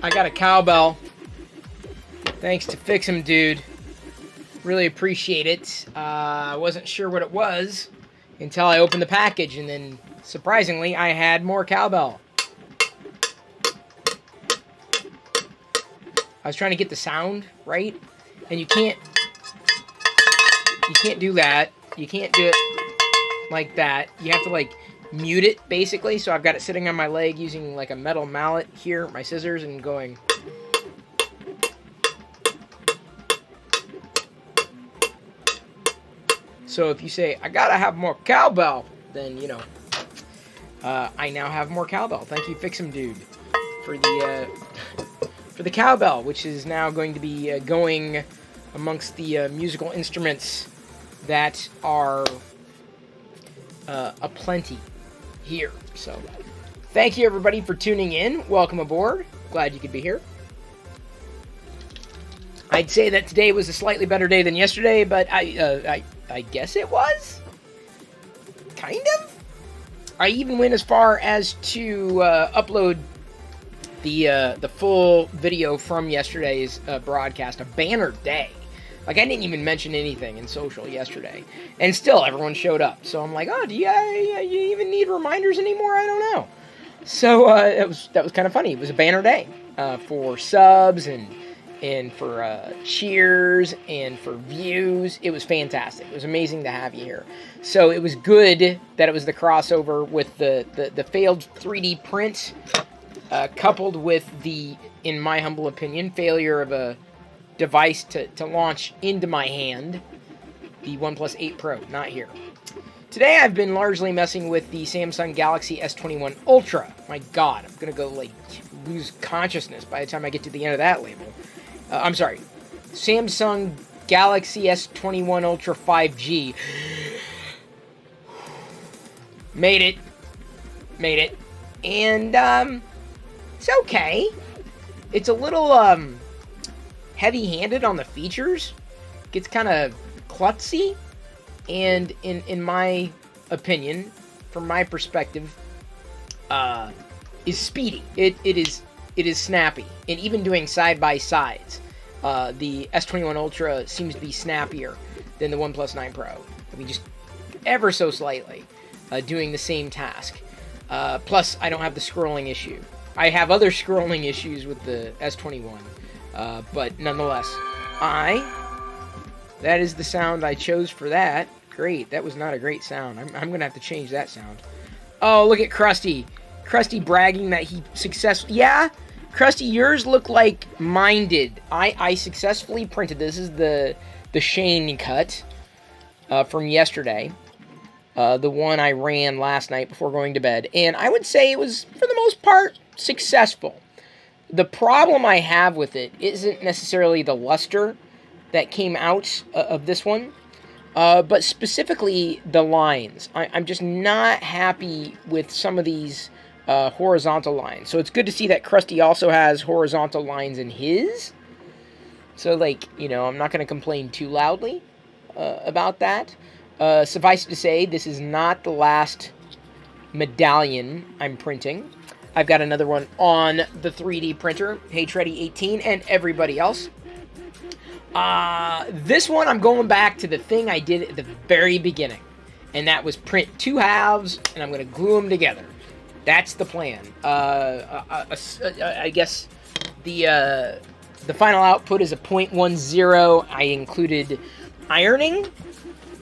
I got a cowbell. Thanks to Fix'em Dude. Really appreciate it. I wasn't sure what it was until I opened the package, and then surprisingly, I had more cowbell. I was trying to get the sound right, and you can't do that. You can't do it like that. You have to like mute it basically. So I've got it sitting on my leg using like a metal mallet here, my scissors, and going. So if you say, I gotta have more cowbell, then, you know, I now have more cowbell. Thank you, Fix'em Dude, for the cowbell, which is now going to be going amongst the musical instruments that are aplenty here. So thank you, everybody, for tuning in. Welcome aboard. Glad you could be here. I'd say that today was a slightly better day than yesterday, but I guess it was. Kind of. I even went as far as to upload the full video from yesterday's broadcast, a banner day. Like, I didn't even mention anything in social yesterday, and still everyone showed up. So I'm like, oh, do you even need reminders anymore? I don't know. So that was kind of funny. It was a banner day for subs and for cheers and for views. It was fantastic. It was amazing to have you here. So it was good that it was the crossover with the failed 3D print coupled with the, in my humble opinion, failure of a device to launch into my hand, the OnePlus 8 Pro, not here. Today I've been largely messing with the Samsung Galaxy S21 Ultra. My God, I'm gonna go like lose consciousness by the time I get to the end of that label. I'm sorry, Samsung Galaxy S21 Ultra 5G. Made it, and it's okay. It's a little heavy-handed on the features. Gets kind of klutzy, and in my opinion, from my perspective, is speedy. It is snappy, and even doing side-by-sides, the S21 Ultra seems to be snappier than the OnePlus 9 Pro. I mean, just ever so slightly doing the same task. Plus, I don't have the scrolling issue. I have other scrolling issues with the S21, but nonetheless, that is the sound I chose for that. Great, that was not a great sound. I'm going to have to change that sound. Oh, look at Krusty. Krusty bragging that he successfully... Yeah, Krusty, yours look like mine did. I successfully printed. This is the Shane cut from yesterday. The one I ran last night before going to bed. And I would say it was, for the most part, successful. The problem I have with it isn't necessarily the luster that came out of this one, but specifically the lines. I'm just not happy with some of these horizontal lines. So it's good to see that Krusty also has horizontal lines in his. So, like, you know, I'm not going to complain too loudly about that. Suffice it to say, this is not the last medallion I'm printing. I've got another one on the 3D printer, HReady 18, and everybody else. This one, I'm going back to the thing I did at the very beginning, and that was print two halves, and I'm going to glue them together. That's the plan. I guess the final output is a 0.10. I included ironing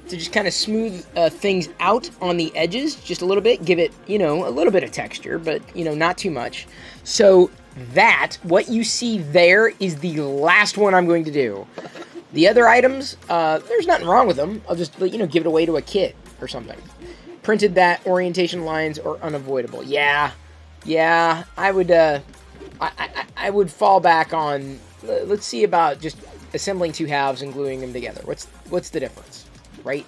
to just kind of smooth things out on the edges just a little bit, give it, you know, a little bit of texture, but, you know, not too much. So that, what you see there, is the last one I'm going to do. The other items, there's nothing wrong with them. I'll just, you know, give it away to a kid or something. Printed that orientation lines are unavoidable. Yeah, I would fall back on, let's see about just assembling two halves and gluing them together. What's the difference? Right?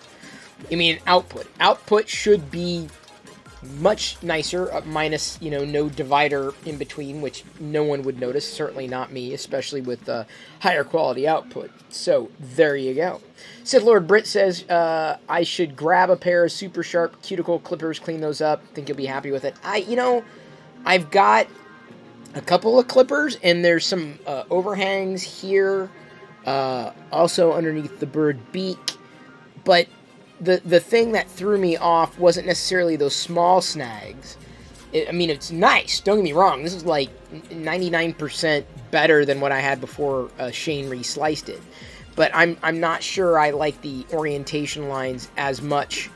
I mean, output should be much nicer, minus, you know, no divider in between, which no one would notice, certainly not me, especially with higher quality output. So there you go. Sith Lord Brit says I should grab a pair of super sharp cuticle clippers, clean those up. Think you'll be happy with it. I've got a couple of clippers, and there's some overhangs here, also underneath the bird beak. But the thing that threw me off wasn't necessarily those small snags. I mean, it's nice. Don't get me wrong. This is like 99% better than what I had before Shane re-sliced it. But I'm not sure I like the orientation lines as much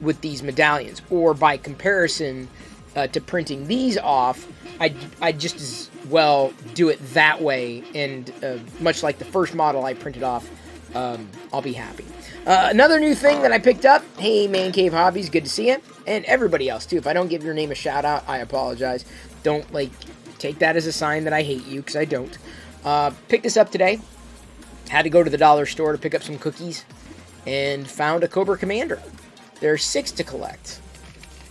with these medallions. Or by comparison to printing these off, I'd just as well do it that way. And much like the first model I printed off, I'll be happy. Another new thing that I picked up. Hey, Man Cave Hobbies, good to see you. And everybody else, too. If I don't give your name a shout-out, I apologize. Don't, take that as a sign that I hate you, because I don't. Picked this up today. Had to go to the dollar store to pick up some cookies. And found a Cobra Commander. There are 6 to collect.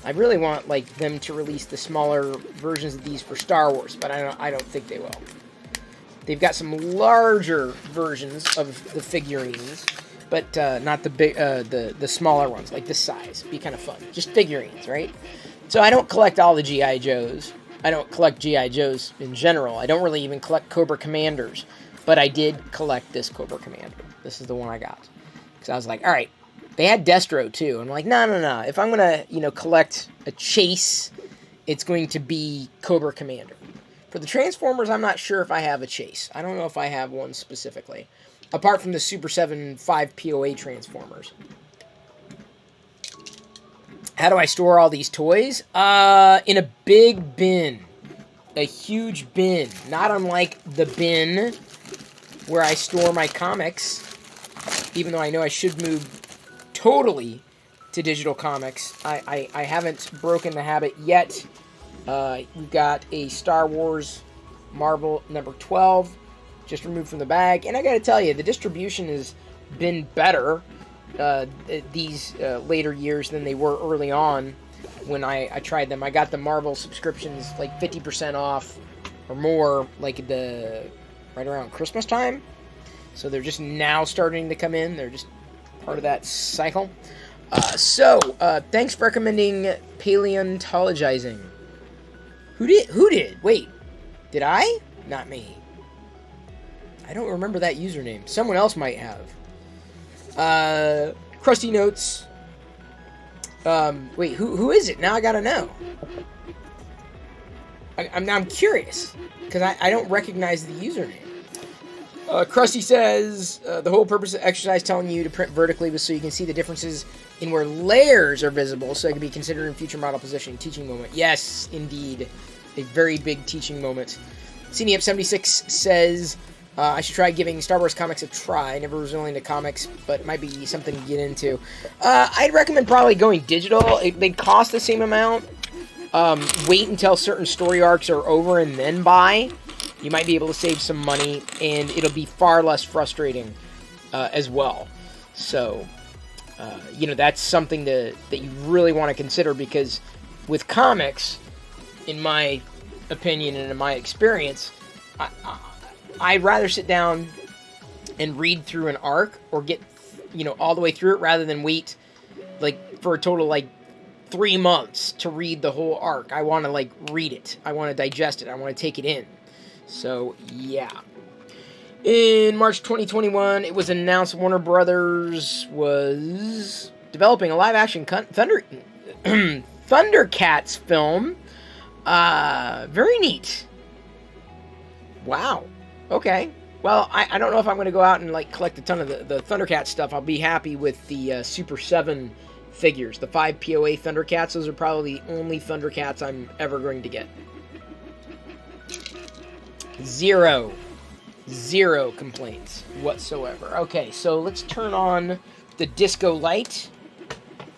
I really want, them to release the smaller versions of these for Star Wars, but I don't think they will. They've got some larger versions of the figurines, but not the big, the smaller ones, like this size. Be kind of fun. Just figurines, right? So I don't collect all the G.I. Joes. I don't collect G.I. Joes in general. I don't really even collect Cobra Commanders, but I did collect this Cobra Commander. This is the one I got. Because I was like, all right. They had Destro, too. I'm like, no. If I'm going to, collect a chase, it's going to be Cobra Commander. For the Transformers, I'm not sure if I have a chase. I don't know if I have one specifically. Apart from the Super 7 5 POA Transformers. How do I store all these toys? In a big bin. A huge bin. Not unlike the bin where I store my comics. Even though I know I should move totally to digital comics. I haven't broken the habit yet. We've got a Star Wars Marvel number 12 just removed from the bag. And I gotta tell you, the distribution has been better these later years than they were early on when I tried them. I got the Marvel subscriptions 50% off or more right around Christmas time. So they're just now starting to come in. They're just part of that cycle. Thanks for recommending paleontologizing. Who did? Wait, did I? Not me. I don't remember that username. Someone else might have. Krusty Notes. Wait, who is it? Now I gotta know. I'm curious because I don't recognize the username. Krusty says, the whole purpose of exercise telling you to print vertically was so you can see the differences in where layers are visible, so it can be considered in future model positioning. Teaching moment. Yes, indeed. A very big teaching moment. CNEP76 says, I should try giving Star Wars comics a try. I never was really into comics, but it might be something to get into. I'd recommend probably going digital. They cost the same amount. Wait until certain story arcs are over and then buy. You might be able to save some money, and it'll be far less frustrating as well. So, that's something that you really want to consider, because with comics, in my opinion and in my experience, I'd rather sit down and read through an arc or get, all the way through it rather than wait, for a total, 3 months to read the whole arc. I want to, read it. I want to digest it. I want to take it in. So, yeah. In March 2021, it was announced Warner Brothers was developing a live-action Thundercats film. Very neat. Wow. Okay. Well, I don't know if I'm going to go out and, collect a ton of the Thundercats stuff. I'll be happy with the Super 7 figures. The 5 POA Thundercats, those are probably the only Thundercats I'm ever going to get. Zero complaints whatsoever. Okay, so let's turn on the disco light.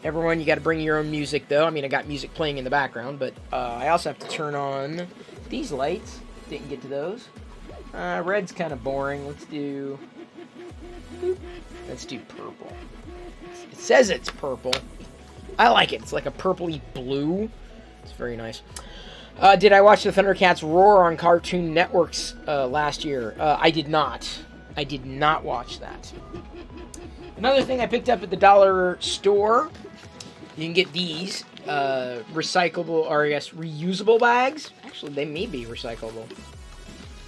Everyone, you got to bring your own music, though. I mean, I got music playing in the background, but I also have to turn on these lights. Didn't get to those. Red's kind of boring. Let's do purple. It says it's purple. I like it. It's like a purpley blue. It's very nice. Did I watch the Thundercats roar on Cartoon Networks last year? I did not. I did not watch that. Another thing I picked up at the dollar store, you can get these recyclable, or I guess reusable bags. Actually, they may be recyclable.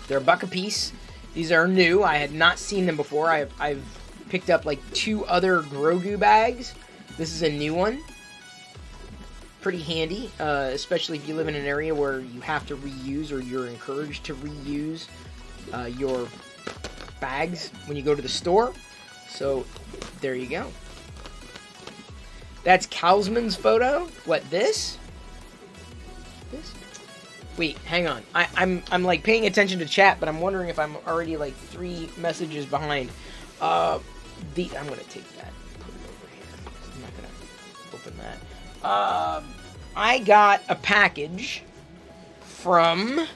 They're $1 a piece. These are new. I had not seen them before. I've picked up like 2 other Grogu bags. This is a new one. Pretty handy, especially if you live in an area where you have to reuse or you're encouraged to reuse your bags when you go to the store. So, there you go. That's Cowsman's photo. What, this? This? Wait, hang on. I'm like paying attention to chat, but I'm wondering if I'm already like 3 messages behind. I'm gonna take that and put it over here. I'm not gonna open that. I got a package from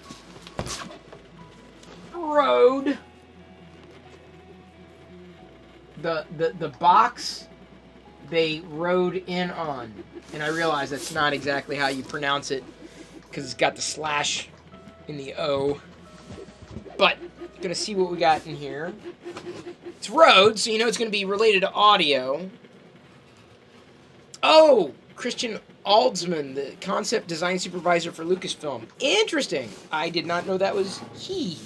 Road. The box they rode in on, and I realize that's not exactly how you pronounce it because it's got the slash in the O. But gonna see what we got in here. It's Rode, so you know it's gonna be related to audio. Oh, Christian Aldsman, the concept design supervisor for Lucasfilm. Interesting. I did not know that was he.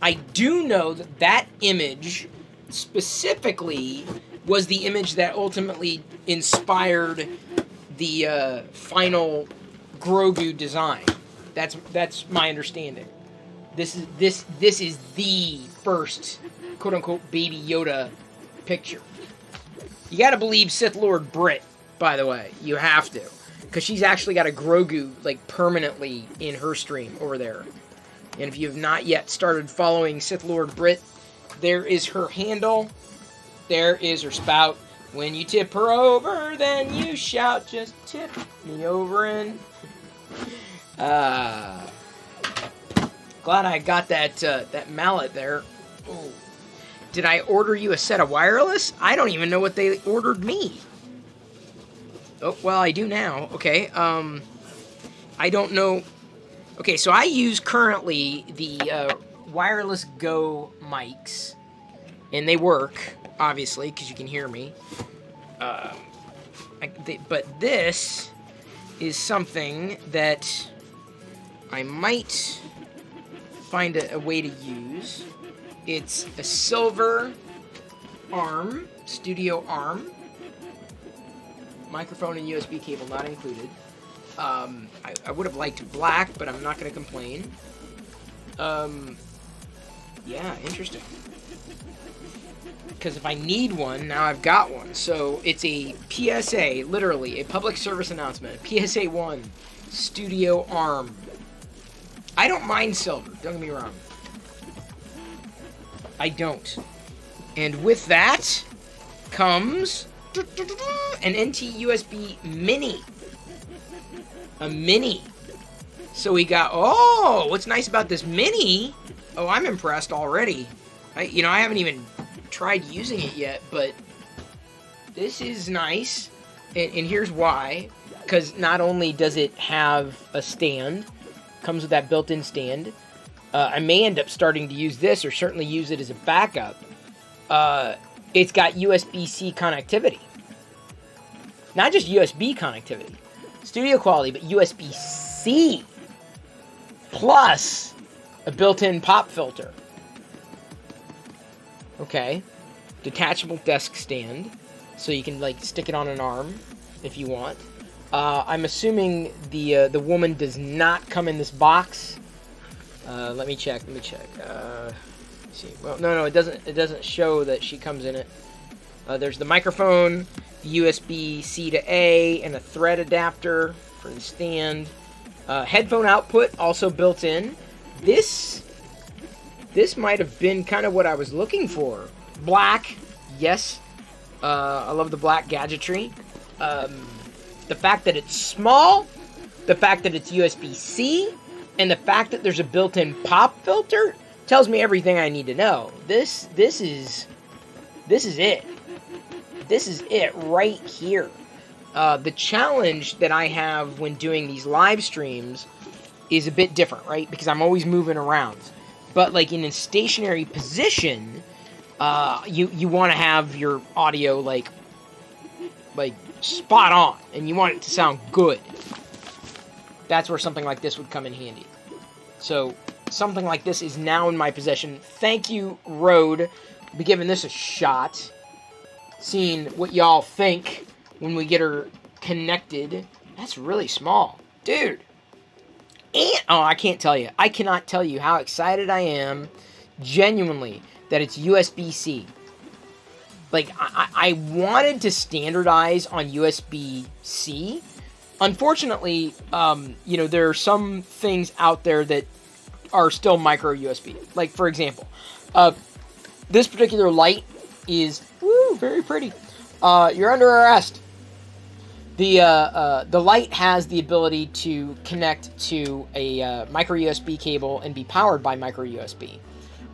I do know that that image specifically was the image that ultimately inspired the final Grogu design. That's my understanding. This is the first quote unquote Baby Yoda picture. You got to believe Sith Lord Brit, by the way. You have to, because she's actually got a Grogu like permanently in her stream over there. And if you have not yet started following Sith Lord Brit, there is her handle. There is her spout. When you tip her over, then you shout, just tip me over and... glad I got that mallet there. Ooh. Did I order you a set of wireless? I don't even know what they ordered me. Oh, well, I do now. Okay, I don't know... Okay, so I use currently the Wireless Go mics, and they work, obviously, because you can hear me. But this is something that I might find a way to use. It's a silver arm, studio arm, microphone and USB cable not included. I would have liked black, but I'm not going to complain. Yeah, interesting. Because if I need one, now I've got one. So it's a PSA, literally, a public service announcement. PSA 1, studio arm. I don't mind silver, don't get me wrong. I don't. And with that comes an NT USB Mini. A Mini. So we got, oh, what's nice about this Mini? Oh, I'm impressed already. I haven't even tried using it yet, but this is nice. And here's why. Because not only does it have a stand, comes with that built-in stand. I may end up starting to use this, or certainly use it as a backup. It's got USB-C connectivity. Not just USB connectivity. Studio quality, but USB-C. Plus a built-in pop filter. Okay. Detachable desk stand. So you can like stick it on an arm if you want. I'm assuming the woman does not come in this box. Let me check. Let's see. Well, no, it doesn't show that she comes in it. There's the microphone, USB-C to A, and a thread adapter for the stand. Headphone output also built in. This might have been kind of what I was looking for. Black, yes. I love the black gadgetry. The fact that it's small, the fact that it's USB-C, and the fact that there's a built-in pop filter tells me everything I need to know. This is it. This is it right here. The challenge that I have when doing these live streams is a bit different, right? Because I'm always moving around. But like in a stationary position, you want to have your audio like spot on, and you want it to sound good. That's where something like this would come in handy. So something like this is now in my possession. Thank you, Rode. I'll be giving this a shot. Seeing what y'all think when we get her connected. That's really small. Dude. And, oh, I can't tell you. I cannot tell you how excited I am, genuinely, that it's USB-C. Like, I wanted to standardize on USB-C. Unfortunately, you know, there are some things out there that are still micro USB. Like, for example, this particular light is, woo, very pretty. You're under arrest. The light has the ability to connect to a micro USB cable and be powered by micro USB,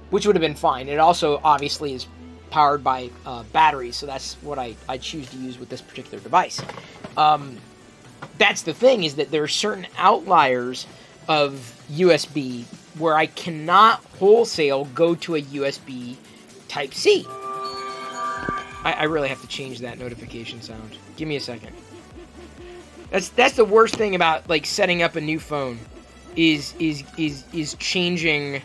which would have been fine. It also obviously is powered by batteries, so that's what I choose to use with this particular device. That's the thing, is that there are certain outliers of USB where I cannot wholesale go to a USB Type-C. I really have to change that notification sound. Give me a second. That's the worst thing about, like, setting up a new phone is changing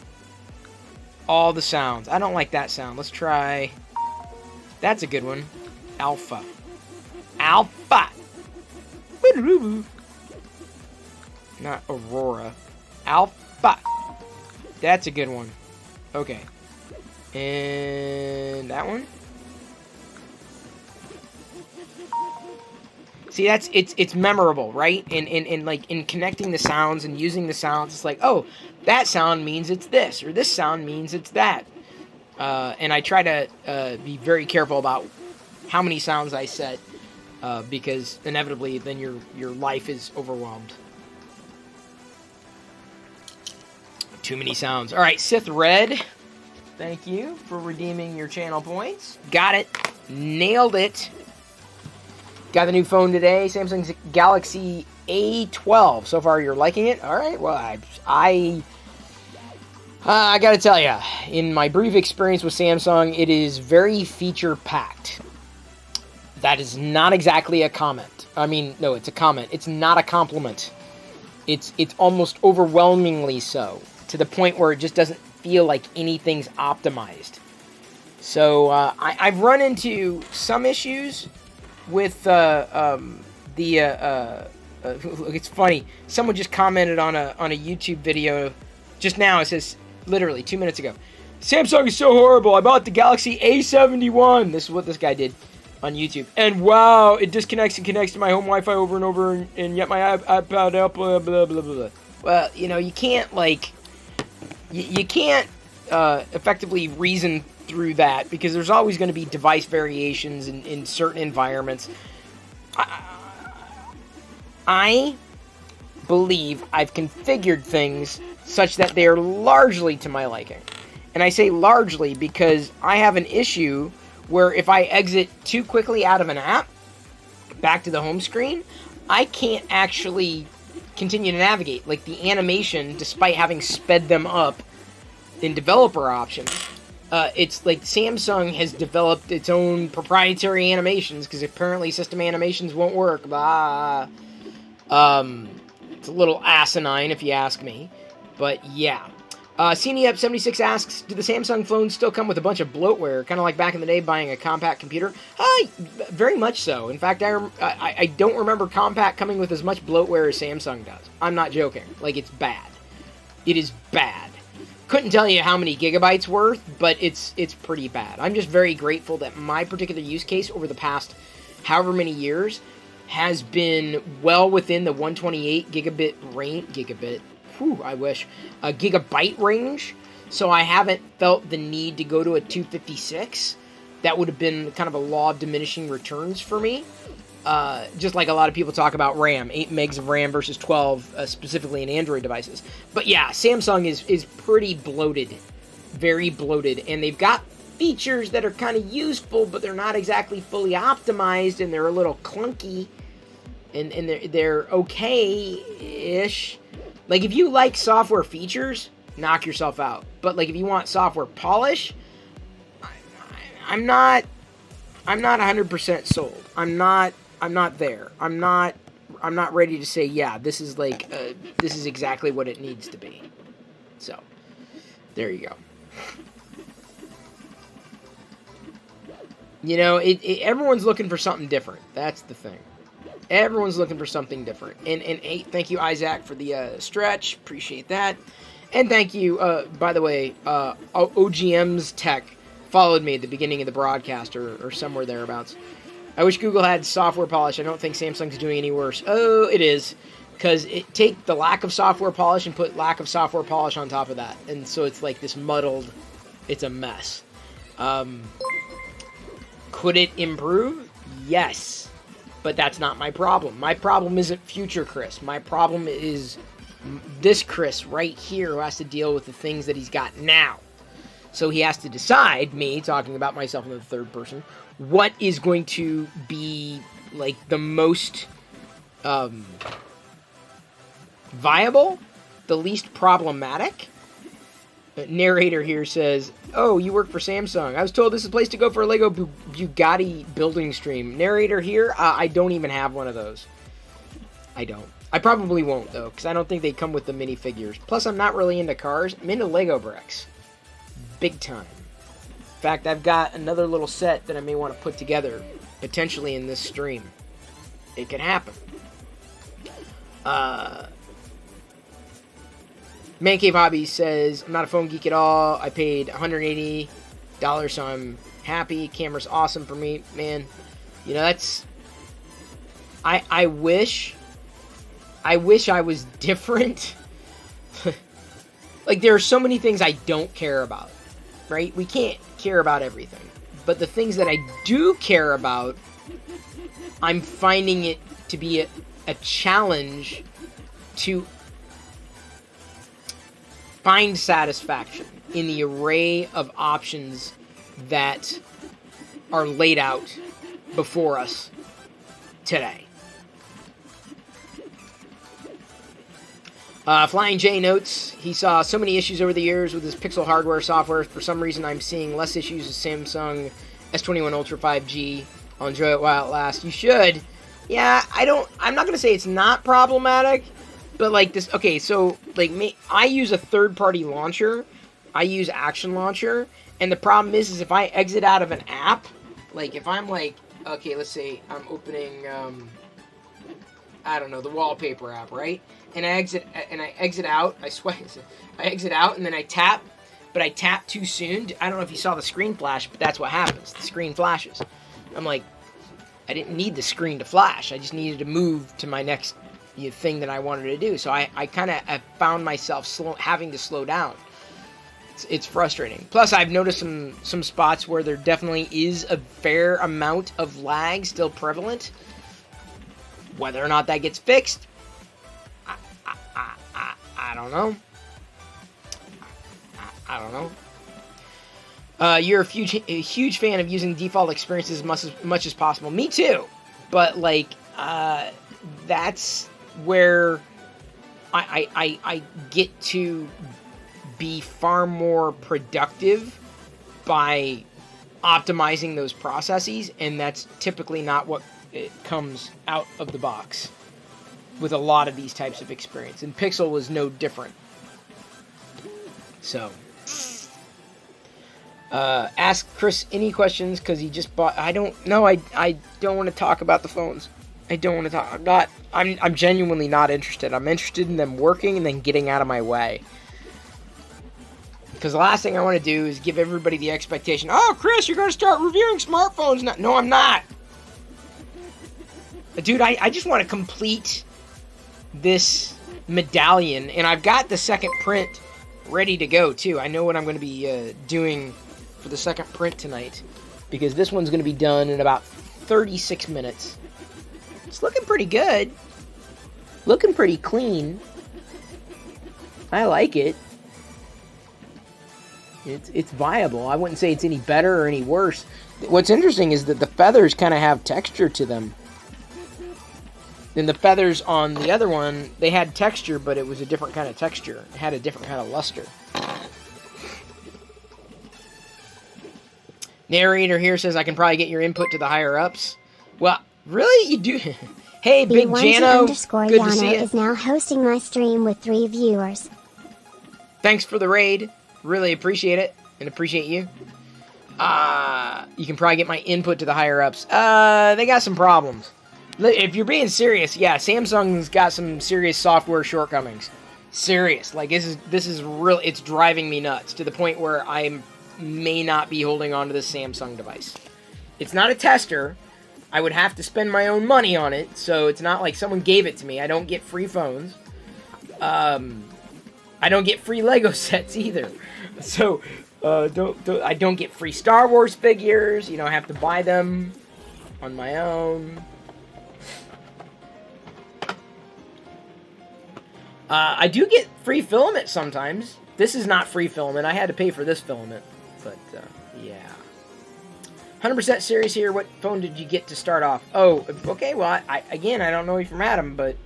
all the sounds. I don't like that sound. Let's try. That's a good one. Alpha. Alpha. Not Aurora. Alpha. That's a good one. Okay. And that one. See, it's memorable, right? And like in connecting the sounds and using the sounds, it's like, oh, that sound means it's this, or this sound means it's that. And I try to be very careful about how many sounds I set, because inevitably then your life is overwhelmed. Too many sounds. All right, Sith Red, thank you for redeeming your channel points. Got it. Nailed it. Got the new phone today, Samsung's Galaxy A12. So far, you're liking it? All right. Well, I gotta tell you, in my brief experience with Samsung, it is very feature-packed. That is not exactly a comment. I mean, no, it's a comment. It's not a compliment. It's almost overwhelmingly so, to the point where it just doesn't feel like anything's optimized. So I've run into some issues with it's funny. Someone just commented on a YouTube video just now. It says, literally 2 minutes ago, Samsung is so horrible. I bought the Galaxy A71. This is what this guy did on YouTube. And wow, it disconnects and connects to my home Wi-Fi over and over, and yet my iPad up, blah, blah, blah, blah. Well, you know, you can't, like, you can't effectively reason through that, because there's always going to be device variations in certain environments. I believe I've configured things such that they are largely to my liking. And I say largely because I have an issue where if I exit too quickly out of an app, back to the home screen, I can't actually continue to navigate. Like, the animation, despite having sped them up in developer options, it's like Samsung has developed its own proprietary animations, because apparently system animations won't work. Blah. It's a little asinine if you ask me. But yeah. CNEUp76 asks, do the Samsung phones still come with a bunch of bloatware, kind of like back in the day buying a compact computer? Very much so. In fact, I don't remember compact coming with as much bloatware as Samsung does. I'm not joking. Like, it's bad. It is bad. Couldn't tell you how many gigabytes worth, but it's pretty bad. I'm just very grateful that my particular use case over the past however many years has been well within the 128 gigabit range. Gigabyte range. So I haven't felt the need to go to a 256. That would have been kind of a law of diminishing returns for me. Just like a lot of people talk about RAM, 8 megs of RAM versus 12, specifically in Android devices. But yeah, Samsung is pretty bloated, very bloated, and they've got features that are kind of useful, but they're not exactly fully optimized, and they're a little clunky, and they're okay-ish. Like, if you like software features, knock yourself out. But like, if you want software polish, I'm not 100% sold. I'm not there. I'm not ready to say, yeah, this is like, this is exactly what it needs to be. So, there you go. You know, everyone's looking for something different. That's the thing. Everyone's looking for something different. And hey, thank you, Isaac, for the stretch. Appreciate that. And thank you, by the way, OGM's Tech followed me at the beginning of the broadcast or somewhere thereabouts. I wish Google had software polish. I don't think Samsung's doing any worse. Oh, it is. Because take the lack of software polish and put lack of software polish on top of that. And so it's like this muddled, it's a mess. Could it improve? Yes. But that's not my problem. My problem isn't future Chris. My problem is this Chris right here who has to deal with the things that he's got now. So he has to decide, me talking about myself in the third person, what is going to be like the most viable, the least problematic. Narrator here says, "Oh, you work for Samsung. I was told this is a place to go for a Lego Bugatti building stream." Narrator here, I don't even have one of those. I don't. I probably won't, though, because I don't think they come with the minifigures. Plus, I'm not really into cars. I'm into Lego bricks. Big time. In fact, I've got another little set that I may want to put together, potentially in this stream. It could happen. Man Cave Hobby says, "I'm not a phone geek at all. I paid $180, so I'm happy. Camera's awesome for me." Man, you know, that's... I wish I was different. Like, there are so many things I don't care about, right? We can't care about everything. But the things that I do care about, I'm finding it to be a challenge to find satisfaction in the array of options that are laid out before us today. Flying J notes, he saw so many issues over the years with his Pixel hardware software. For some reason, I'm seeing less issues with Samsung S21 Ultra 5G. I'll enjoy it while it lasts. You should. Yeah, I'm not going to say it's not problematic, but like this, okay, so like me, I use a third-party launcher. I use Action Launcher, and the problem is if I exit out of an app, like if I'm like, okay, let's say I'm opening, I don't know, the wallpaper app, right? And I exit out. I exit out, and then I tap, but I tap too soon. I don't know if you saw the screen flash, but that's what happens. The screen flashes. I'm like, I didn't need the screen to flash. I just needed to move to my next thing that I wanted to do. So I kind of found myself having to slow down. It's frustrating. Plus, I've noticed some spots where there definitely is a fair amount of lag still prevalent. Whether or not that gets fixed, I don't know. I don't know. You're a huge fan of using default experiences as much as possible. Me too. But like, that's where I get to be far more productive by optimizing those processes, and that's typically not what it comes out of the box with a lot of these types of experience. And Pixel was no different. So, ask Chris any questions because he just bought. I don't know. I don't want to talk about the phones. I don't want to talk. I'm genuinely not interested. I'm interested in them working and then getting out of my way. Because the last thing I want to do is give everybody the expectation, "Oh, Chris, you're going to start reviewing smartphones now." No, I'm not. Dude, I just want to complete this medallion, and I've got the second print ready to go, too. I know what I'm going to be doing for the second print tonight, because this one's going to be done in about 36 minutes. It's looking pretty good. Looking pretty clean. I like it. It's viable. I wouldn't say it's any better or any worse. What's interesting is that the feathers kind of have texture to them. And the feathers on the other one, they had texture, but it was a different kind of texture. It had a different kind of luster. Narrator here says, "I can probably get your input to the higher-ups." Well, really? You do? Hey, Big Jano, good to see you. is now hosting my stream with 3 viewers. Thanks for the raid. Really appreciate it. And appreciate you. You can probably get my input to the higher-ups. They got some problems. If you're being serious, yeah, Samsung's got some serious software shortcomings. Serious. Like, this is real. It's driving me nuts to the point where I may not be holding on to this Samsung device. It's not a tester. I would have to spend my own money on it, so it's not like someone gave it to me. I don't get free phones. I don't get free Lego sets either. So, I don't get free Star Wars figures. You know, I have to buy them on my own. I do get free filament sometimes. This is not free filament. I had to pay for this filament. But, yeah. 100% serious here. What phone did you get to start off? Oh, okay. Well, I don't know you from Adam, but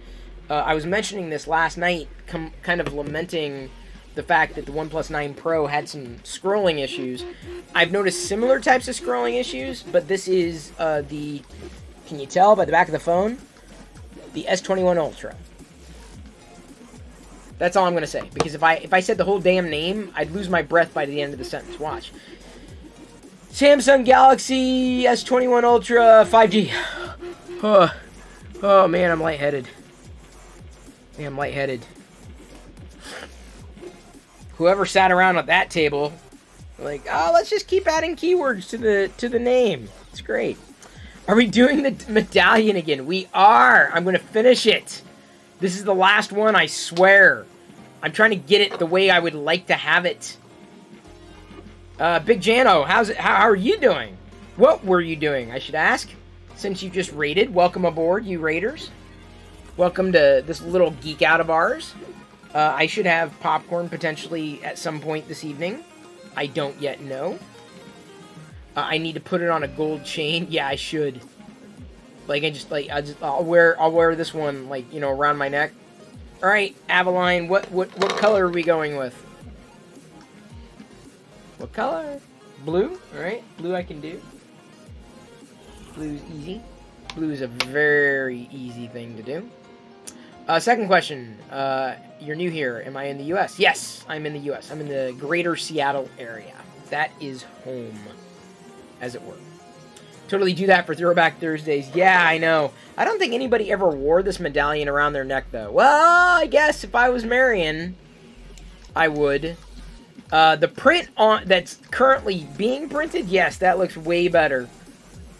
I was mentioning this last night, kind of lamenting the fact that the OnePlus 9 Pro had some scrolling issues. I've noticed similar types of scrolling issues, but this is can you tell by the back of the phone? The S21 Ultra. That's all I'm going to say. Because if I said the whole damn name, I'd lose my breath by the end of the sentence. Watch. Samsung Galaxy S21 Ultra 5G. Oh man, I'm lightheaded. Yeah, I'm lightheaded. Whoever sat around at that table, like, oh, let's just keep adding keywords to the name. It's great. Are we doing the medallion again? We are. I'm going to finish it. This is the last one, I swear. I'm trying to get it the way I would like to have it. Big Jano, how are you doing? What were you doing, I should ask? Since you just raided, welcome aboard, you raiders. Welcome to this little geek out of ours. I should have popcorn potentially at some point this evening. I don't yet know. I need to put it on a gold chain. Yeah, I should. Like, I'll wear this one, like, you know, around my neck. All right, Avaline, what color are we going with? What color? Blue. All right, blue I can do. Blue's easy. Blue is a very easy thing to do. Second question. You're new here. Am I in the U.S.? Yes, I'm in the U.S. I'm in the greater Seattle area. That is home, as it were. Totally do that for Throwback Thursdays. Yeah, I know. I don't think anybody ever wore this medallion around their neck, though. Well, I guess if I was Marion, I would. The print that's currently being printed, yes, that looks way better.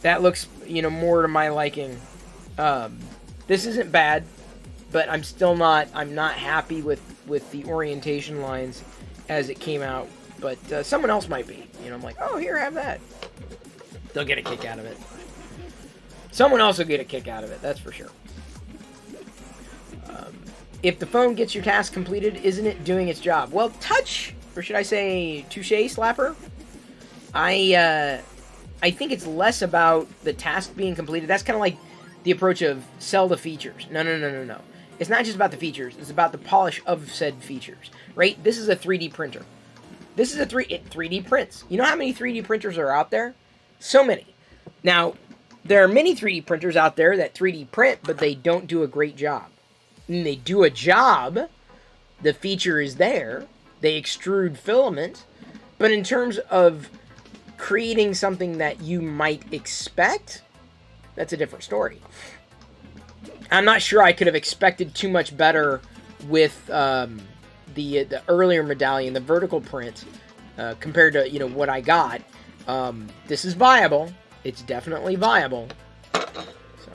That looks, you know, more to my liking. This isn't bad, but I'm not happy with the orientation lines as it came out. But someone else might be. You know, I'm like, oh, here, have that. They'll get a kick out of it. Someone else will get a kick out of it, that's for sure. If the phone gets your task completed, isn't it doing its job? Well, touch, or should I say touche, slapper? I think it's less about the task being completed. That's kind of like the approach of sell the features. No. It's not just about the features. It's about the polish of said features, right? This is a 3D printer. This is it 3D prints. You know how many 3D printers are out there? So many. Now, there are many 3D printers out there that 3D print, but they don't do a great job. And they do a job, the feature is there, they extrude filament, but in terms of creating something that you might expect, that's a different story. I'm not sure I could have expected too much better with the earlier medallion, the vertical print, compared to, you know, what I got. This is viable. It's definitely viable. So,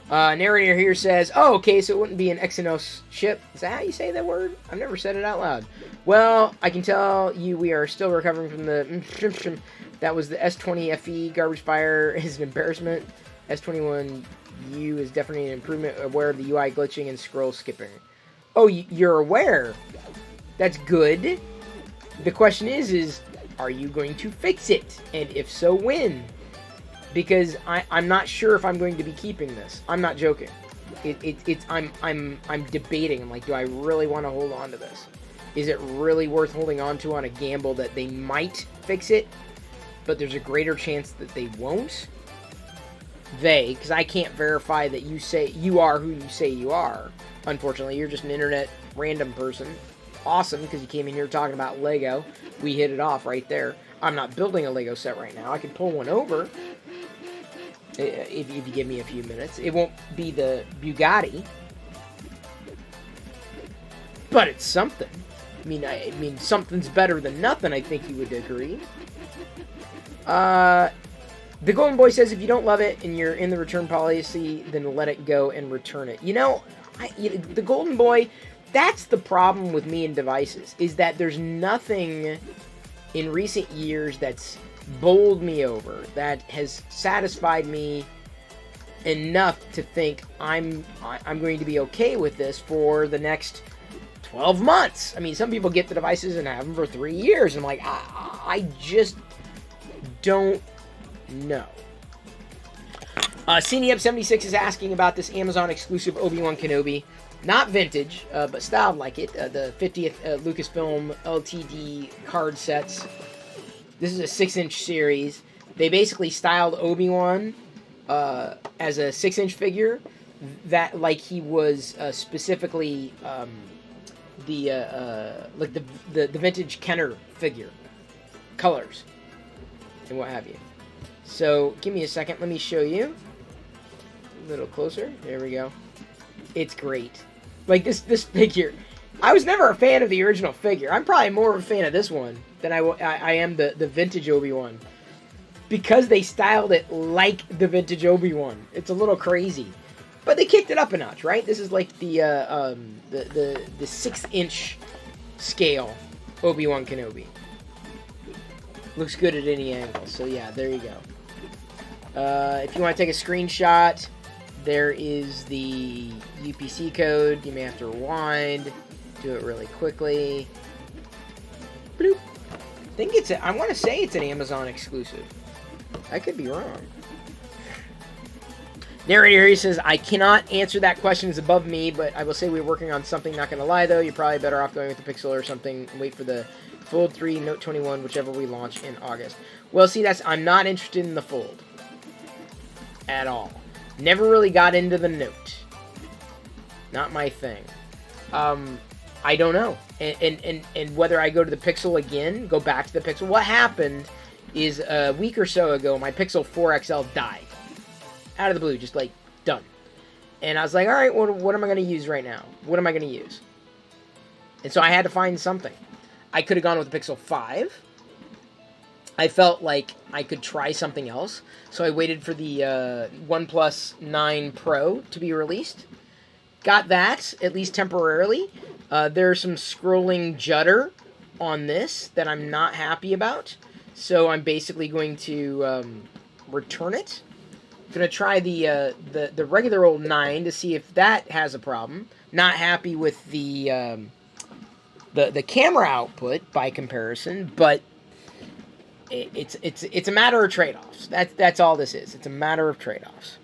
narrator here says, oh, okay, so it wouldn't be an Exynos chip. Is that how you say that word? I've never said it out loud. Well, I can tell you we are still recovering from the... That was the S20 FE garbage fire is an embarrassment. S21U is definitely an improvement. Aware of the UI glitching and scroll skipping. Oh, you're aware? That's good. The question is... Are you going to fix it? And if so, when? Because I'm not sure if I'm going to be keeping this. I'm not joking. I'm debating. I'm like, do I really want to hold on to this? Is it really worth holding on to on a gamble that they might fix it, but there's a greater chance that they won't? Because I can't verify that you say you are who you say you are. Unfortunately, you're just an internet random person. awesome because you came in here talking about Lego. We hit it off right there. I'm not building a Lego set right now. I can pull one over if you give me a few minutes. It won't be the Bugatti, but it's something. I mean, something's better than nothing. I think you would agree. The Golden Boy says if you don't love it and you're in the return policy, then let it go and return it. You know, the Golden Boy, that's the problem with me and devices, is that there's nothing in recent years that's bowled me over, that has satisfied me enough to think I'm going to be okay with this for the next 12 months. I mean, some people get the devices and have them for 3 years, and I'm like, I just don't know. CNEUp76 is asking about this Amazon exclusive Obi-Wan Kenobi. Not vintage, but styled like it. The 50th Lucasfilm LTD card sets. This is a 6-inch series. They basically styled Obi-Wan as a 6-inch figure, that like he was specifically like the vintage Kenner figure colors and what have you. So give me a second. Let me show you a little closer. There we go. It's great. Like this figure, I was never a fan of the original figure. I'm probably more of a fan of this one than I am the vintage Obi-Wan, because they styled it like the vintage Obi-Wan. It's a little crazy, but they kicked it up a notch, right? This is like the 6-inch scale Obi-Wan Kenobi. Looks good at any angle. So yeah, there you go. If you want to take a screenshot, there is the UPC code. You may have to rewind. Do it really quickly. Bloop. I want to say it's an Amazon exclusive. I could be wrong. Narrator here says, I cannot answer that question. It's above me, but I will say we're working on something. Not going to lie, though. You're probably better off going with the Pixel or something. Wait for the Fold 3, Note 21, whichever we launch in August. Well, see, I'm not interested in the Fold. At all. Never really got into the Note. Not my thing. I don't know. And whether I go to the Pixel again, go back to the Pixel. What happened is a week or so ago, my Pixel 4 XL died. Out of the blue, just like, done. And I was like, alright, what am I going to use right now? What am I going to use? And so I had to find something. I could have gone with the Pixel 5. I felt like I could try something else. So I waited for the OnePlus 9 Pro to be released. Got that, at least temporarily. There's some scrolling judder on this that I'm not happy about. So I'm basically going to return it. Going to try the regular old 9 to see if that has a problem. Not happy with the camera output by comparison, but it's a matter of trade-offs. That's all this is. It's a matter of trade-offs.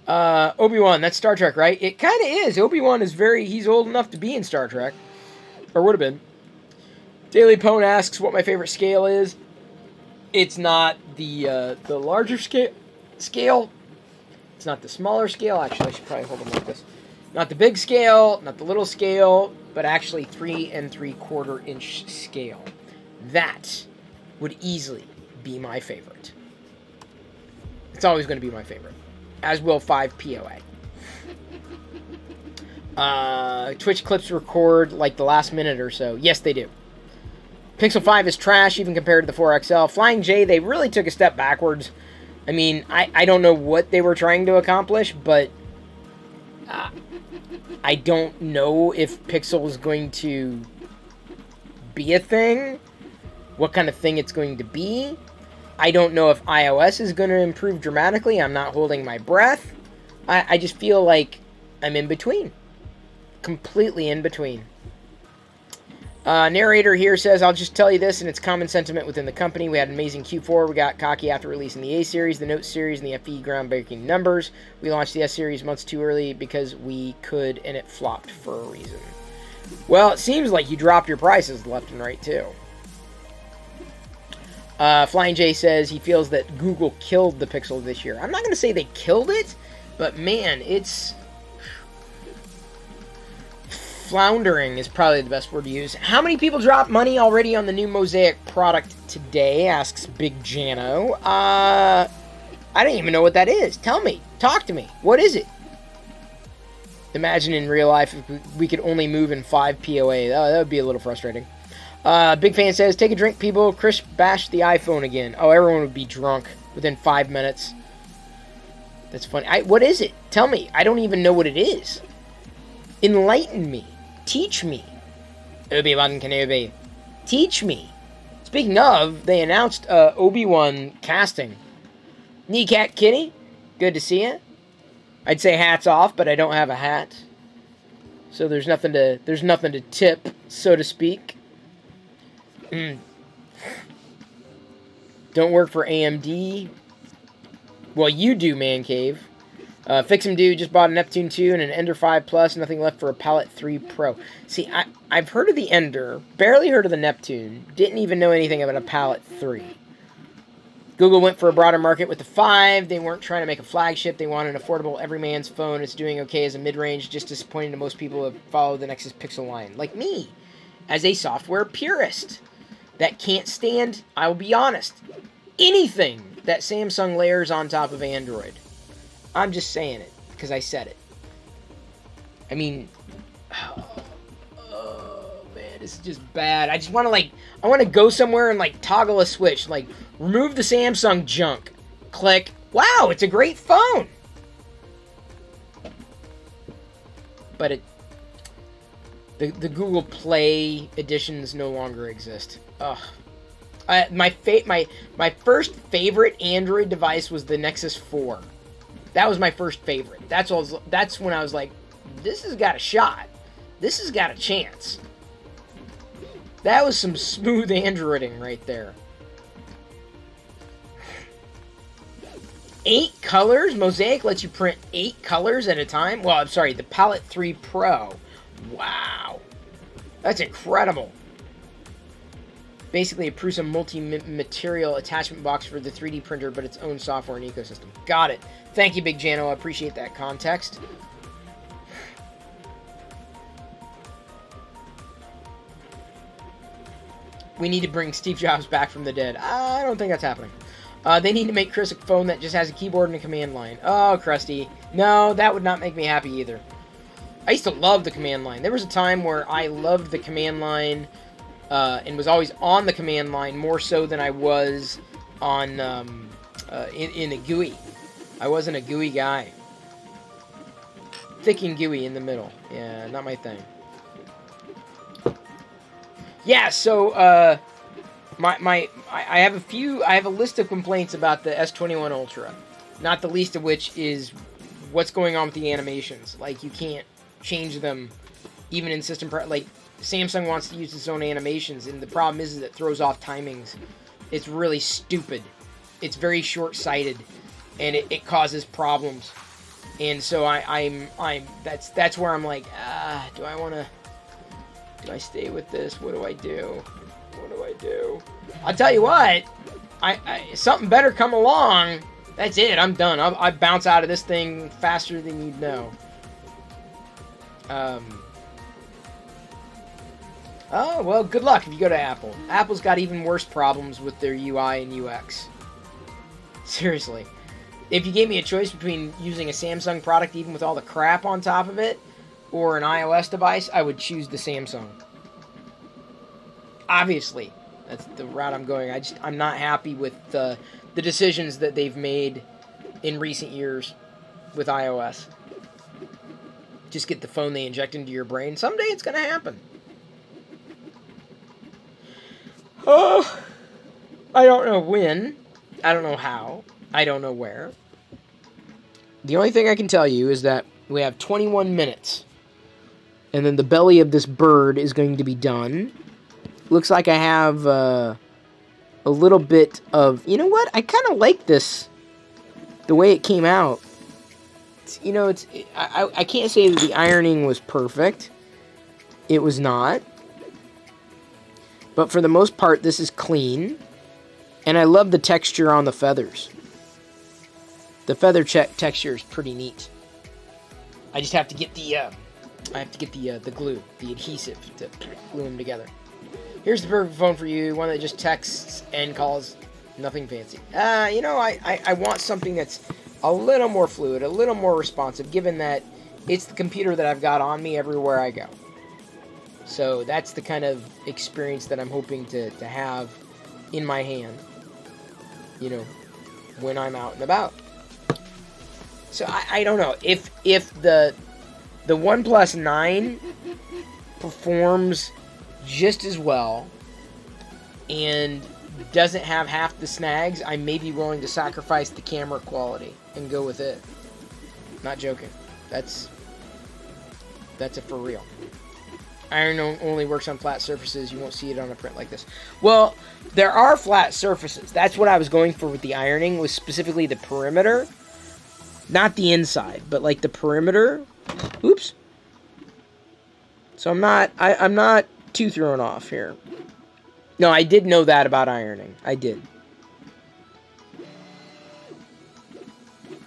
Obi-Wan, that's Star Trek, right? It kind of is. Obi-Wan is he's old enough to be in Star Trek. Or would have been. Daily Pone asks what my favorite scale is. It's not the larger scale. It's not the smaller scale. Actually, I should probably hold them like this. Not the big scale, not the little scale, but actually 3 3/4 inch scale. That would easily be my favorite. It's always going to be my favorite. As will 5 POA. Twitch clips record like the last minute or so. Yes, they do. Pixel 5 is trash even compared to the 4 XL. Flying J, they really took a step backwards. I mean, I don't know what they were trying to accomplish, but I don't know if Pixel is going to be a thing. What kind of thing it's going to be. I don't know if iOS is going to improve dramatically. I'm not holding my breath. I just feel like I'm in between. Completely in between. Narrator here says, I'll just tell you this, and it's common sentiment within the company. We had an amazing Q4. We got cocky after releasing the A series, the Note series, and the FE groundbreaking numbers. We launched the S series months too early because we could, and it flopped for a reason. Well, it seems like you dropped your prices left and right, too. Flying J says he feels that Google killed the Pixel this year. I'm not going to say they killed it, but man, it's floundering is probably the best word to use. How many people dropped money already on the new Mosaic product today? Asks Big Jano. I don't even know what that is. Tell me. Talk to me. What is it? Imagine in real life if we could only move in 5 POA. That would be a little frustrating. Big Fan says, take a drink, people. Chris bashed the iPhone again. Oh, everyone would be drunk within 5 minutes. That's funny. What is it? Tell me. I don't even know what it is. Enlighten me. Teach me. Obi-Wan Kenobi. Teach me. Speaking of, they announced Obi-Wan casting. Kneecat Kitty, good to see you. I'd say hats off, but I don't have a hat. So there's nothing to tip, so to speak. Don't work for AMD. Well, you do, Man Cave. Fix'em Dude just bought a Neptune 2 and an Ender 5 Plus. Nothing left for a Palette 3 Pro. See, I've heard of the Ender. Barely heard of the Neptune. Didn't even know anything about a Palette 3. Google went for a broader market with the 5. They weren't trying to make a flagship. They wanted an affordable everyman's phone. It's doing okay as a mid-range. Just disappointing to most people who have followed the Nexus Pixel line. Like me. As a software purist. That can't stand, I will be honest, anything that Samsung layers on top of Android. I'm just saying it, because I said it. I mean, oh man, this is just bad. I just want to, I want to go somewhere and, toggle a switch. Remove the Samsung junk. Click. Wow, it's a great phone. But the Google Play editions no longer exist. Ugh. My first favorite Android device was the Nexus 4. That was my first favorite. That's when I was like, this has got a shot. This has got a chance. That was some smooth Androiding right there. 8 colors? Mosaic lets you print 8 colors at a time? Well, I'm sorry, the Palette 3 Pro. Wow. That's incredible. Basically, a Prusa multi-material attachment box for the 3D printer, but its own software and ecosystem. Got it. Thank you, Big Jano. I appreciate that context. We need to bring Steve Jobs back from the dead. I don't think that's happening. They need to make Chris a phone that just has a keyboard and a command line. Oh, Krusty. No, that would not make me happy either. I used to love the command line. There was a time where I loved the command line and was always on the command line more so than I was on in a GUI. I wasn't a GUI guy. Thick and GUI in the middle. Yeah, not my thing. Yeah, so I have a list of complaints about the S21 Ultra. Not the least of which is what's going on with the animations. You can't change them even in system Samsung wants to use its own animations, and the problem is that it throws off timings. It's really stupid. It's very short-sighted, and it causes problems. And so that's where I'm like, do I stay with this? What do I do? What do I do? I'll tell you what, something better come along. That's it. I'm done. I bounce out of this thing faster than you'd know. Oh, well, good luck if you go to Apple. Apple's got even worse problems with their UI and UX. Seriously. If you gave me a choice between using a Samsung product, even with all the crap on top of it, or an iOS device, I would choose the Samsung. Obviously. That's the route I'm going. I'm not happy with the decisions that they've made in recent years with iOS. Just get the phone they inject into your brain. Someday it's going to happen. Oh, I don't know when. I don't know how. I don't know where. The only thing I can tell you is that we have 21 minutes. And then the belly of this bird is going to be done. Looks like I have a little bit of... You know what? I kind of like this. The way it came out. I can't say that the ironing was perfect. It was not. But for the most part, this is clean. And I love the texture on the feathers. The feather texture is pretty neat. I just have to get the I have to get the glue, the adhesive, to glue them together. Here's the perfect phone for you, one that just texts and calls, nothing fancy. You know, I want something that's a little more fluid, a little more responsive, given that it's the computer that I've got on me everywhere I go. So that's the kind of experience that I'm hoping to have in my hand, you know, when I'm out and about. So I don't know, if the OnePlus 9 performs just as well and doesn't have half the snags, I may be willing to sacrifice the camera quality and go with it. Not joking. That's a for real. Iron only works on flat surfaces. You won't see it on a print like this. Well, there are flat surfaces. That's what I was going for with the ironing, was specifically the perimeter. Not the inside, but like the perimeter. Oops. So I'm not too thrown off here. No, I did know that about ironing. I did.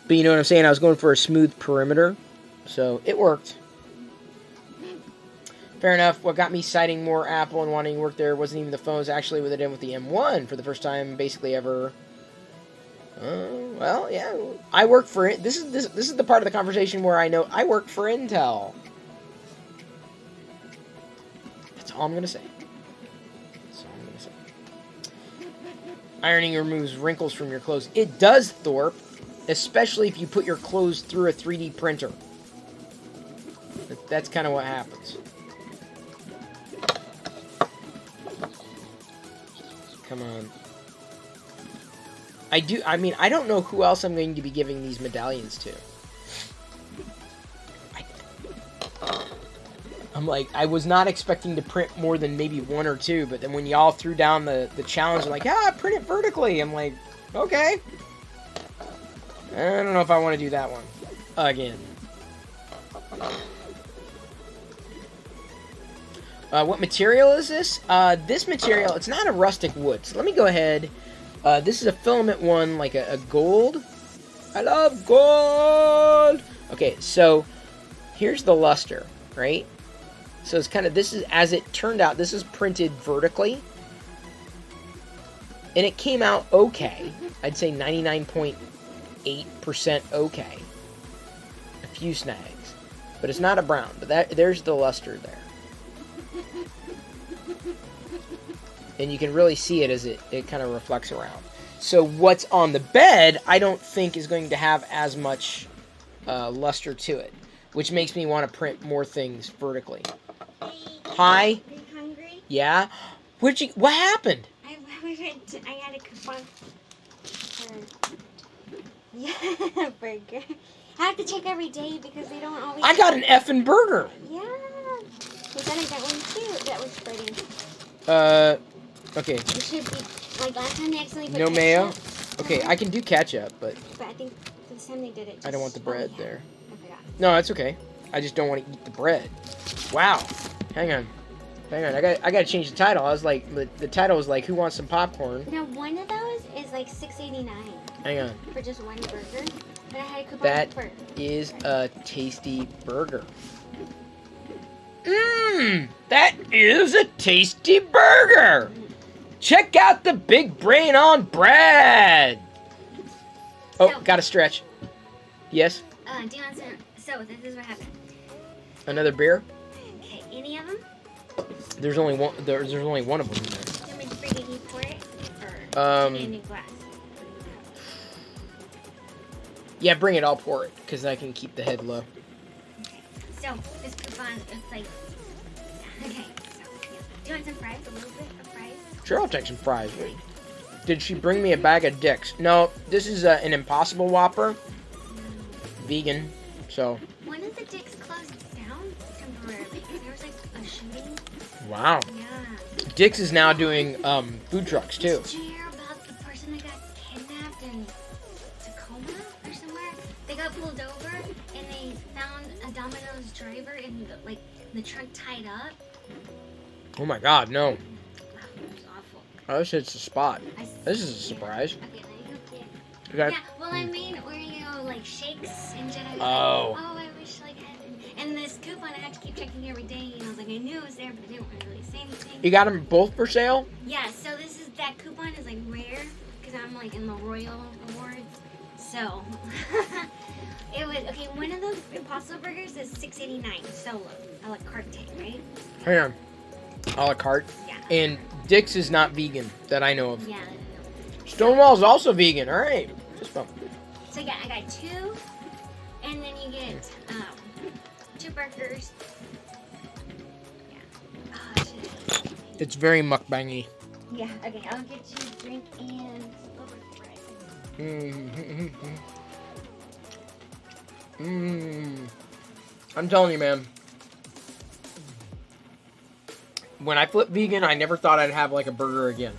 But you know what I'm saying? I was going for a smooth perimeter. So it worked. Fair enough. What got me citing more Apple and wanting to work there wasn't even the phones. Actually, with it in with the M1 for the first time, basically ever. Well, yeah. I work for it. This is the part of the conversation where I know I work for Intel. That's all I'm gonna say. Ironing removes wrinkles from your clothes. It does, Thorpe, especially if you put your clothes through a 3D printer. That's kind of what happens. Come on. I mean, I don't know who else I'm going to be giving these medallions to. I'm like, I was not expecting to print more than maybe one or two, but then when y'all threw down the challenge, I'm like, print it vertically. I'm like, okay. I don't know if I want to do that one again. What material is this? This material, it's not a rustic wood. So let me go ahead. This is a filament one, like a gold. I love gold! Okay, so here's the luster, right? So it's kind of, this is, as it turned out, this is printed vertically. And it came out okay. I'd say 99.8% okay. A few snags. But it's not a brown. But there's the luster there. And you can really see it as it kind of reflects around. So what's on the bed, I don't think is going to have as much luster to it. Which makes me want to print more things vertically. Hi? Are you hungry? Yeah? What happened? I had a coupon for burger. I have to check every day because they don't always... I got an effing burger! Yeah. We gotta get one too. That was spreading. Okay. It should be, like last time they accidentally put No mayo? Okay, Uh-huh. I can do ketchup, but But I think this time they did it. I don't want the bread yeah. there. I forgot. No, that's okay. I just don't want to eat the bread. Wow. Hang on. I gotta change the title. I was like, the title was like, who wants some popcorn? Now one of those is like $6.89 Hang on. for just one burger. But I had a coupon That for... is a tasty burger. Mmm, that is a tasty burger. Check out the big brain on Brad. Oh, So- gotta stretch. Yes? do you want some... So, this is what happened. Another beer? Okay, any of them? There's only one. There's only one of them in there. Do you want me to bring it, you pour it? Or Um, in a new glass? Yeah, bring it. I'll pour it because I can keep the head low. Okay, so this coupon, it's like... Okay, so, yeah. Do you want some fries? A little bit of fries? Sure, I'll take some fries. Did she bring me a bag of dicks? No, this is an Impossible Whopper. Vegan, so... One of the dicks closed down temporarily because there was like a shooting. Wow. Yeah. Dick's is now doing food trucks too. Did you hear about the person that got kidnapped in Tacoma or somewhere? They got pulled over and they found a Domino's driver in the trunk tied up. Oh my God, no. Wow, it was awful. Oh, this hits the spot. This is a Yeah. surprise. Okay, let me go get. Okay. Yeah, well, I made Oreo like shakes and Jedi. Oh. Oh, I wish like I had. And this coupon and I had to keep checking every day. And I was like, I knew it was there, but I didn't want to really say anything. You got them both for sale? Yeah, so that coupon is like rare because I'm like in the Royal Awards. So it was okay. One of those Impossible Burgers is $6.89 solo, a la carte, right? Here, a la carte. Yeah. And Dick's is not vegan that I know of. Yeah. Stonewall's also vegan. All right. So yeah, I got 2, and then you get 2 burgers. Yeah. Oh, shit. It's very mukbangy. Yeah. Okay, I'll get you a drink and I'm telling you, man. When I flipped vegan, I never thought I'd have like a burger again.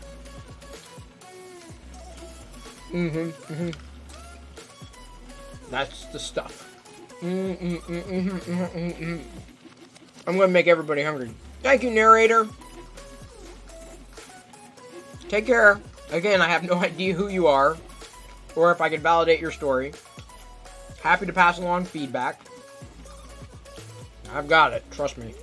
That's the stuff. I'm gonna make everybody hungry. Thank you, narrator. Take care. Again, I have no idea who you are, or if I can validate your story. Happy to pass along feedback. I've got it. Trust me.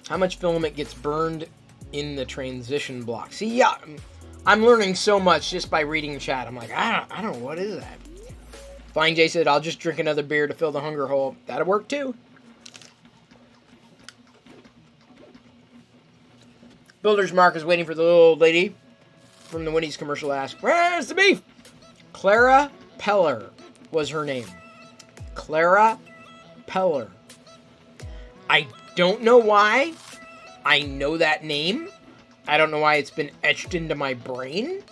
How much filament gets burned in the transition block? See, yeah, I'm learning so much just by reading chat. I'm like, I don't know, what is that? Flying J said, I'll just drink another beer to fill the hunger hole. That'll work too. Builder's Mark is waiting for the little old lady from the Winnie's commercial to ask, where's the beef? Clara Peller was her name. Clara Peller. I don't know why I know that name. I don't know why it's been etched into my brain.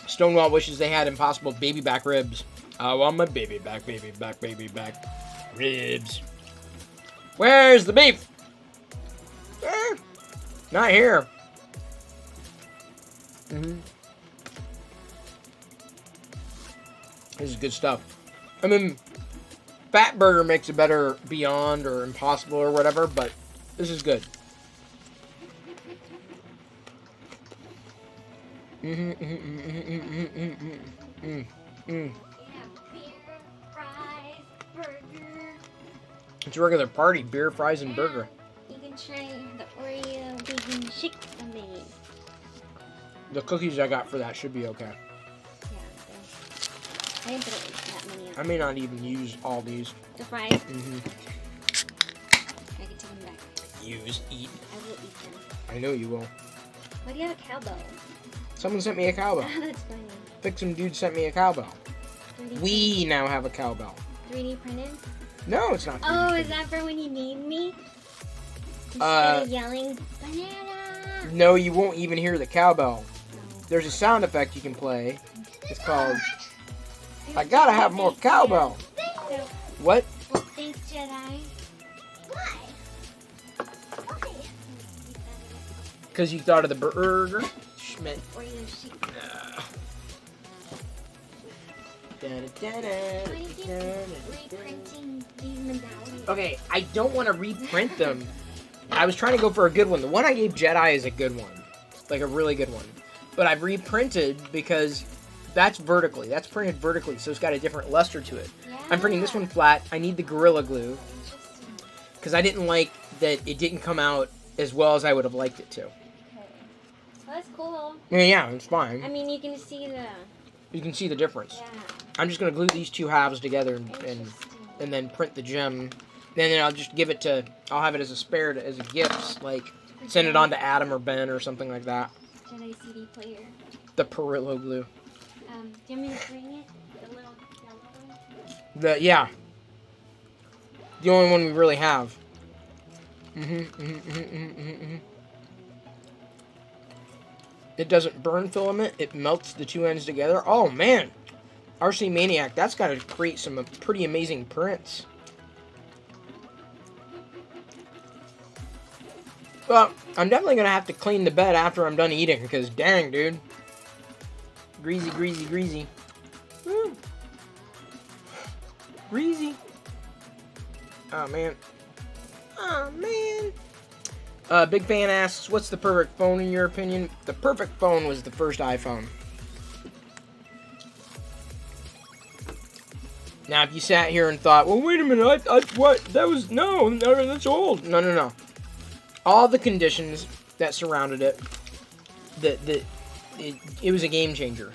Stonewall wishes they had Impossible baby back ribs. I want my baby back ribs. Where's the beef? Not here. This is good stuff. I mean, Fat Burger makes a better Beyond or Impossible or whatever, but this is good. Yeah, beer, fries, burger. It's a regular party. Beer, fries, and burger. You can try the Oreo vegan shake I made. The cookies I got for that should be okay. Yeah, I didn't put that many on. I may not even use all these. The fries? I can take them back. Eat. I will eat them. I know you will. Why do you have a cowbell? Someone sent me a cowbell. That's funny. Some dude sent me a cowbell. 3D We now have a cowbell. 3D printed? No, it's not. 3D Oh, printed. is that for when you need me? Instead of yelling, banana! No, you won't even hear the cowbell. No. There's a sound effect you can play. It's called, I gotta have more cowbell. So, What? well, thanks, Jedi. Why? Why? Because you thought of the burger? Schmidt. Oreo shake. Why do you keep reprinting these medallions? Okay, I don't want to reprint them. I was trying to go for a good one. The one I gave Jedi is a good one. Like a really good one. But I've reprinted because that's vertically. That's printed vertically, so it's got a different luster to it. Yeah. I'm printing this one flat. I need the Gorilla Glue. Interesting. Because I didn't like that it didn't come out as well as I would have liked it to. Okay. Well, that's cool. Yeah, it's I fine. mean, you can see the... You can see the difference. Yeah. I'm just going to glue these two halves together and Interesting. then print the gem. And then I'll just give it to... I'll have it as a spare, as a gift. Like, send it on to Adam or Ben or something like that. Jedi CD player. The Perillo glue. Do you want me to bring it? The little yellow one? Yeah. The only one we really have. It doesn't burn filament. It melts the two ends together. Oh, man. RC Maniac. That's got to create some pretty amazing prints. Well, I'm definitely going to have to clean the bed after I'm done eating. Because, dang, dude. Greasy, greasy, greasy. Woo. Greasy. Oh, man. Oh, man. Big Fan asks, what's the perfect phone in your opinion? The perfect phone was the first iPhone. Now, if you sat here and thought, well, wait a minute, what? That was, no, that's old. No. All the conditions that surrounded it, it was a game changer.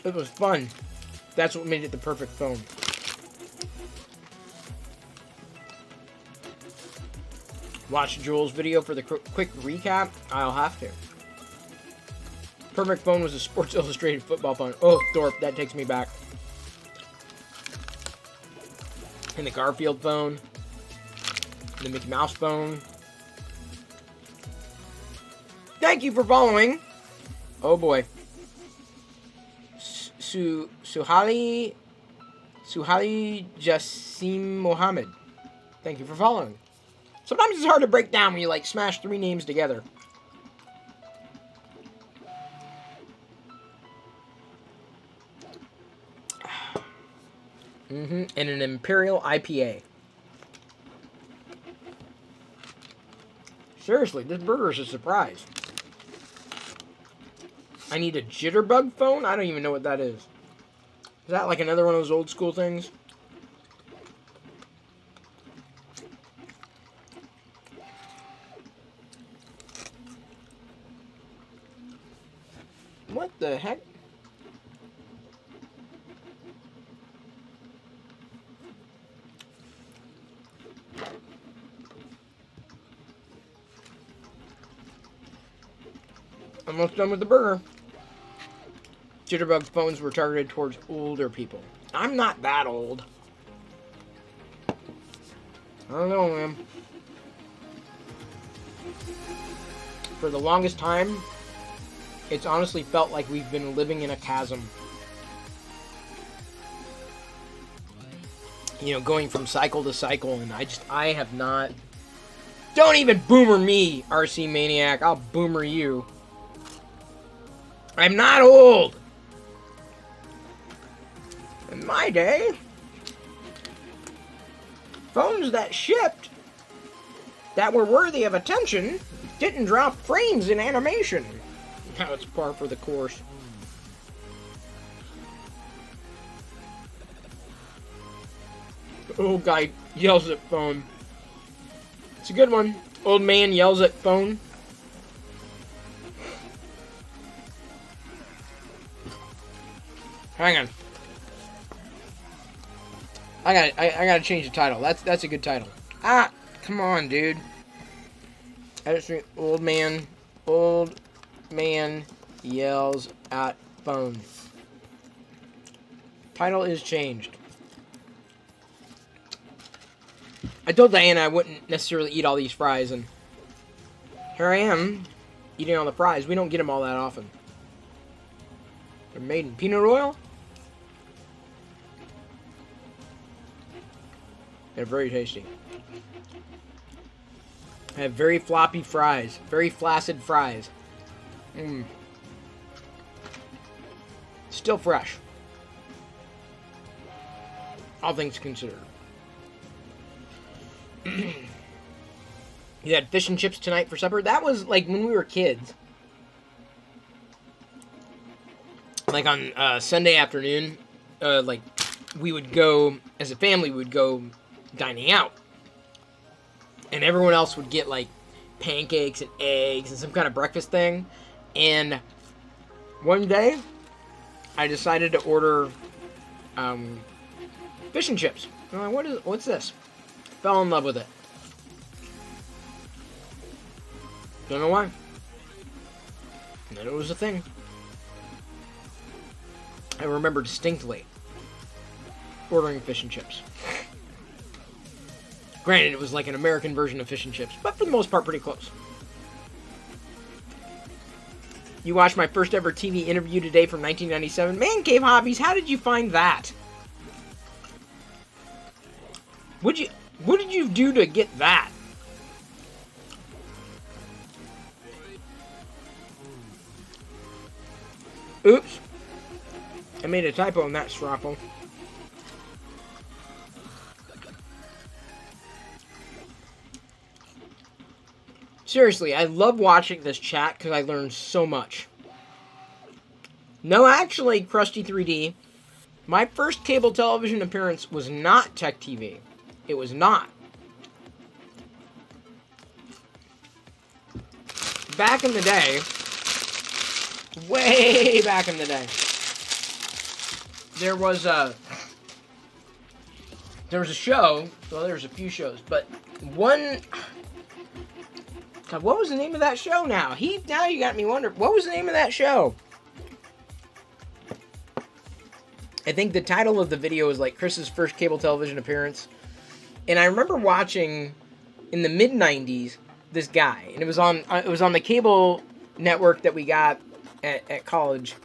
It was fun. That's what made it the perfect phone. Watch Joel's video for the quick recap. I'll have to. Perfect phone was a Sports Illustrated football phone. Oh, Thorpe, that takes me back. And the Garfield phone. The Mickey Mouse phone. Thank you for following. Oh boy. Suhali Jassim Mohammed. Thank you for following. Sometimes it's hard to break down when you like smash 3 names together. And an Imperial IPA. Seriously, this burger is a surprise. I need a jitterbug phone? I don't even know what that is. Is that like another one of those old school things? What the heck? Almost done with the burger. Jitterbug phones were targeted towards older people. I'm not that old. I don't know, man. For the longest time, it's honestly felt like we've been living in a chasm. You know, going from cycle to cycle, and I have not... Don't even boomer me, RC Maniac. I'll boomer you. I'm not old. In my day, phones that shipped that were worthy of attention didn't drop frames in animation. Now it's par for the course. Old guy yells at phone. It's a good one. Old man yells at phone. Hang on. I gotta change the title. That's a good title. Ah, come on, dude. Old man yells at phone. Title is changed. I told Diana I wouldn't necessarily eat all these fries, and here I am eating all the fries. We don't get them all that often. They're made in peanut oil. They're very tasty. I have very floppy fries. Very flaccid fries. Still fresh. All things considered. You had fish and chips tonight for supper? That was like when we were kids. Like on Sunday afternoon, like we would go, as a family, we would go dining out. And everyone else would get like pancakes and eggs and some kind of breakfast thing. And one day, I decided to order fish and chips. I'm like, what's this? Fell in love with it. Don't know why. And then it was a thing. I remember distinctly ordering fish and chips. Granted, it was like an American version of fish and chips, but for the most part, pretty close. You watched my first ever TV interview today from 1997. Man Cave Hobbies, how did you find that? What did you do to get that? Oops. I made a typo in that straffle. Seriously, I love watching this chat because I learned so much. No, actually, Krusty 3D, my first cable television appearance was not Tech TV. It was not. Back in the day, way back in the day, there was a show. Well, there's a few shows, but one. God, what was the name of that show? Now you got me wondering. What was the name of that show? I think the title of the video was like Chris's first cable television appearance, and I remember watching in the mid '90s. This guy, and it was on the cable network that we got at college,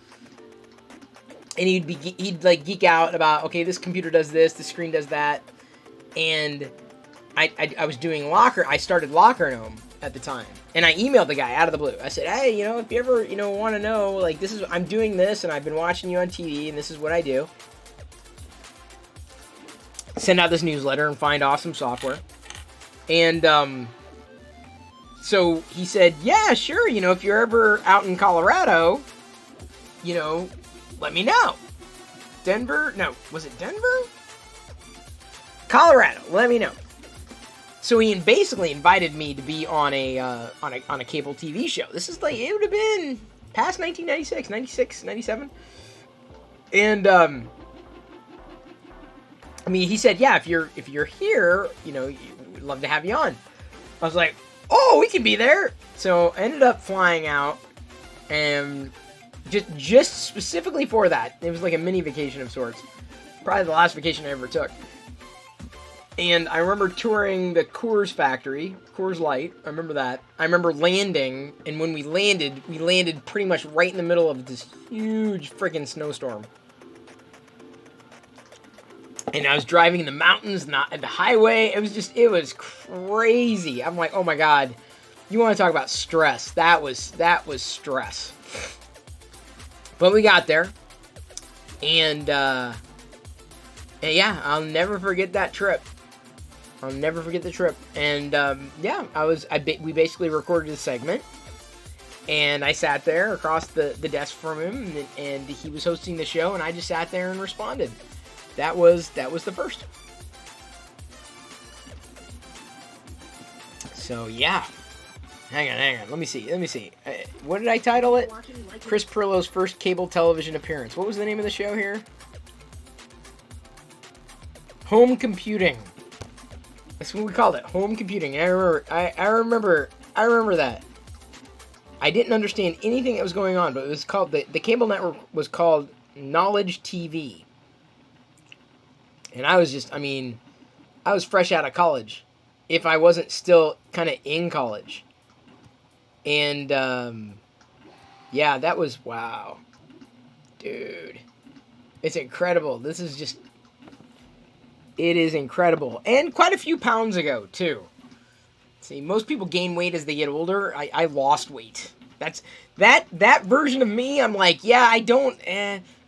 and he'd like geek out about, okay, this computer does this, the screen does that, and I was doing Locker. I started Locker Gnome at the time, and I emailed the guy out of the blue. I said, hey, if you ever want to know, like, I'm doing this, and I've been watching you on TV, and this is what I do. Send out this newsletter and find awesome software, and so he said, yeah, sure, if you're ever out in Colorado, let me know. Denver? No, was it Denver? Colorado, let me know. So he basically invited me to be on a cable TV show. This is like, it would have been past 1996, 96, 97. And, he said, yeah, if you're here, we'd love to have you on. I was like, oh, we can be there. So I ended up flying out, and just specifically for that. It was like a mini vacation of sorts. Probably the last vacation I ever took. And I remember touring the Coors factory, Coors Light. I remember that. I remember landing, and when we landed pretty much right in the middle of this huge freaking snowstorm. And I was driving in the mountains, not at the highway. It was crazy. I'm like, oh my God. You want to talk about stress. That was stress. But we got there. And yeah, I'll never forget that trip. I'll never forget the trip. And yeah, we basically recorded a segment. And I sat there across the desk from him, and he was hosting the show, and I just sat there and responded. That was the first. So yeah, hang on. Let me see. What did I title it? Chris Perillo's first cable television appearance. What was the name of the show here? Home computing. That's what we called it. Home computing. And I remember that. I didn't understand anything that was going on, but it was called the cable network was called Knowledge TV. And I was fresh out of college, if I wasn't still kind of in college. And, yeah, that was, wow. Dude. It's incredible. It is incredible. And quite a few pounds ago, too. See, most people gain weight as they get older. I lost weight. That version of me, I'm like, yeah, I don't,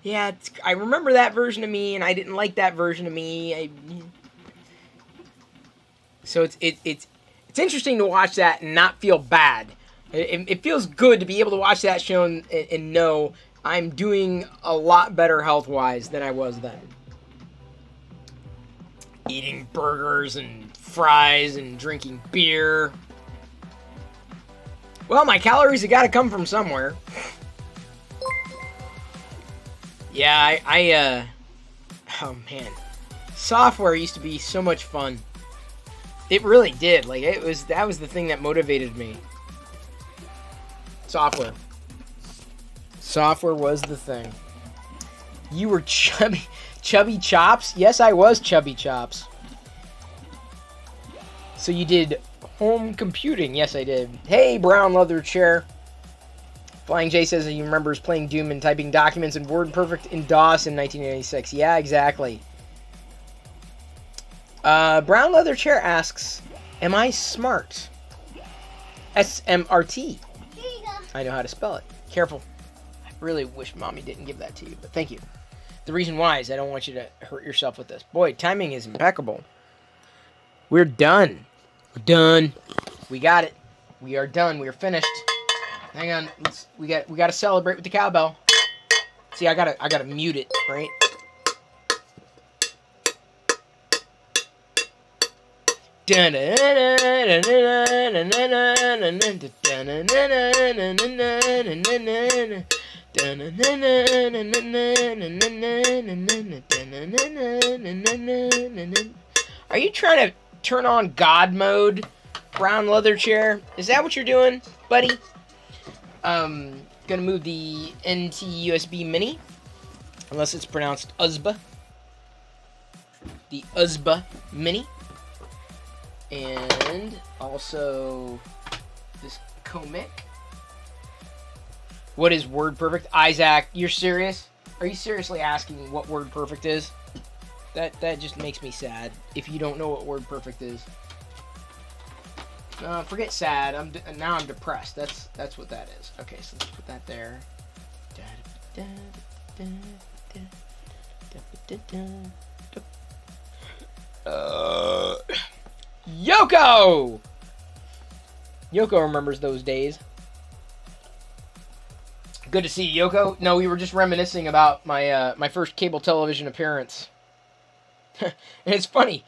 yeah, I remember that version of me, and I didn't like that version of me. So it's interesting to watch that and not feel bad. It feels good to be able to watch that show and know I'm doing a lot better health-wise than I was then. Eating burgers and fries and drinking beer. Well, my calories have got to come from somewhere. Yeah, oh man. Software used to be so much fun. It really did. Like, that was the thing that motivated me. Software. Software was the thing. You were Chubby Chops? Yes, I was Chubby Chops. So you did home computing? Yes, I did. Hey, brown leather chair. Flying J says that he remembers playing Doom and typing documents in WordPerfect in DOS in 1986. Yeah, exactly. Brown leather chair asks, am I smart? SMRT. Here you go. I know how to spell it. Careful. I really wish Mommy didn't give that to you, but thank you. The reason why is I don't want you to hurt yourself with this. Boy, timing is impeccable. We're done. We're done. We got it. We are done. We are finished. Hang on. We got to celebrate with the cowbell. See, I gotta mute it, right? Are you trying to turn on God mode, brown leather chair? Is that what you're doing, buddy? Gonna move the NT USB Mini, unless it's pronounced USBA. The USBA Mini. And also this comic. What is WordPerfect? Isaac, you're serious? Are you seriously asking what WordPerfect is? That just makes me sad if you don't know what WordPerfect is. Forget sad. Now I'm depressed. That's what that is. Okay, so let's put that there. Yoko! Yoko remembers those days. Good to see you, Yoko. No, we were just reminiscing about my first cable television appearance. And it's funny.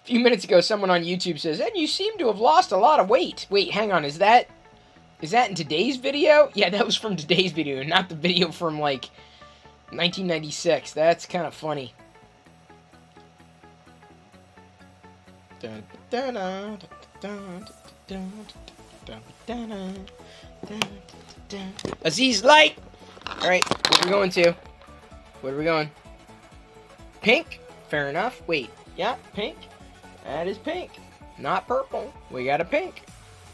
A few minutes ago, someone on YouTube says, "And you seem to have lost a lot of weight." Wait, hang on. Is that in today's video? Yeah, that was from today's video, not the video from, like, 1996. That's kind of funny. Aziz Light! Alright, what are we going to? What are we going? Pink? Fair enough. Wait, yeah, pink. That is pink. Not purple. We got a pink.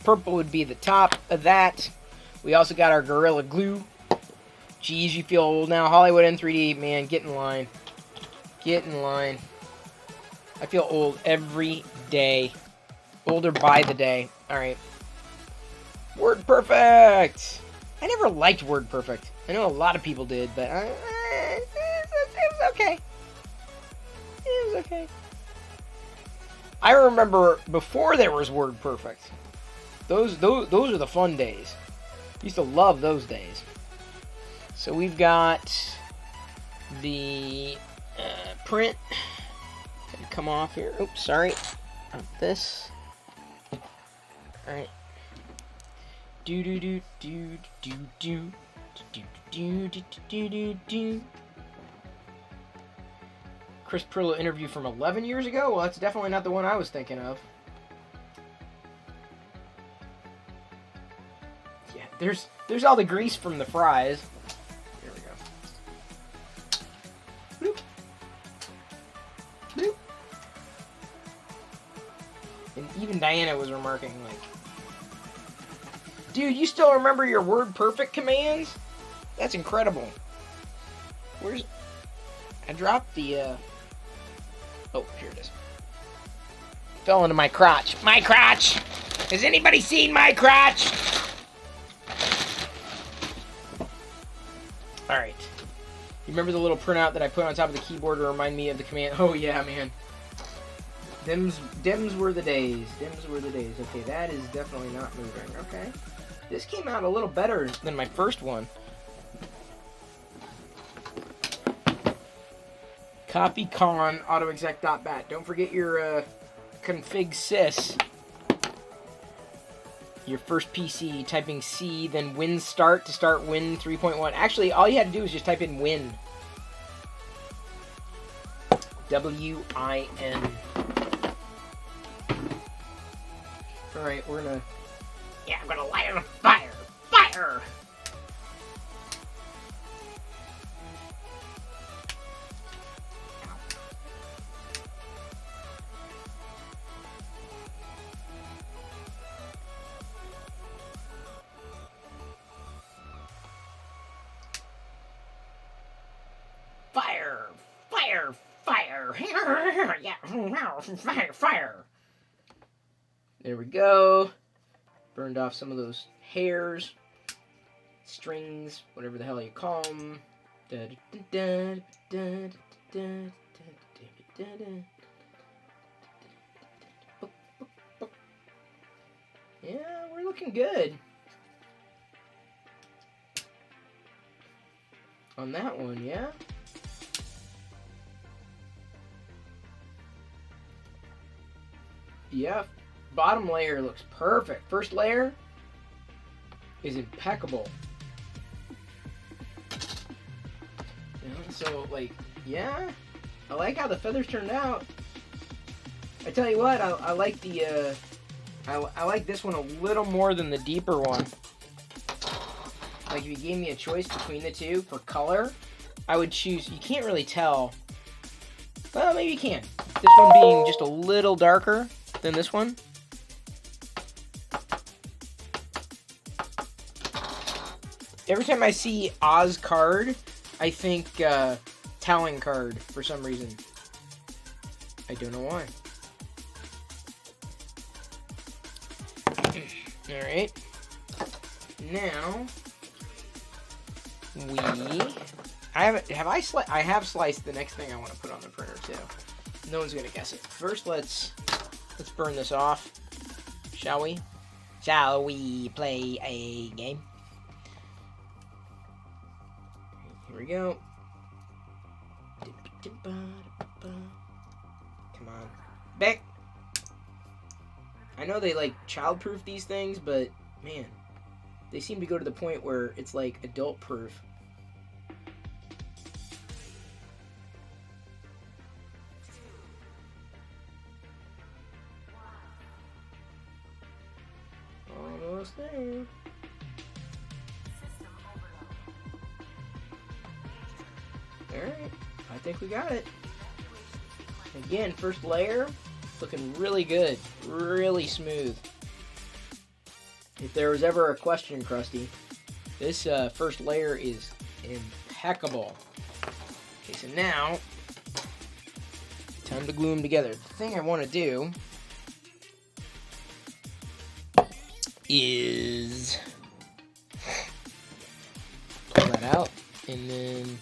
Purple would be the top of that. We also got our Gorilla Glue. Jeez, you feel old now. Hollywood N3D, man, get in line. Get in line. I feel old every day. Older by the day. Alright. WordPerfect! I never liked WordPerfect. I know a lot of people did, but it was okay. It was okay. I remember before there was WordPerfect. Those are the fun days. Used to love those days. So we've got the print. Gonna come off here. Oops, sorry. This. All right. Do do do do do do do do do do do do. Chris Prillo interview from 11 years ago? Well, that's definitely not the one I was thinking of. Yeah, there's all the grease from the fries. There we go. Bloop. Bloop. And even Diana was remarking, like, dude, you still remember your WordPerfect commands? That's incredible. I dropped the, oh, here it is. Fell into my crotch. My crotch! Has anybody seen my crotch? Alright. You remember the little printout that I put on top of the keyboard to remind me of the command? Oh, yeah, man. Dims were the days. Dims were the days. Okay, that is definitely not moving. Okay. This came out a little better than my first one. Copy con autoexec.bat. Don't forget your config sys. Your first PC, typing C, then win start to start win 3.1. Actually, all you had to do was just type in win. W-I-N. Alright, we're gonna... Yeah, I'm gonna light on fire! Fire! Fire! Fire! Fire! Yeah, fire! Fire! There we go. Burned off some of those hairs, strings, whatever the hell you call them. Yeah, we're looking good. On that one, yeah? Yeah, bottom layer looks perfect. First layer is impeccable. You know, so, like, yeah, I like how the feathers turned out. I tell you what, I like the, I like this one a little more than the deeper one. Like, if you gave me a choice between the two for color, I would choose, you can't really tell. Well, maybe you can. This one being just a little darker than this one. Every time I see Oz card, I think Talon card for some reason. I don't know why. Alright. Now I have sliced the next thing I want to put on the printer too. No one's gonna guess it. First let's burn this off. Shall we? Shall we play a game? Here we go. Come on. Back! I know they like child-proof these things, but man, they seem to go to the point where it's like adult-proof. Almost there. Alright, I think we got it. Again, first layer, looking really good, really smooth. If there was ever a question, Krusty, this first layer is impeccable. Okay, so now, time to glue them together. The thing I want to do is pull that out, and then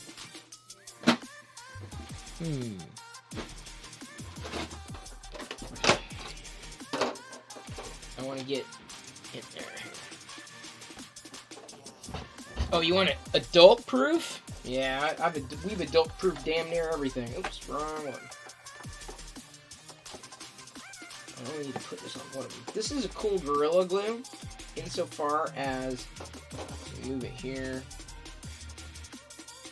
I want to get in there. Oh, you want it adult proof? Yeah, we've adult proof damn near everything. Oops, wrong one. I only need to put this on one of them. This is a cool Gorilla Glue, insofar as move it here.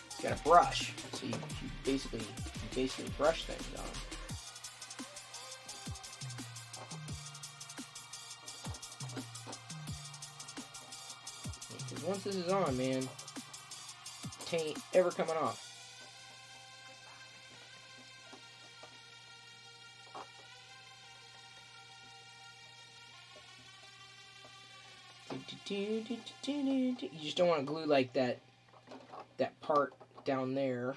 It's got a brush, so you basically brush things on. Because once this is on, man, it ain't ever coming off. You just don't want to glue like that part down there.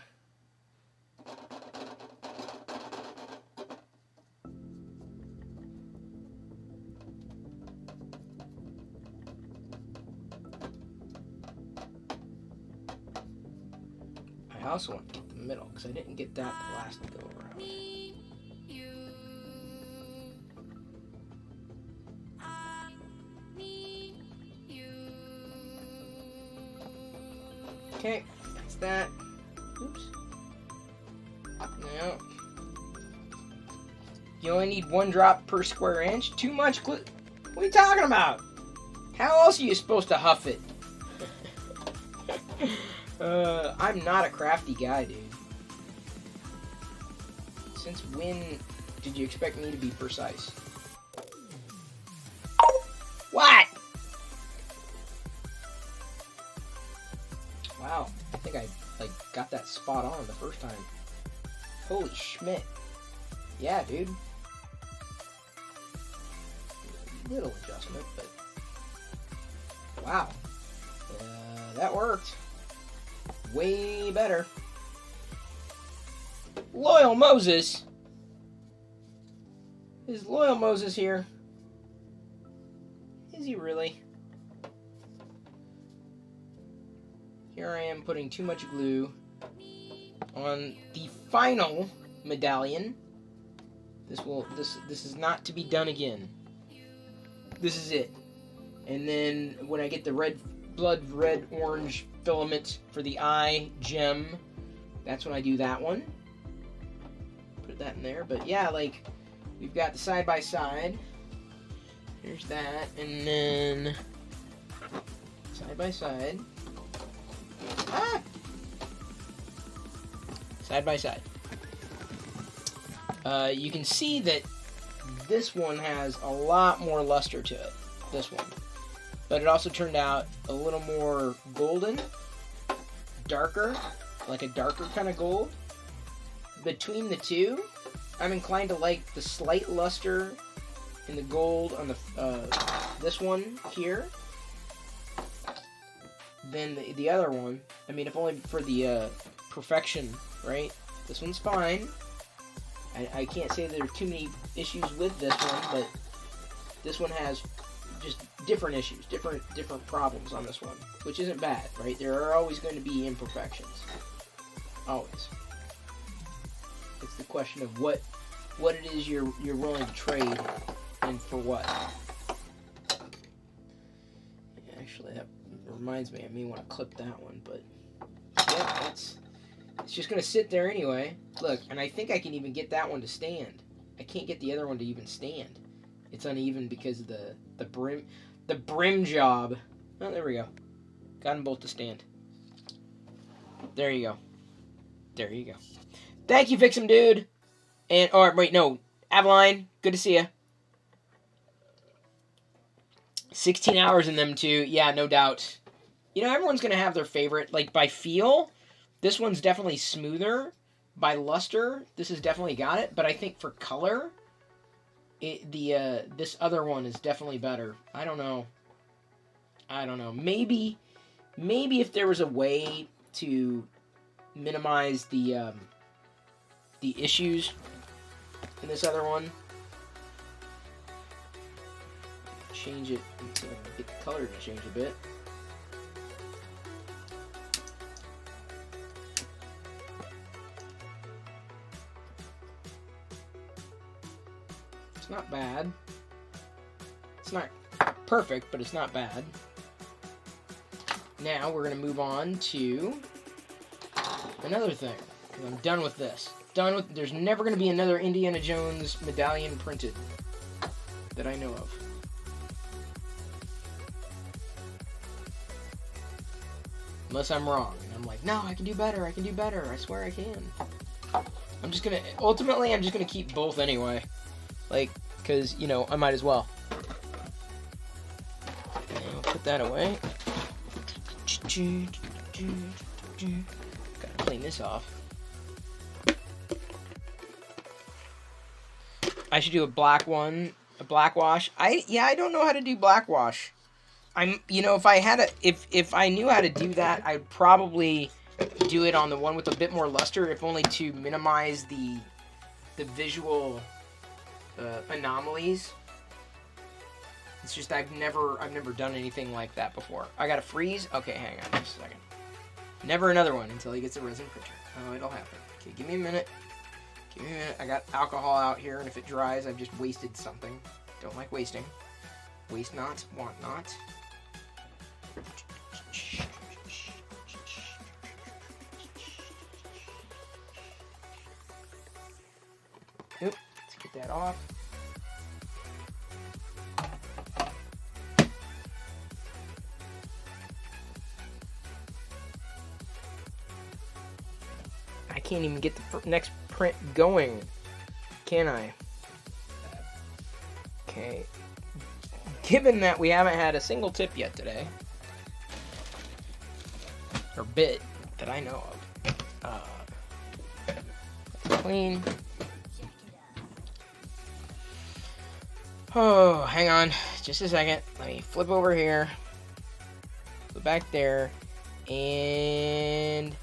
I also want to get the middle because I didn't get that the last go around. Okay, that's that. Oops. Now, you only need 1 drop per square inch. Too much glue. What are you talking about? How else are you supposed to huff it? I'm not a crafty guy, dude. Since when did you expect me to be precise? What? Wow, I think I got that spot on the first time. Holy schmidt. Yeah, dude. Little adjustment, but wow. That worked. Way better. Loyal Moses. Is Loyal Moses here? Is he really? Here I am putting too much glue on the final medallion. This is not to be done again. This is it. And then when I get the red orange filament for the eye gem, that's when I do that one. Put that in there. But yeah, like, we've got the side by side. Here's that, and then side by side. Side by side. You can see that this one has a lot more luster to it. This one. But it also turned out a little more golden, darker, like a darker kind of gold. Between the two, I'm inclined to like the slight luster in the gold on the this one here than the other one. I mean, if only for the perfection, right? This one's fine. I can't say there are too many issues with this one, but this one has just different issues, different problems on this one, which isn't bad, right? There are always going to be imperfections, always. It's the question of what it is you're willing to trade, and for what. Actually, that reminds me, I may want to clip that one, but yeah, it's just going to sit there anyway. Look, and I think I can even get that one to stand. I can't get the other one to even stand. It's uneven because of the brim job. Oh, there we go. Got them both to stand. There you go. There you go. Thank you, Fix 'em Dude. And, wait, no. Aveline, good to see you. 16 hours in them, too. Yeah, no doubt. You know, everyone's going to have their favorite. Like, by feel, this one's definitely smoother. By luster, this has definitely got it. But I think for color, this other one is definitely better. I don't know. Maybe if there was a way to minimize the issues in this other one, change it, get the color to change a bit. It's not bad. It's not perfect, but it's not bad. Now we're going to move on to another thing. I'm done with this. There's never going to be another Indiana Jones medallion printed that I know of. Unless I'm wrong. And I'm like, no, I can do better. I swear I can. Ultimately, I'm just going to keep both anyway. Like, because, you know, I might as well. And I'll put that away. Gotta clean this off. I should do a black one, a black wash. I don't know how to do black wash. If I knew how to do that, I'd probably do it on the one with a bit more luster, if only to minimize the visual anomalies. It's just I've never done anything like that before. I gotta freeze. Okay, hang on just a second. Never another one until he gets a resin printer. Oh, it'll happen. Okay, give me a minute. I got alcohol out here, and if it dries, I've just wasted something. Don't like wasting. Waste not, want not. Oop, let's get that off. I can't even get the next print going, can I? Okay. Given that we haven't had a single tip yet today, or bit that I know of, clean. Oh, hang on, just a second. Let me flip over here, flip back there, and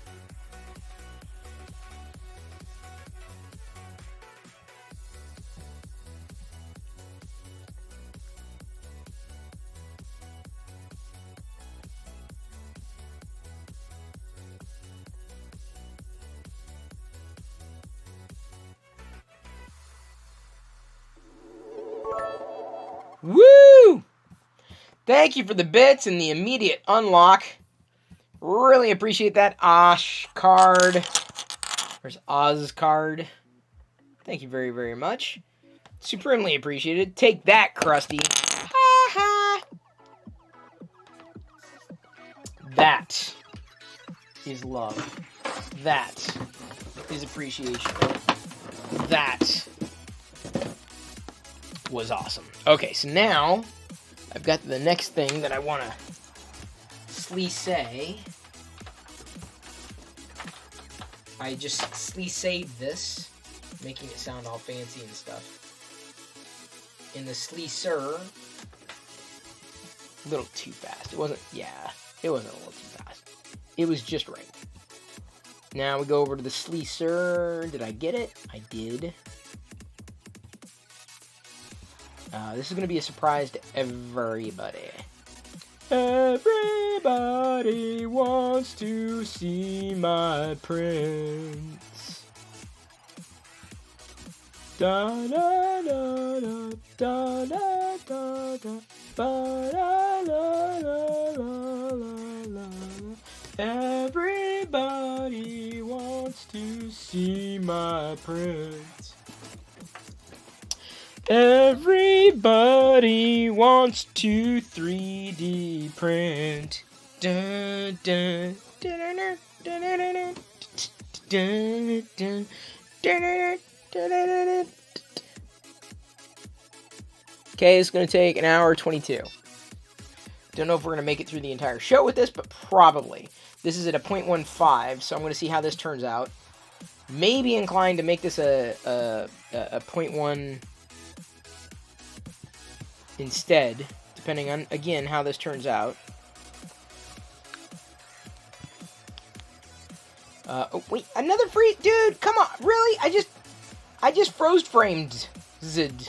woo! Thank you for the bits and the immediate unlock. Really appreciate that. Osh card. There's Oz card. Thank you very, very much. Supremely appreciated. Take that, Krusty. Ha ha. That is love. That is appreciation. That was awesome. Okay, so now I've got the next thing that I want to say. I just saved this, making it sound all fancy and stuff. In the Sleecer, a little too fast. It wasn't a little too fast. It was just right. Now we go over to the Sleecer. Did I get it? I did. This is going to be a surprise to everybody. Everybody wants to see my prints. Da da da da da da da da ba da la la la la la. Everybody wants to see my prints. Everybody wants to 3D print. Dun, dun, dun, dun, dun, dun, dun, dun, dun, dun. Okay, it's going to take an hour 22. Don't know if we're going to make it through the entire show with this, but probably. This is at a 0.15, so I'm going to see how this turns out. Maybe inclined to make this a 0.1 instead, depending on, again, how this turns out. Oh, wait, another free... Dude, come on, really? I just froze framed Zid.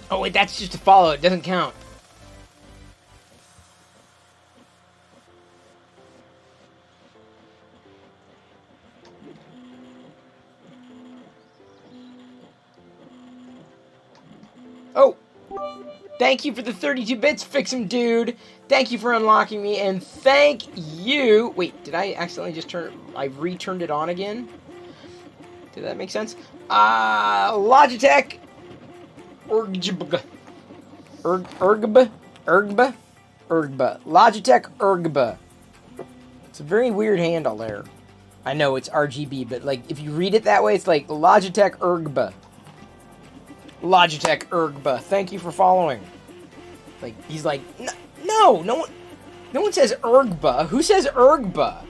Oh, wait, that's just a follow. It doesn't count. Oh! Thank you for the 32 bits, Fix'em Dude. Thank you for unlocking me, and thank you... Wait, did I accidentally just turn... I returned it on again? Did that make sense? Logitech... Ergba. Logitech Ergba. It's a very weird handle there. I know it's RGB, but like if you read it that way, it's like Logitech Ergba. Logitech Ergba. Thank you for following. Like he's like, no one says Ergba. Who says Ergba?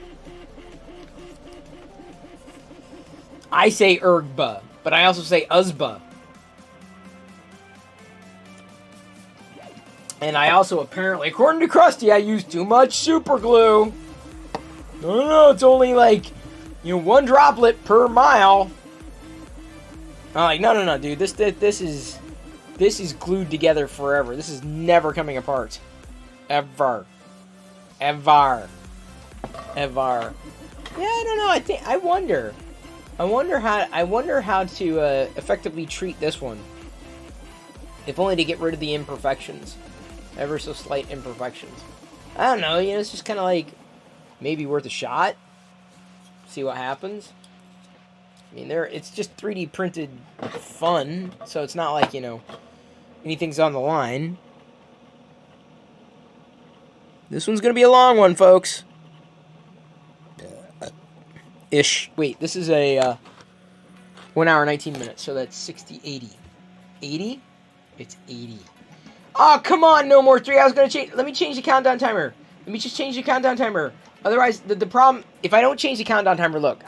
I say Ergba, but I also say Uzba. And I also apparently, according to Krusty, I use too much super glue. No, it's only like, one droplet per mile. I'm like, no, dude. This is glued together forever. This is never coming apart. Ever. Yeah, I don't know. I wonder how to effectively treat this one. If only to get rid of the imperfections. Ever so slight imperfections. I don't know, it's just kind of like maybe worth a shot. See what happens. I mean, it's just 3D printed fun, so it's not like, anything's on the line. This one's going to be a long one, folks. Ish. Wait, this is a 1 hour, 19 minutes, so that's 60, 80. 80? It's 80. Oh, come on, no more 3. I was going to change. Let me change the countdown timer. Let me just change the countdown timer. Otherwise, the problem, if I don't change the countdown timer, look,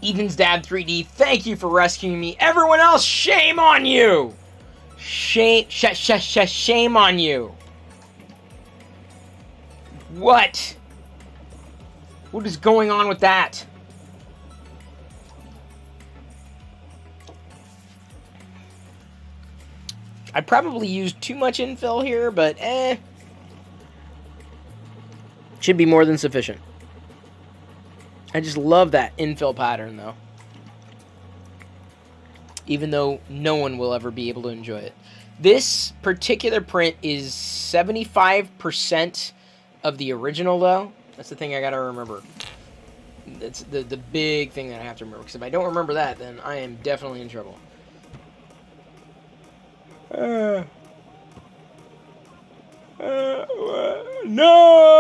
Ethan's Dad 3D, thank you for rescuing me. Everyone else, shame on you! Shame on you. What? What is going on with that? I probably used too much infill here, but should be more than sufficient. I just love that infill pattern, though. Even though no one will ever be able to enjoy it. This particular print is 75% of the original, though. That's the thing I gotta remember. That's the big thing that I have to remember. Because if I don't remember that, then I am definitely in trouble. No!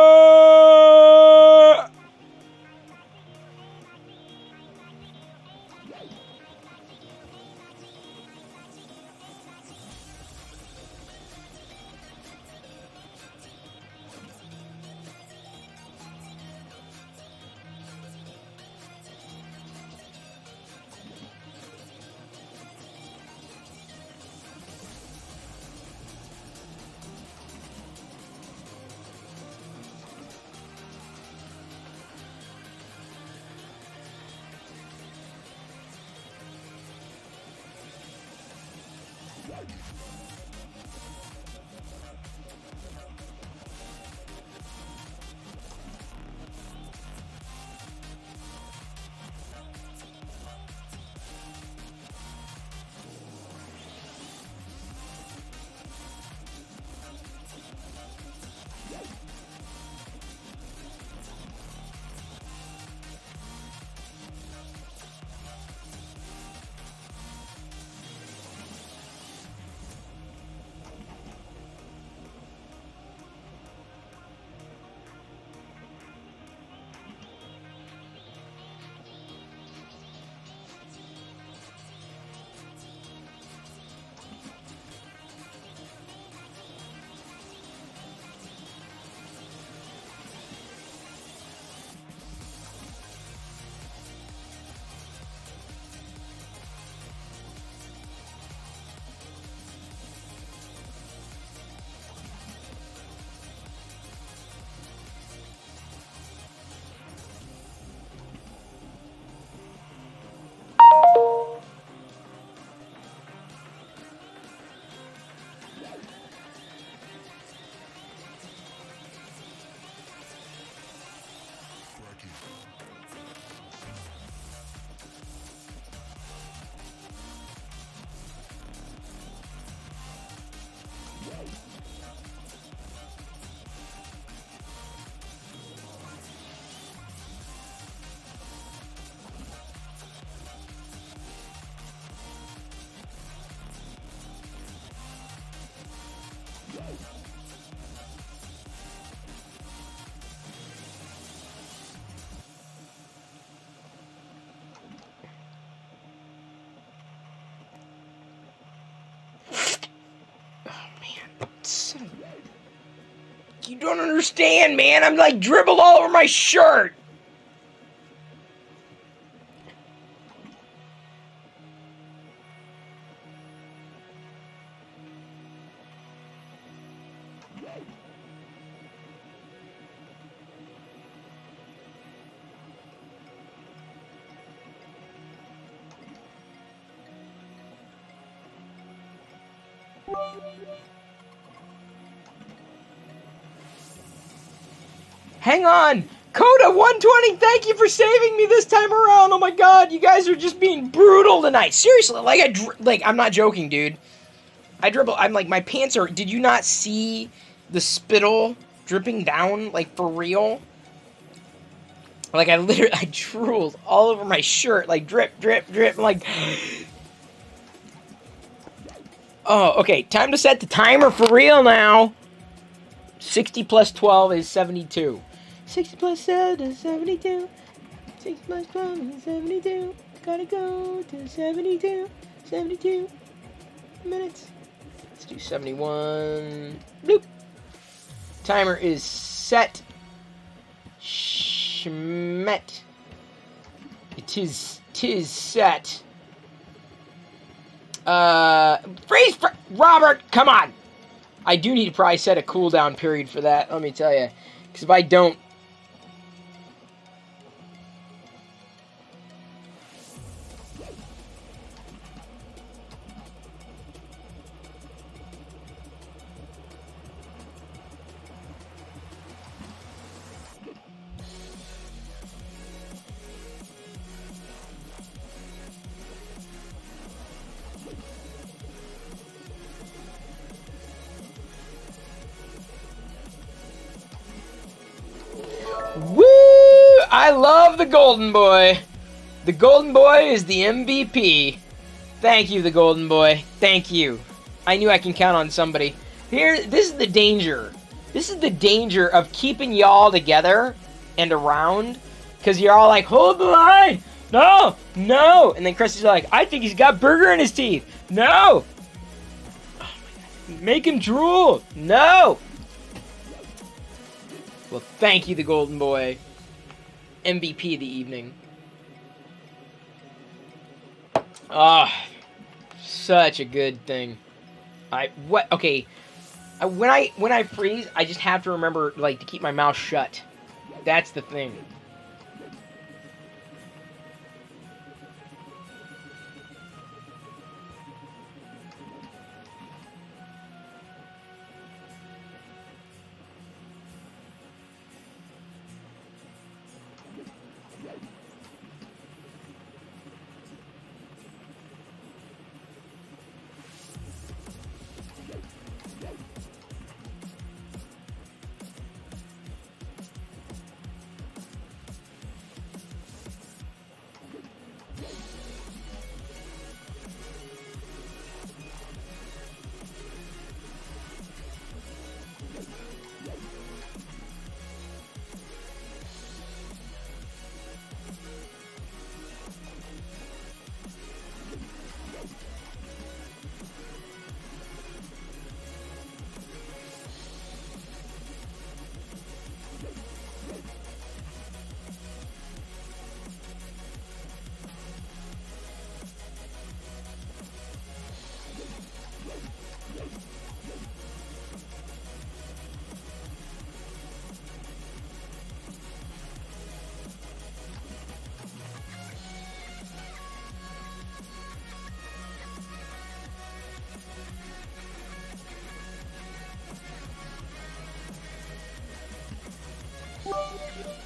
You don't understand, man. I'm like dribbled all over my shirt. Hang on! Coda 120, thank you for saving me this time around. Oh my god, you guys are just being brutal tonight. Seriously, like I'm not joking, dude. I dribble. I'm like, my pants are. Did you not see the spittle dripping down? Like, for real? Like, I drooled all over my shirt. Like, drip, drip, drip. I'm like. Oh, okay. Time to set the timer for real now. 60 plus 12 is 72. 60 plus 7 is 72. 60 plus 12 is 72. Gotta go to 72. 72 minutes. Let's do 71. Bloop. Timer is set. Schmet. Tis set. Freeze, Robert, come on. I do need to probably set a cooldown period for that, let me tell you. Because if I don't... Woo! I love the Golden Boy. The Golden Boy is the MVP. Thank you, the Golden Boy. Thank you. I knew I can count on somebody. Here, this is the danger. This is the danger of keeping y'all together and around. Because you're all like, hold the line. No, no. And then Chris is like, I think he's got burger in his teeth. No. Oh my God. Make him drool. No. Well, thank you, the Golden Boy. MVP of the evening. Ah, such a good thing. Okay. When I freeze, I just have to remember, like, to keep my mouth shut. That's the thing.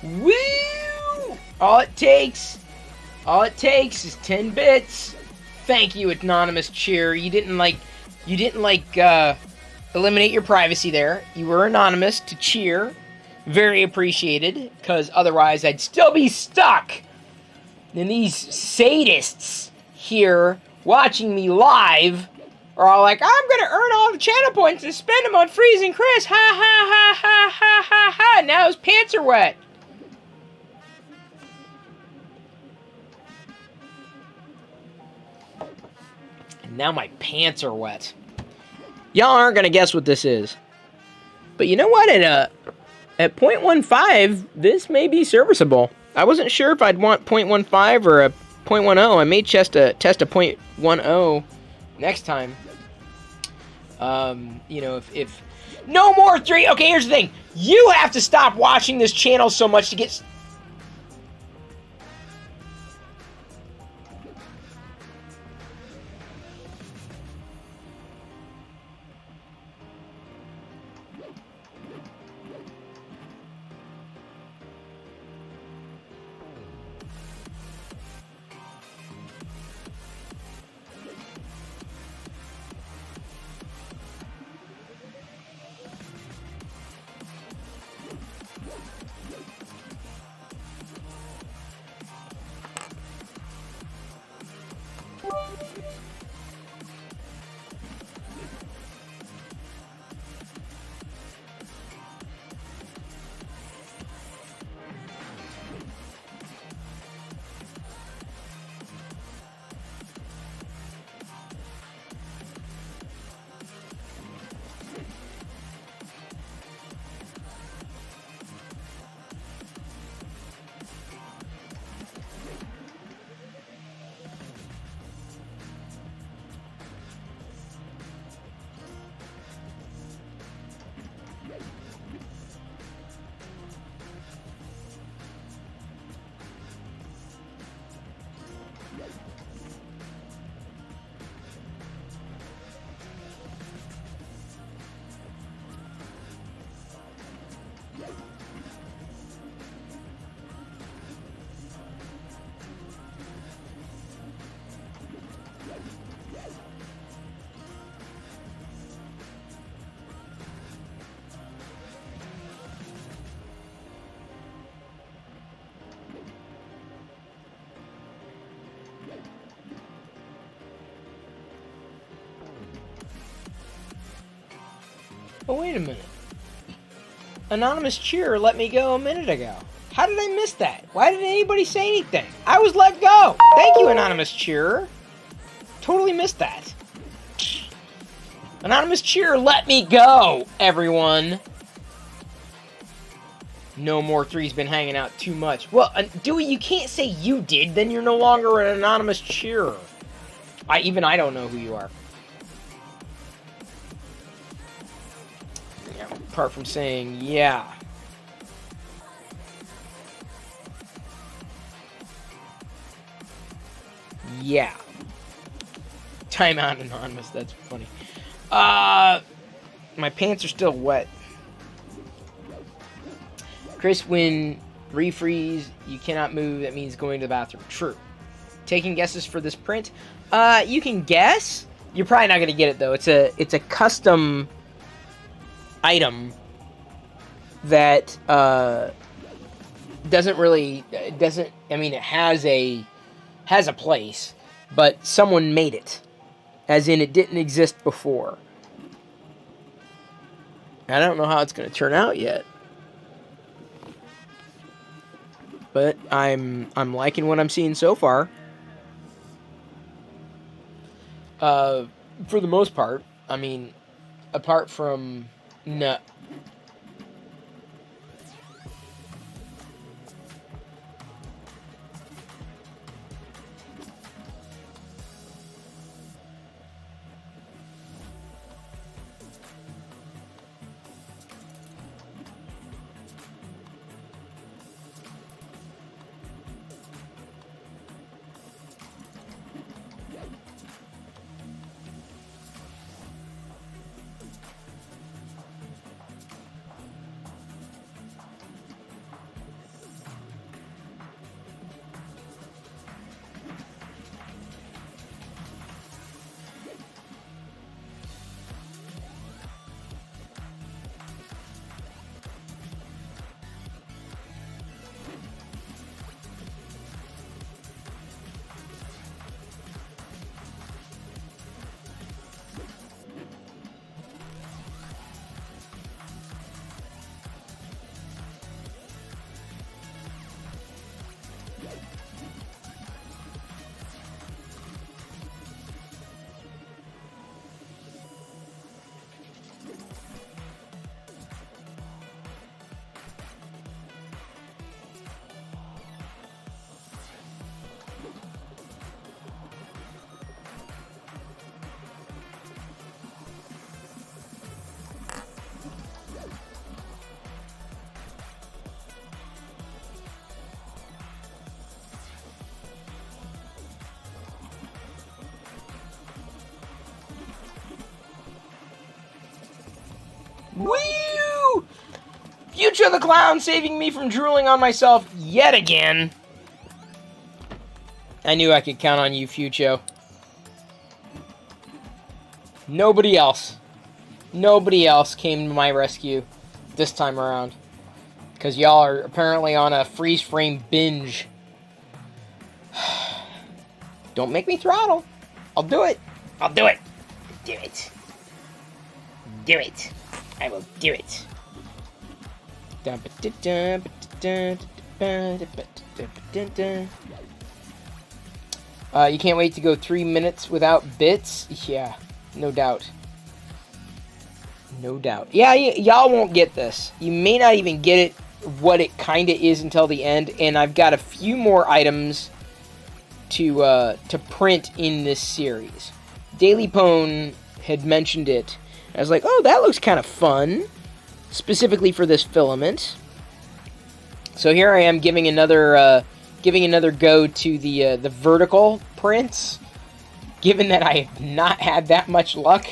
Woo! All it takes is 10 bits. Thank you, anonymous cheer. You didn't eliminate your privacy there. You were anonymous to cheer. Very appreciated, because otherwise I'd still be stuck. And these sadists here watching me live are all like, I'm gonna earn all the channel points and spend them on freezing Chris. Ha ha ha ha ha ha ha. Now his pants are wet. And now my pants are wet. Y'all aren't gonna guess what this is. But you know what? At 0.15, this may be serviceable. I wasn't sure if I'd want 0.15 or a 0.10. I may test a 0.10 next time. You know, if no more 3. Okay, here's the thing. You have to stop watching this channel so much to get. Oh, wait a minute. Anonymous cheerer let me go a minute ago. How did I miss that? Why didn't anybody say anything? I was let go. Thank you, anonymous cheerer. Totally missed that. Anonymous cheerer let me go, everyone. No more three's been hanging out too much. Well, Dewey, you can't say you did, then you're no longer an anonymous cheerer. I don't know who you are. Yeah, apart from saying, yeah. Yeah. Timeout anonymous, that's funny. My pants are still wet. Chris, when refreeze, you cannot move, that means going to the bathroom. True. Taking guesses for this print? You can guess. You're probably not going to get it, though. It's a custom item that doesn't really... I mean, it has a place, but someone made it. As in, it didn't exist before. I don't know how it's going to turn out yet. But I'm liking what I'm seeing so far. For the most part. I mean, apart from... No. Woo! Future the Clown saving me from drooling on myself yet again. I knew I could count on you, Fucho. Nobody else came to my rescue this time around. Because y'all are apparently on a freeze frame binge. Don't make me throttle. I'll do it. Do it. I will do it. You can't wait to go 3 minutes without bits? Yeah, no doubt. No doubt. Yeah, y'all won't get this. You may not even get it, what it kind of is until the end, and I've got a few more items to print in this series. Daily Pwn had mentioned it. I was like, oh, that looks kind of fun, specifically for this filament. So here I am giving another go to the vertical prints, given that I have not had that much luck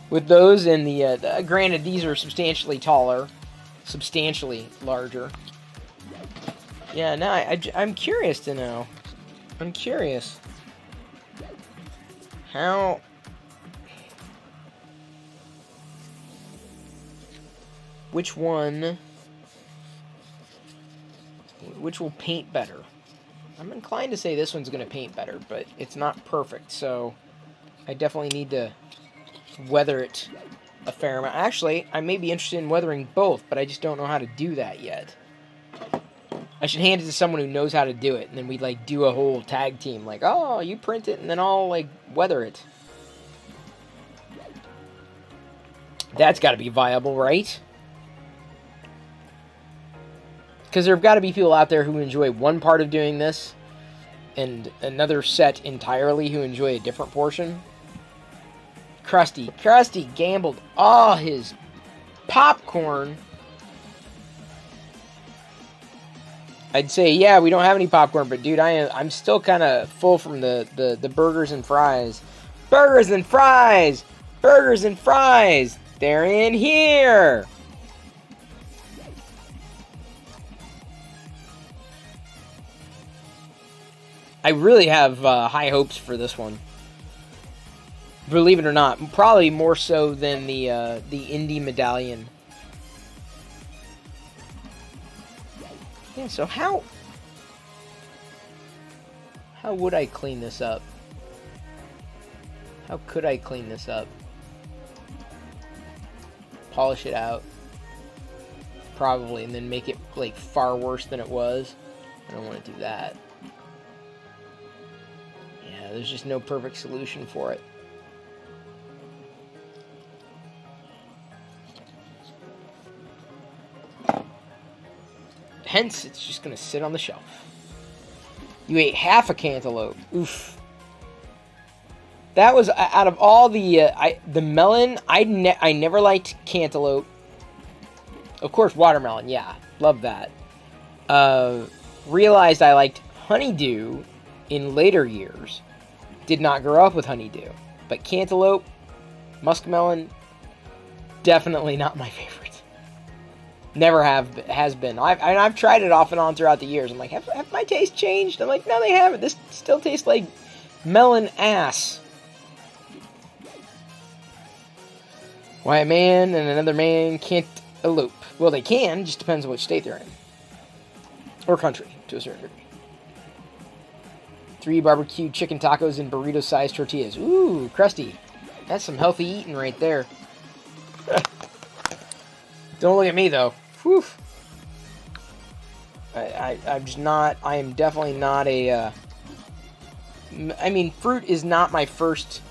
with those, and granted, these are substantially taller, substantially larger. Yeah, now I'm curious to know. I'm curious how... Which will paint better? I'm inclined to say this one's going to paint better, but it's not perfect, so I definitely need to weather it a fair amount. Actually, I may be interested in weathering both, but I just don't know how to do that yet. I should hand it to someone who knows how to do it, and then we'd, like, do a whole tag team. Like, oh, you print it, and then I'll, like, weather it. That's got to be viable, right? Because there have got to be people out there who enjoy one part of doing this, and another set entirely who enjoy a different portion. Krusty gambled all his popcorn. I'd say, yeah, we don't have any popcorn, but dude, I'm still kind of full from the burgers and fries. Burgers and fries! Burgers and fries! They're in here! I really have high hopes for this one. Believe it or not, probably more so than the indie medallion. Yeah, so how would I clean this up? How could I clean this up? Polish it out. Probably, and then make it like far worse than it was. I don't want to do that. Yeah, there's just no perfect solution for it. Hence, it's just going to sit on the shelf. You ate half a cantaloupe. Oof. That was, out of all the melon, I never liked cantaloupe. Of course, watermelon, yeah. Love that. Realized I liked honeydew in later years. Did not grow up with honeydew. But cantaloupe, muskmelon, definitely not my favorite. Never has been. I've tried it off and on throughout the years. I'm like, have my taste changed? I'm like, no, they haven't. This still tastes like melon ass. Why a man and another man can't elope? Well, they can. Just depends on which state they're in. Or country, to a certain degree. 3 barbecued chicken tacos and burrito-sized tortillas. Ooh, Krusty. That's some healthy eating right there. Don't look at me, though. Whew. I'm just not... I am definitely not a... I mean, fruit is not my first...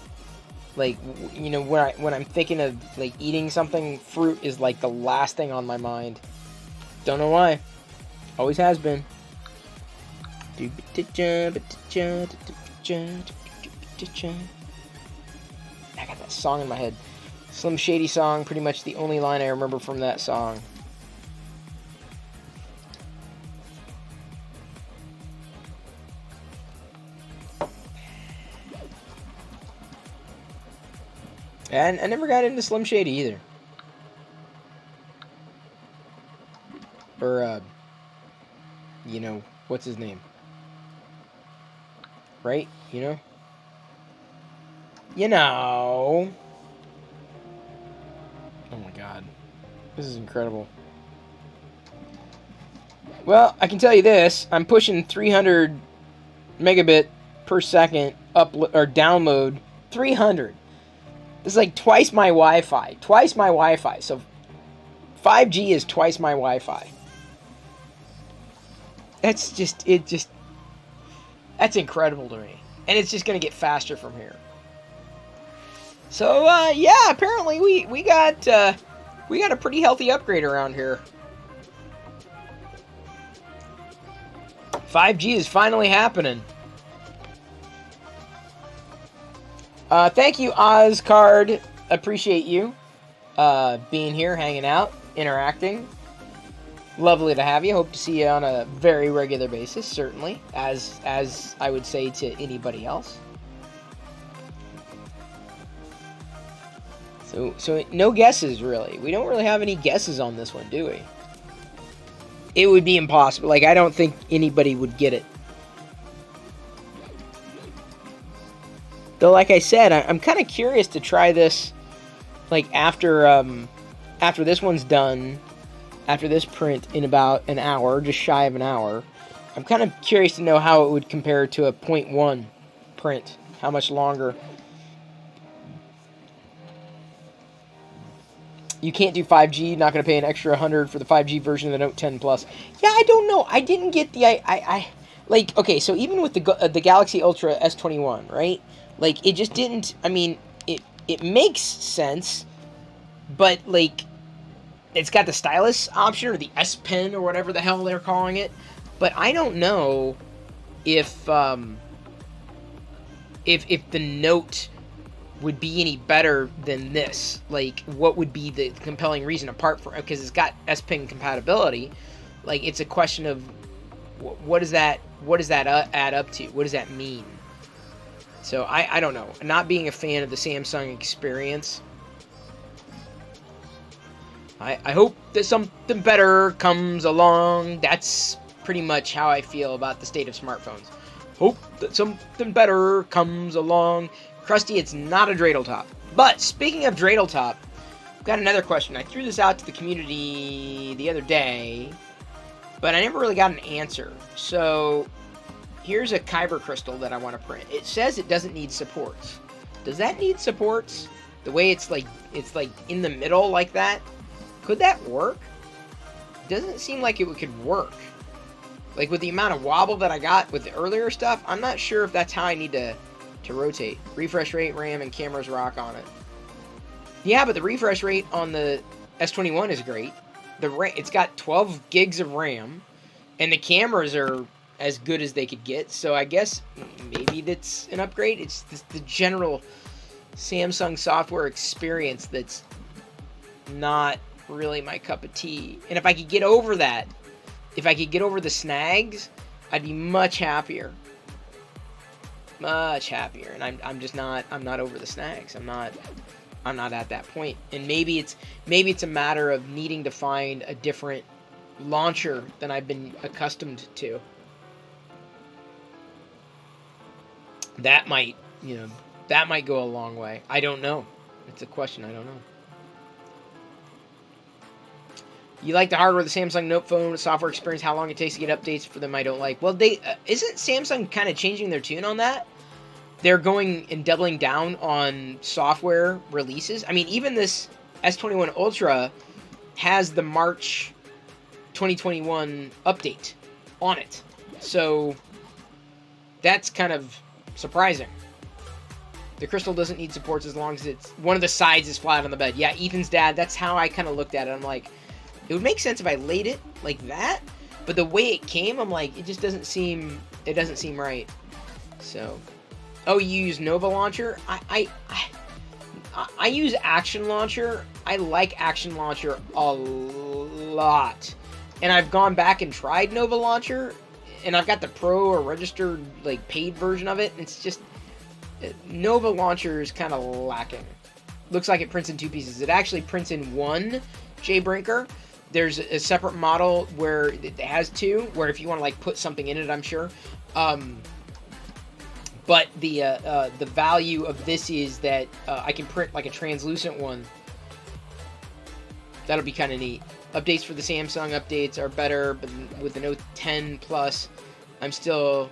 Like, you know, when I'm thinking of, like, eating something, fruit is, like, the last thing on my mind. Don't know why. Always has been. I got that song in my head. Slim Shady song, pretty much the only line I remember from that song. And I never got into Slim Shady either. Or, you know, what's his name? Right? You know? You know... Oh my god. This is incredible. Well, I can tell you this. I'm pushing 300 megabit per second download. 300. This is like twice my Wi-Fi. Twice my Wi-Fi. So 5G is twice my Wi-Fi. That's that's incredible to me. And it's just going to get faster from here. So, yeah, apparently we got a pretty healthy upgrade around here. 5G is finally happening. Thank you, Ozcard. Appreciate you being here, hanging out, interacting. Lovely to have you. Hope to see you on a very regular basis, certainly, as I would say to anybody else. So no guesses, really. We don't really have any guesses on this one, do we? It would be impossible. Like, I don't think anybody would get it. Though, like I said, I'm kind of curious to try this, like, after this one's done, after this print in about an hour, just shy of an hour. I'm kind of curious to know how it would compare to a 0.1 print. How much longer... You can't do 5G. Not going to pay an extra 100 for the 5G version of the Note 10 Plus. Yeah, I don't know. I didn't get the I like. Okay, so even with the Galaxy Ultra S21, right? Like, it just didn't. I mean, it makes sense, but like, it's got the stylus option or the S Pen or whatever the hell they're calling it. But I don't know if the Note would be any better than this. Like, what would be the compelling reason apart from, because it's got S Pen compatibility. Like, it's a question of what does that add up to? What does that mean? So I don't know. Not being a fan of the Samsung experience, I hope that something better comes along. That's pretty much how I feel about the state of smartphones. Hope that something better comes along. Krusty, it's not a dreidel top. But speaking of dreidel top, I've got another question. I threw this out to the community the other day, but I never really got an answer. So here's a Kyber crystal that I want to print. It says it doesn't need supports. Does that need supports? The way it's like in the middle like that? Could that work? Doesn't seem like it could work. Like, with the amount of wobble that I got with the earlier stuff, I'm not sure if that's how I need to rotate. Refresh rate, RAM, and cameras rock on it. Yeah, but the refresh rate on the S21 is great. It's got 12 gigs of RAM, and the cameras are as good as they could get, so I guess maybe that's an upgrade. It's the general Samsung software experience that's not really my cup of tea. And if I could get over that, if I could get over the snags, I'd be much happier. Much happier. And I'm just not, I'm not over the snags. I'm not at that point. And maybe it's a matter of needing to find a different launcher than I've been accustomed to. That might go a long way. I don't know. It's a question I don't know. You like the hardware of the Samsung Note phone, software experience, how long it takes to get updates for them I don't like. Well, isn't Samsung kind of changing their tune on that? They're going and doubling down on software releases. I mean, even this S21 Ultra has the March 2021 update on it. So that's kind of surprising. The crystal doesn't need supports as long as it's one of the sides is flat on the bed. Yeah, Ethan's dad, that's how I kind of looked at it. I'm like, it would make sense if I laid it like that, but the way it came, I'm like, it just doesn't seem right. So, oh, you use Nova Launcher? I use Action Launcher. I like Action Launcher a lot, and I've gone back and tried Nova Launcher, and I've got the Pro or registered like paid version of it. And it's just Nova Launcher is kind of lacking. Looks like it prints in two pieces. It actually prints in one, Jay Brinker. There's a separate model where it has two, where if you want to like put something in it, I'm sure. But the value of this is that I can print like a translucent one. That'll be kind of neat. Updates for the Samsung updates are better, but with the Note 10 Plus, I'm still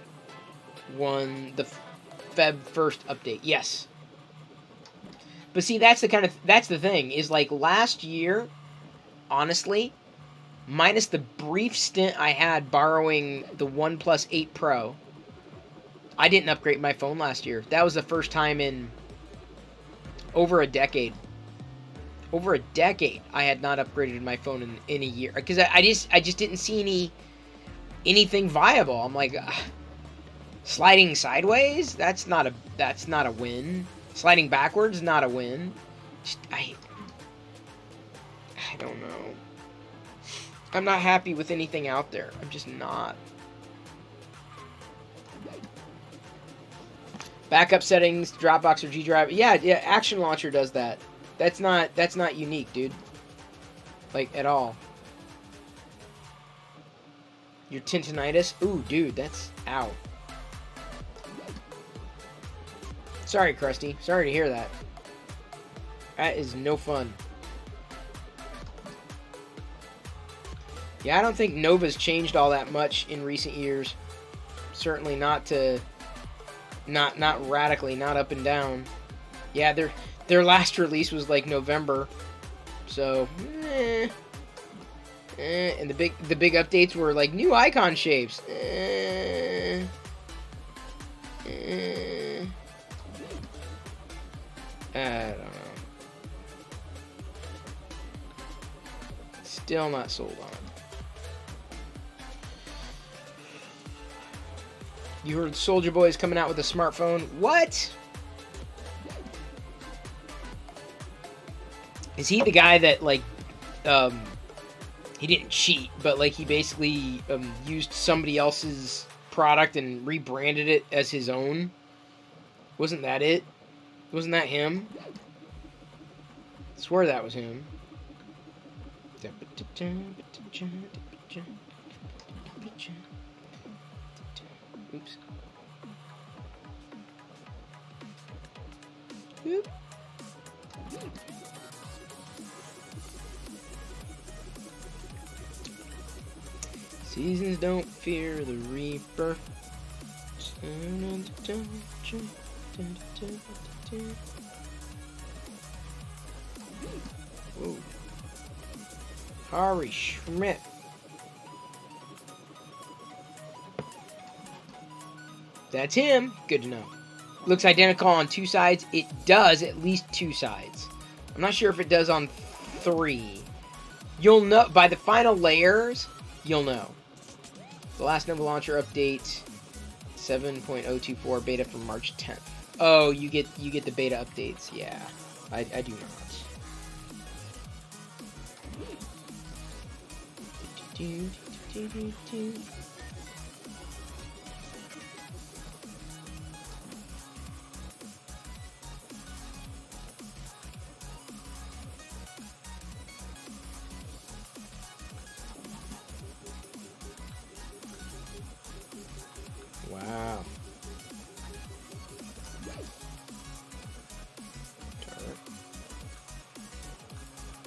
the Feb 1st update. Yes. But see, that's the thing, is like last year, honestly, minus the brief stint I had borrowing the OnePlus 8 Pro, I didn't upgrade my phone last year. That was the first time in over a decade. Over a decade, I had not upgraded my phone in a year. Because I just didn't see anything viable. I'm like, sliding sideways? That's not a win. Sliding backwards? Not a win. I don't know. I'm not happy with anything out there. I'm just not. Backup settings, Dropbox or G Drive. Yeah, Action Launcher does that. That's not unique, dude. Like, at all. Your tintinitis? Ooh, dude, that's... Ow. Sorry, Krusty. Sorry to hear that. That is no fun. Yeah, I don't think Nova's changed all that much in recent years. Certainly not to... Not radically, not up and down. Yeah, their last release was like November. So, and the big updates were like new icon shapes. I don't know. Still not sold on. You heard Soulja Boy is coming out with a smartphone. What? Is he the guy that, like, he didn't cheat, but, like, he basically used somebody else's product and rebranded it as his own? Wasn't that it? Wasn't that him? I swear that was him. Oops. Oop. Seasons don't fear the reaper. Whoa. Harry Schmidt. That's him. Good to know. Looks identical on 2 sides. It does at least 2 sides. I'm not sure if it does on 3. You'll know by the final layers. You'll know. The last Nova Launcher update, 7.024 beta from March 10th. Oh, you get the beta updates. Yeah, I do not. Wow.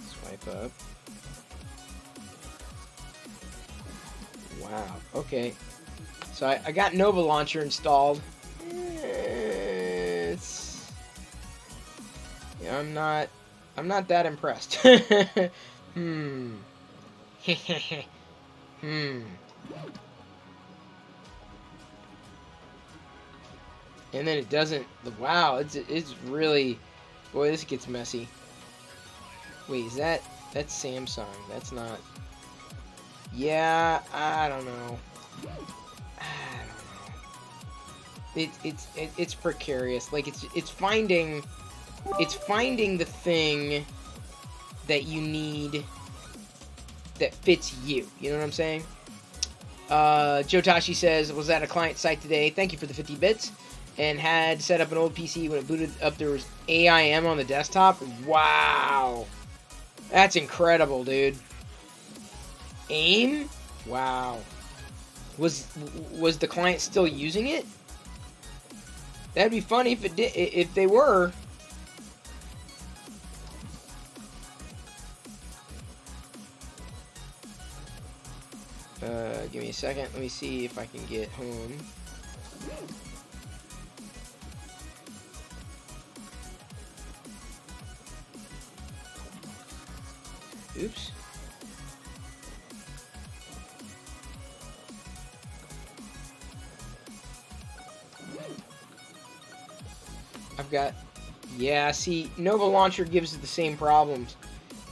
Swipe up. Wow. Okay. So I got Nova Launcher installed. Yeah, I'm not that impressed. Hmm. And then it doesn't. Wow, it's really. Boy, this gets messy. Wait, that's Samsung? That's not. Yeah, I don't know. It's precarious. Like it's finding the thing that you need that fits you. You know what I'm saying? Joe Tashi says, was at a client site today. Thank you for the 50 bits. And had set up an old PC. When it booted up, there was AIM on the desktop. Wow. That's incredible, dude. AIM? Wow. Was the client still using it? That'd be funny if it did. If they were. Give me a second. Let me see if I can get home. Oops. I've got, yeah, see, Nova Launcher gives the same problems.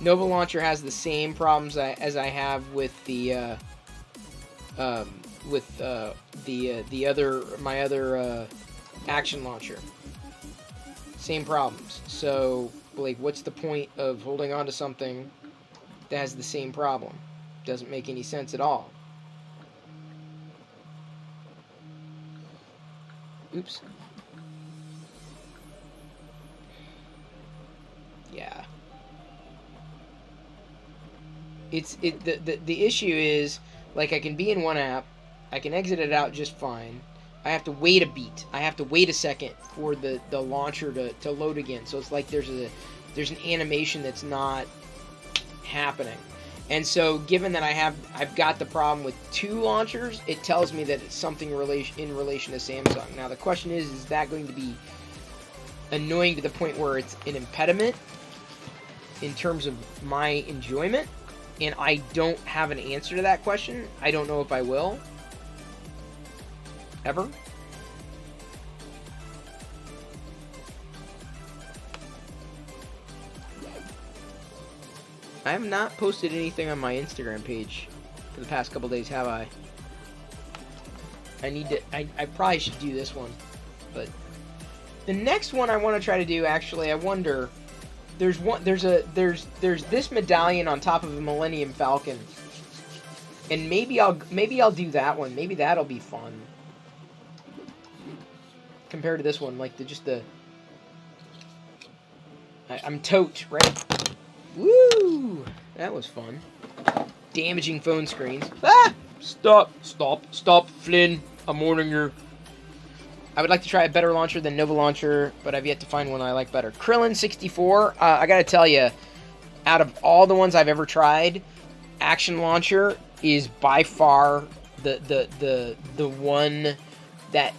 Nova Launcher has the same problems as I have with the my other action launcher. Same problems. So, like, what's the point of holding on to something that has the same problem? Doesn't make any sense at all. Oops. Yeah. The issue is, like, I can be in one app, I can exit it out just fine. I have to wait a beat. I have to wait a second for the launcher to load again. So it's like there's an animation that's not happening. And so given that I've got the problem with 2 launchers, it tells me that it's something in relation to Samsung. Now the question is that going to be annoying to the point where it's an impediment? in terms of my enjoyment, and I don't have an answer to that question. I don't know if I will. Ever. I have not posted anything on my Instagram page for the past couple days, have I? I need to. I probably should do this one, but the next one I want to try to do. Actually, I wonder. There's this medallion on top of a Millennium Falcon, and maybe I'll do that one. Maybe that'll be fun compared to this one. Like I'm tote, right? Woo! That was fun. Damaging phone screens. Ah! Stop, Flynn. I'm warning you. I would like to try a better launcher than Nova Launcher, but I've yet to find one I like better. Krillin64, I gotta tell you, out of all the ones I've ever tried, Action Launcher is by far the one that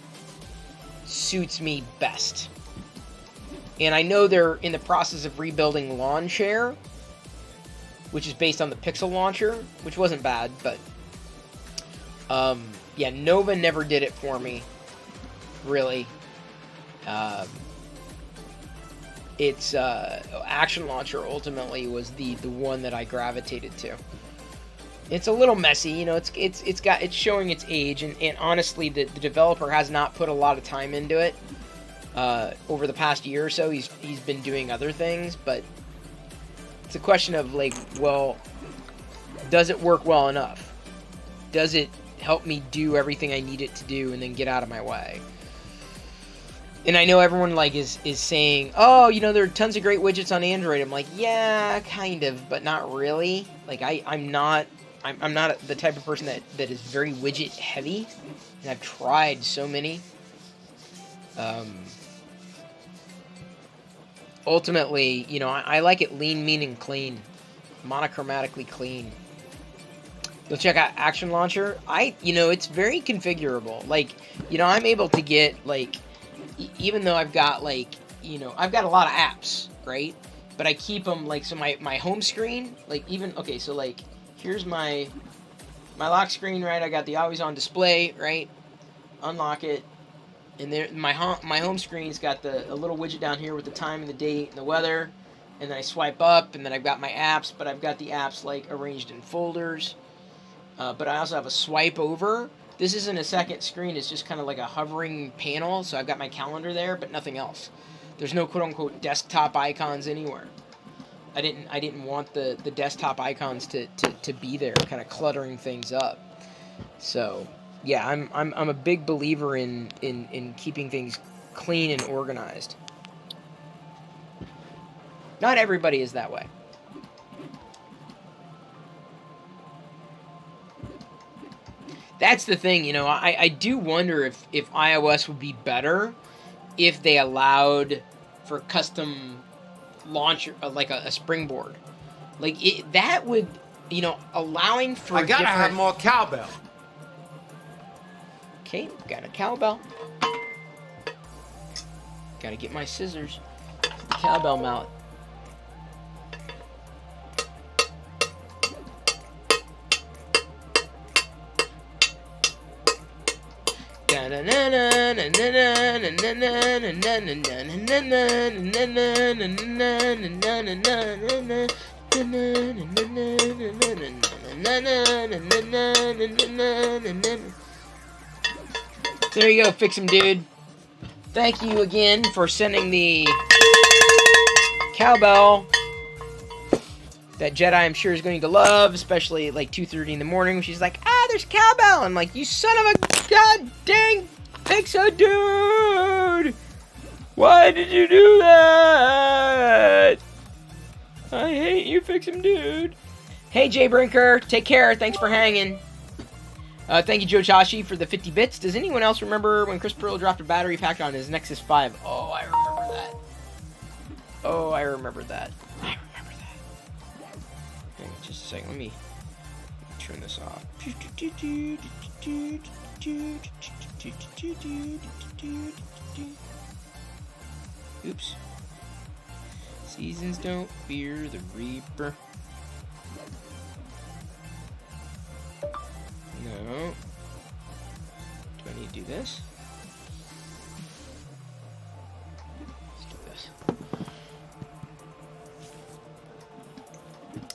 suits me best. And I know they're in the process of rebuilding Lawn Chair, which is based on the Pixel Launcher, which wasn't bad, but yeah, Nova never did it for me, really. It's Action Launcher ultimately was the one that I gravitated to. It's a little messy, you know. It's showing its age, and honestly, the developer has not put a lot of time into it. Over the past year or so, he's been doing other things, but it's a question of like, well, does it work well enough? Does it help me do everything I need it to do and then get out of my way? And I know everyone like is saying, oh, you know, there are tons of great widgets on Android. I'm like, yeah, kind of, but not really. Like I'm not the type of person that is very widget heavy, and I've tried so many. Ultimately, you know, I like it lean, mean, and clean. Monochromatically clean. Go check out Action Launcher. You know, it's very configurable. Like, you know, I'm able to get, like, even though I've got, like, you know, I've got a lot of apps, right? But I keep them, like, so my home screen, like, even, okay, so, like, here's my lock screen, right? I got the always on display, right? Unlock it. And there, my home screen's got a little widget down here with the time and the date and the weather. And then I swipe up, and then I've got my apps, but I've got the apps, like, arranged in folders. But I also have a swipe over. This isn't a second screen. It's just kind of like a hovering panel. So I've got my calendar there, but nothing else. There's no quote-unquote desktop icons anywhere. I didn't want the desktop icons to be there, kind of cluttering things up. So... yeah, I'm a big believer in keeping things clean and organized. Not everybody is that way. That's the thing, you know, I do wonder if iOS would be better if they allowed for custom launcher, like a springboard. Like, that would, you know, allowing for I gotta have more cowbell. Okay, got a cowbell. Gotta get my scissors. The cowbell mallet. There you go, Fix 'em, dude. Thank you again for sending the cowbell that Jedi I'm sure is going to love, especially at like 2:30 in the morning. She's like, there's cowbell. I'm like, you son of a god dang Fix-a dude! Why did you do that? I hate you, Fix 'em, dude. Hey, Jay Brinker, take care. Thanks for hanging. Thank you, Joe Chashi, for the 50 bits. Does anyone else remember when Chris Pearl dropped a battery pack on his Nexus 5? Oh, I remember that. Oh, I remember that. I remember that. Hang on just a second. Let me turn this off. Oops. Seasons don't fear the reaper. No. Do I need to do this? Let's do this.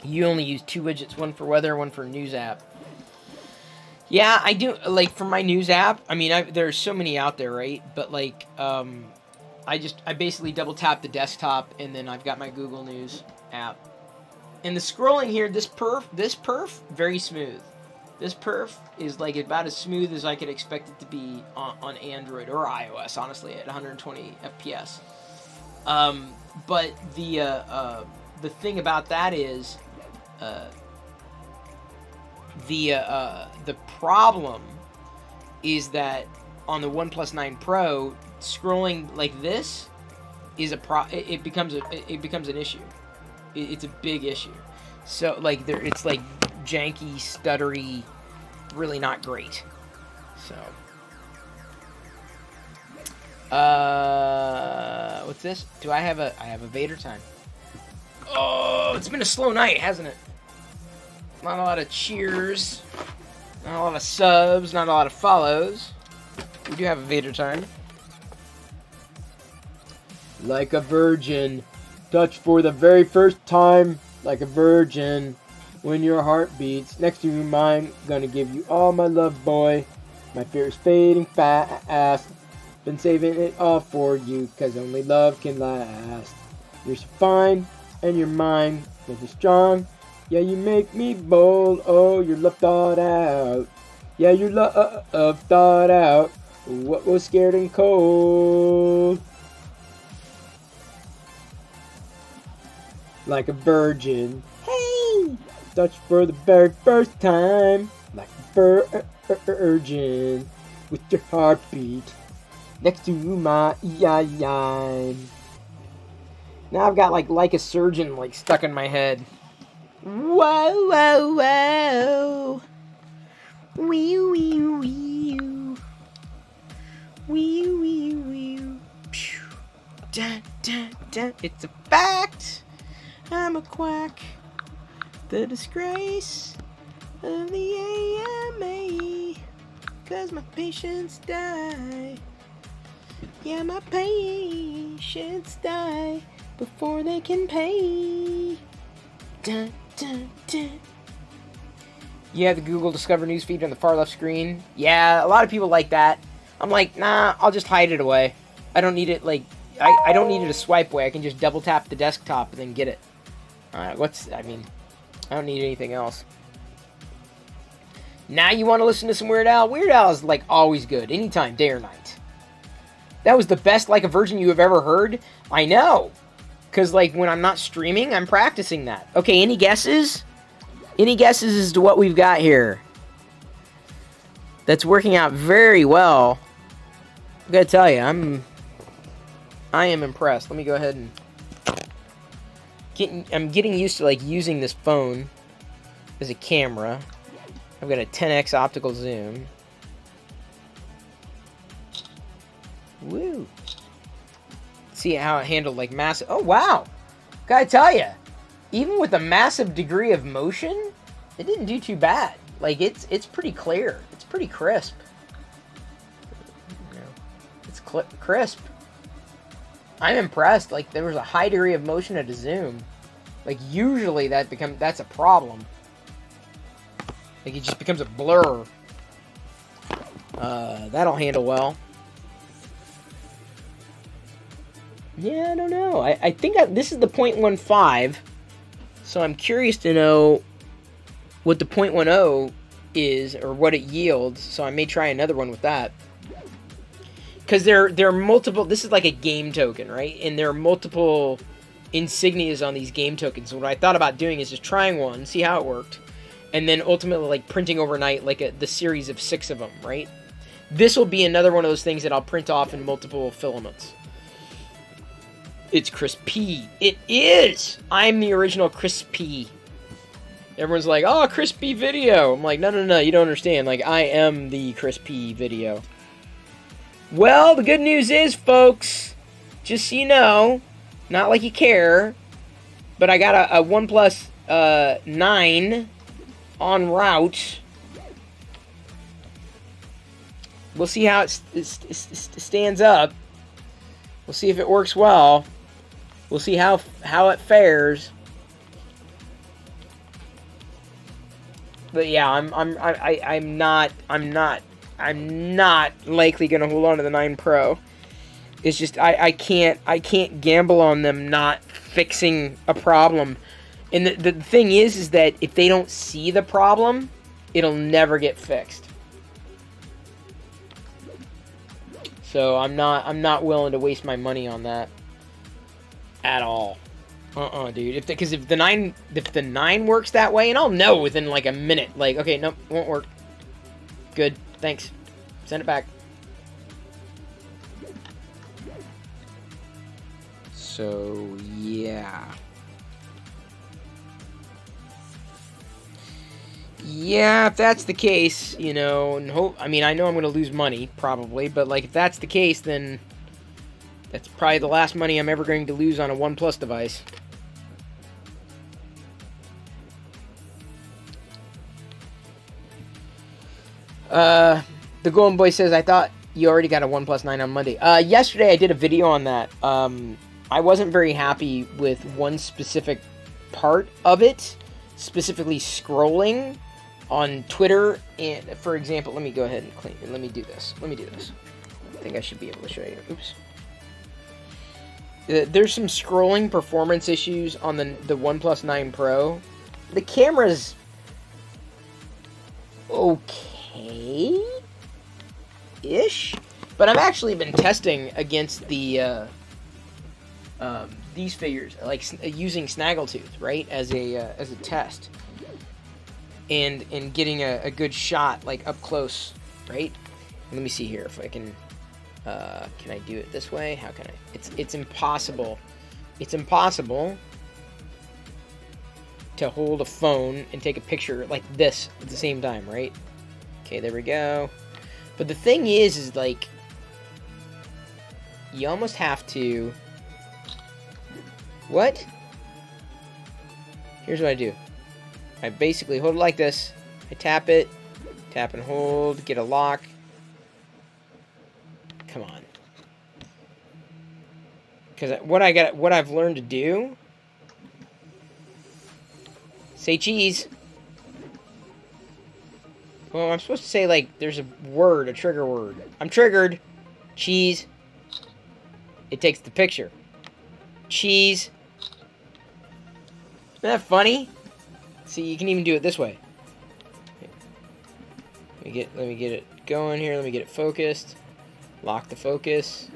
You only use 2 widgets, one for weather, one for news app. Yeah, I do, like, for my news app, I mean, there's so many out there, right? But, like, I basically double tap the desktop, and then I've got my Google News app. And the scrolling here, this perf, very smooth. This perf is, like, about as smooth as I could expect it to be on Android or iOS, honestly, at 120 FPS. But the thing about that is, the problem is that on the OnePlus 9 Pro, scrolling like this is it becomes an issue. It's a big issue. So like it's like janky, stuttery, really not great. So what's this? I have a Vader time. Oh, it's been a slow night, hasn't it? Not a lot of cheers, not a lot of subs, not a lot of follows. We do have a Vader time. Like a virgin, touch for the very first time, like a virgin. When your heart beats next to mine, gonna give you all my love, boy. My fear is fading fast. Been saving it all for you, cause only love can last. You're so fine, and you're mine, but you're strong. Yeah, you make me bold. Oh, your love thought out. Yeah, your love thought out. What was scared and cold? Like a virgin. Hey! Touch for the very first time. Like a virgin. With your heartbeat. Next to my eye. Now I've got like a surgeon like stuck in my head. Whoa, whoa, whoa. Wee, wee, wee. Wee, wee, wee. Pew. Dun, dun, dun. It's a fact. I'm a quack. The disgrace of the AMA. 'Cause my patients die. Yeah, my patients die before they can pay. Dun, dun, dun. You have the Google Discover newsfeed on the far left screen. Yeah, a lot of people like that. I'm like, nah, I'll just hide it away. I don't need it, like, I don't need it to swipe away. I can just double tap the desktop and then get it. I don't need anything else. Now you want to listen to some Weird Al? Weird Al is, like, always good. Anytime, day or night. That was the best Like a Virgin you have ever heard? I know. Because, like, when I'm not streaming, I'm practicing that. Okay, any guesses? Any guesses as to what we've got here? That's working out very well. I gotta tell you, I am impressed. Let me go ahead and... I'm getting used to, like, using this phone as a camera. I've got a 10x optical zoom. Woo. See how it handled, like, massive... Oh, wow! Gotta tell you, even with a massive degree of motion, it didn't do too bad. Like, it's pretty clear. It's pretty crisp. You know, it's crisp. I'm impressed. Like, there was a high degree of motion at a zoom. Like, usually that's a problem. Like, it just becomes a blur. That'll handle well. Yeah, I don't know. I think this is the 0.15, so I'm curious to know what the 0.10 is, or what it yields, so I may try another one with that. Because there are multiple... This is like a game token, right? And there are multiple insignias on these game tokens. So what I thought about doing is just trying one, see how it worked, and then ultimately, like, printing overnight, like, the series of 6 of them, right? This will be another one of those things that I'll print off in multiple filaments. It's crispy. It is! I'm the original crispy. Everyone's like, oh, crispy video. I'm like, no, you don't understand. Like, I am the crispy video. Well, the good news is, folks, just so you know, not like you care, But I got a OnePlus 9 en route. We'll see how it stands up. We'll see if it works well. We'll see how it fares. But yeah, I'm not likely gonna hold on to the 9 Pro. It's just I can't gamble on them not fixing a problem. And the thing is that if they don't see the problem, it'll never get fixed. So I'm not willing to waste my money on that at all. Dude. Because if the 9 works that way, and I'll know within like a minute. Like, okay, nope, won't work. Good, thanks. Send it back. So yeah. Yeah, if that's the case, you know, and I mean, I know I'm going to lose money, probably, but, like, if that's the case, then that's probably the last money I'm ever going to lose on a OnePlus device. The Golden Boy says, I thought you already got a OnePlus 9 on Monday. Yesterday I did a video on that. I wasn't very happy with one specific part of it, specifically scrolling on Twitter. And for example, let me go ahead and clean it. Let me do this. I think I should be able to show you. Oops. There's some scrolling performance issues on the OnePlus 9 Pro. The camera's okay-ish, but I've actually been testing against the these figures, like using Snaggletooth, right, as a test, and getting a good shot, like up close, right? Let me see here if I can. Can I do it this way? How can I? It's impossible. It's impossible to hold a phone and take a picture like this at the same time, right? Okay, there we go. But the thing is like, you almost have to. What? Here's what I do. I basically hold it like this. I tap it, tap and hold, get a lock. Come on. Because what I've learned to do. Say cheese. Well, I'm supposed to say, like, there's a word, a trigger word. I'm triggered. Cheese. It takes the picture. Cheese. Isn't that funny? See, you can even do it this way. Let me get it going here. Let me get it focused. Lock the focus.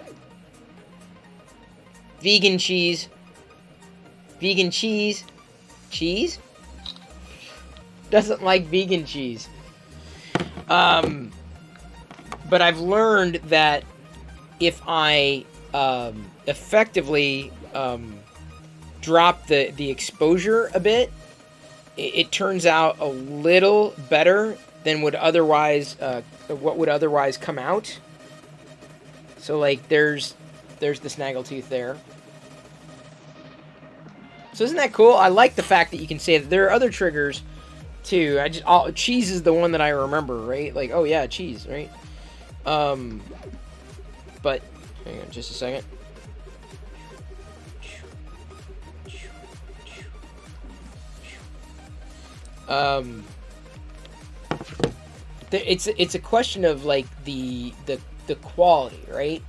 Vegan cheese. Vegan cheese. Cheese? Doesn't like vegan cheese. But I've learned that if I effectively drop the exposure a bit, it turns out a little better than would otherwise what would otherwise come out. So like there's the Snaggletooth there. So isn't that cool? I like the fact that you can say that there are other triggers too. Cheese is the one that I remember, right? Like, oh yeah, cheese, right? But hang on just a second. It's a question of like the quality, right,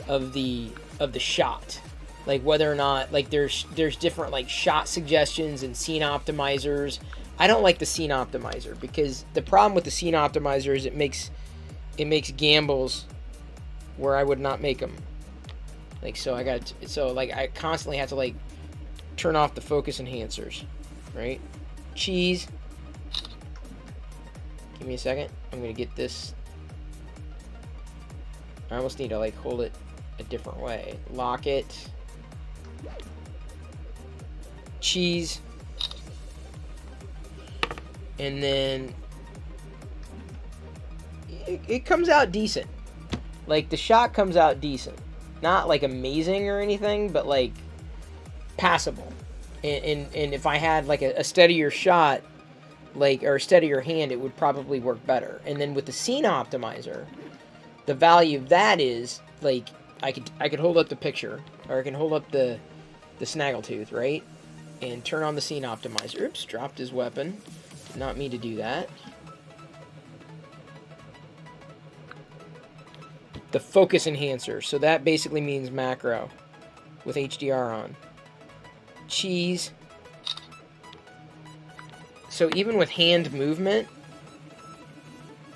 of the shot, like whether or not like there's different like shot suggestions and scene optimizers. I don't like the scene optimizer because the problem with the scene optimizer is it makes gambles where I would not make them. Like I constantly have to like turn off the focus enhancers, right? Cheese. Give me a second. I'm gonna get this. I almost need to like hold it a different way. Lock it. Cheese. And then it comes out decent. Like the shot comes out decent. Not like amazing or anything, but like passable. And if I had like a steadier shot, like, or a steadier hand, it would probably work better. And then with the scene optimizer, the value of that is like I could hold up the picture, or I can hold up the snaggletooth, right? And turn on the scene optimizer. Oops, dropped his weapon. Did not mean to do that. The focus enhancer. So that basically means macro with HDR on. Cheese. So even with hand movement,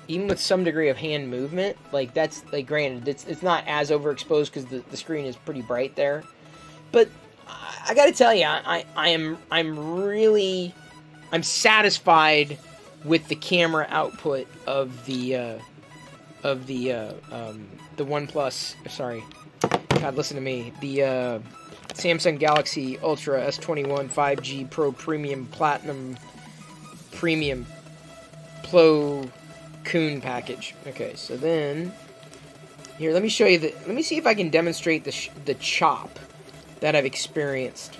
even with some degree of hand movement, like that's, like, granted, it's not as overexposed because the screen is pretty bright there. But I gotta tell you, I'm satisfied with the camera output of the OnePlus. Sorry, God, listen to me. The Samsung Galaxy Ultra S21 5G Pro Premium Platinum Premium Plo Koon package. Okay, so then here, let me show you let me see if I can demonstrate the chop that I've experienced,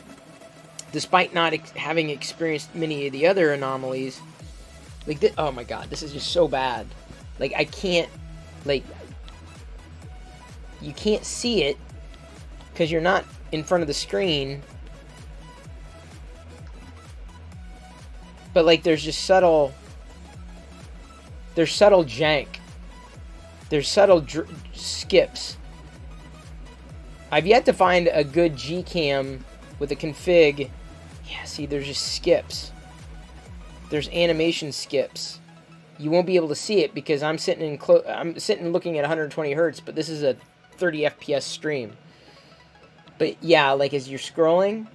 despite not having experienced many of the other anomalies. Like, oh my god, this is just so bad. Like, I can't, like, you can't see it because you're not in front of the screen. But, like, there's just subtle jank. There's subtle skips. I've yet to find a good Gcam with a config. Yeah, see, there's just skips. There's animation skips. You won't be able to see it because I'm sitting looking at 120 hertz, but this is a 30 FPS stream. But yeah, like, as you're scrolling,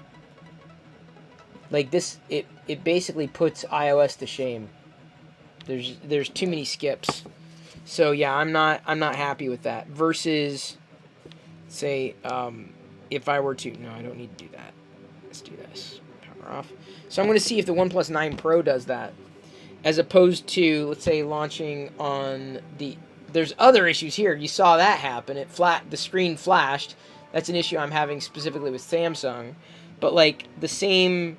like this, it basically puts iOS to shame. There's too many skips. So yeah, I'm not happy with that. Versus, say, if I were to, no, I don't need to do that. Let's do this. Power off. So I'm going to see if the OnePlus 9 Pro does that, as opposed to, let's say, launching on the. There's other issues here. You saw that happen. The screen flashed. That's an issue I'm having specifically with Samsung. But like the same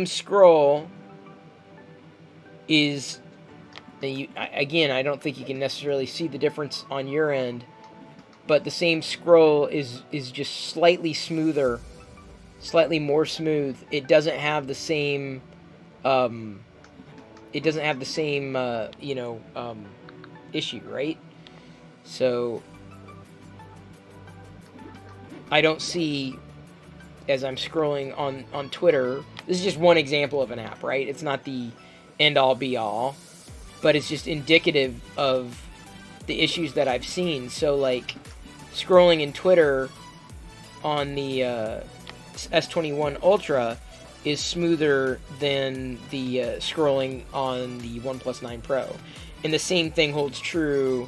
scroll is. Again, I don't think you can necessarily see the difference on your end, but the same scroll is just slightly smoother, slightly more smooth. It doesn't have the same, issue, right? So I don't see, as I'm scrolling on Twitter, this is just one example of an app, right? It's not the end-all be-all, but it's just indicative of the issues that I've seen. So, like, scrolling in Twitter on the S21 Ultra is smoother than the scrolling on the OnePlus 9 Pro. And the same thing holds true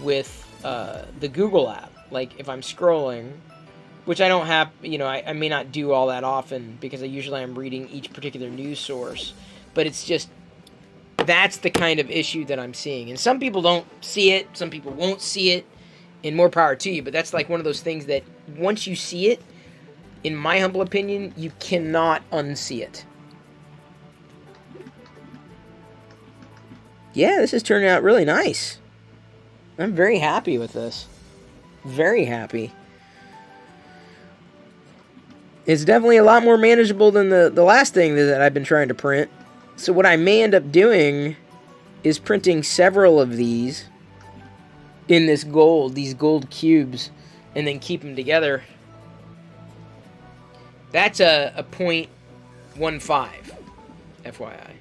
with the Google app. Like, if I'm scrolling, which I don't have, I may not do all that often because usually I'm reading each particular news source, but it's just, that's the kind of issue that I'm seeing. And some people don't see it, some people won't see it, and more power to you, but that's like one of those things that once you see it, in my humble opinion, you cannot unsee it. Yeah, this is turning out really nice. I'm very happy with this. Very happy. It's definitely a lot more manageable than the last thing that I've been trying to print. So what I may end up doing is printing several of these in these gold cubes, and then keep them together. That's a 0.15, FYI.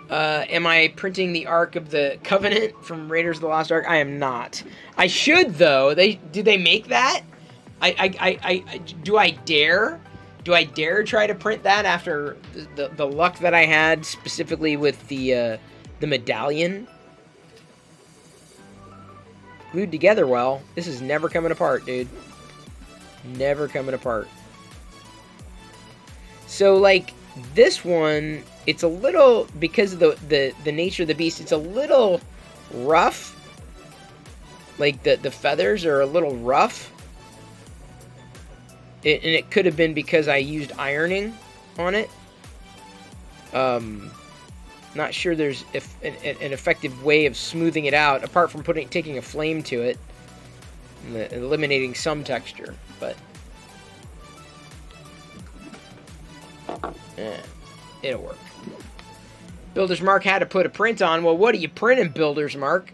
Am I printing the Ark of the Covenant from Raiders of the Lost Ark? I am not. I should, though. Did they make that? Do I dare? Do I dare try to print that after the luck that I had specifically with the medallion? Glued together well. This is never coming apart, dude. Never coming apart. So, like, this one, it's a little, because of the nature of the beast, it's a little rough. Like, the feathers are a little rough. And it could have been because I used ironing on it. Not sure there's an effective way of smoothing it out, apart from taking a flame to it and eliminating some texture. But it'll work. Builder's Mark had to put a print on. Well, what are you printing, Builder's Mark?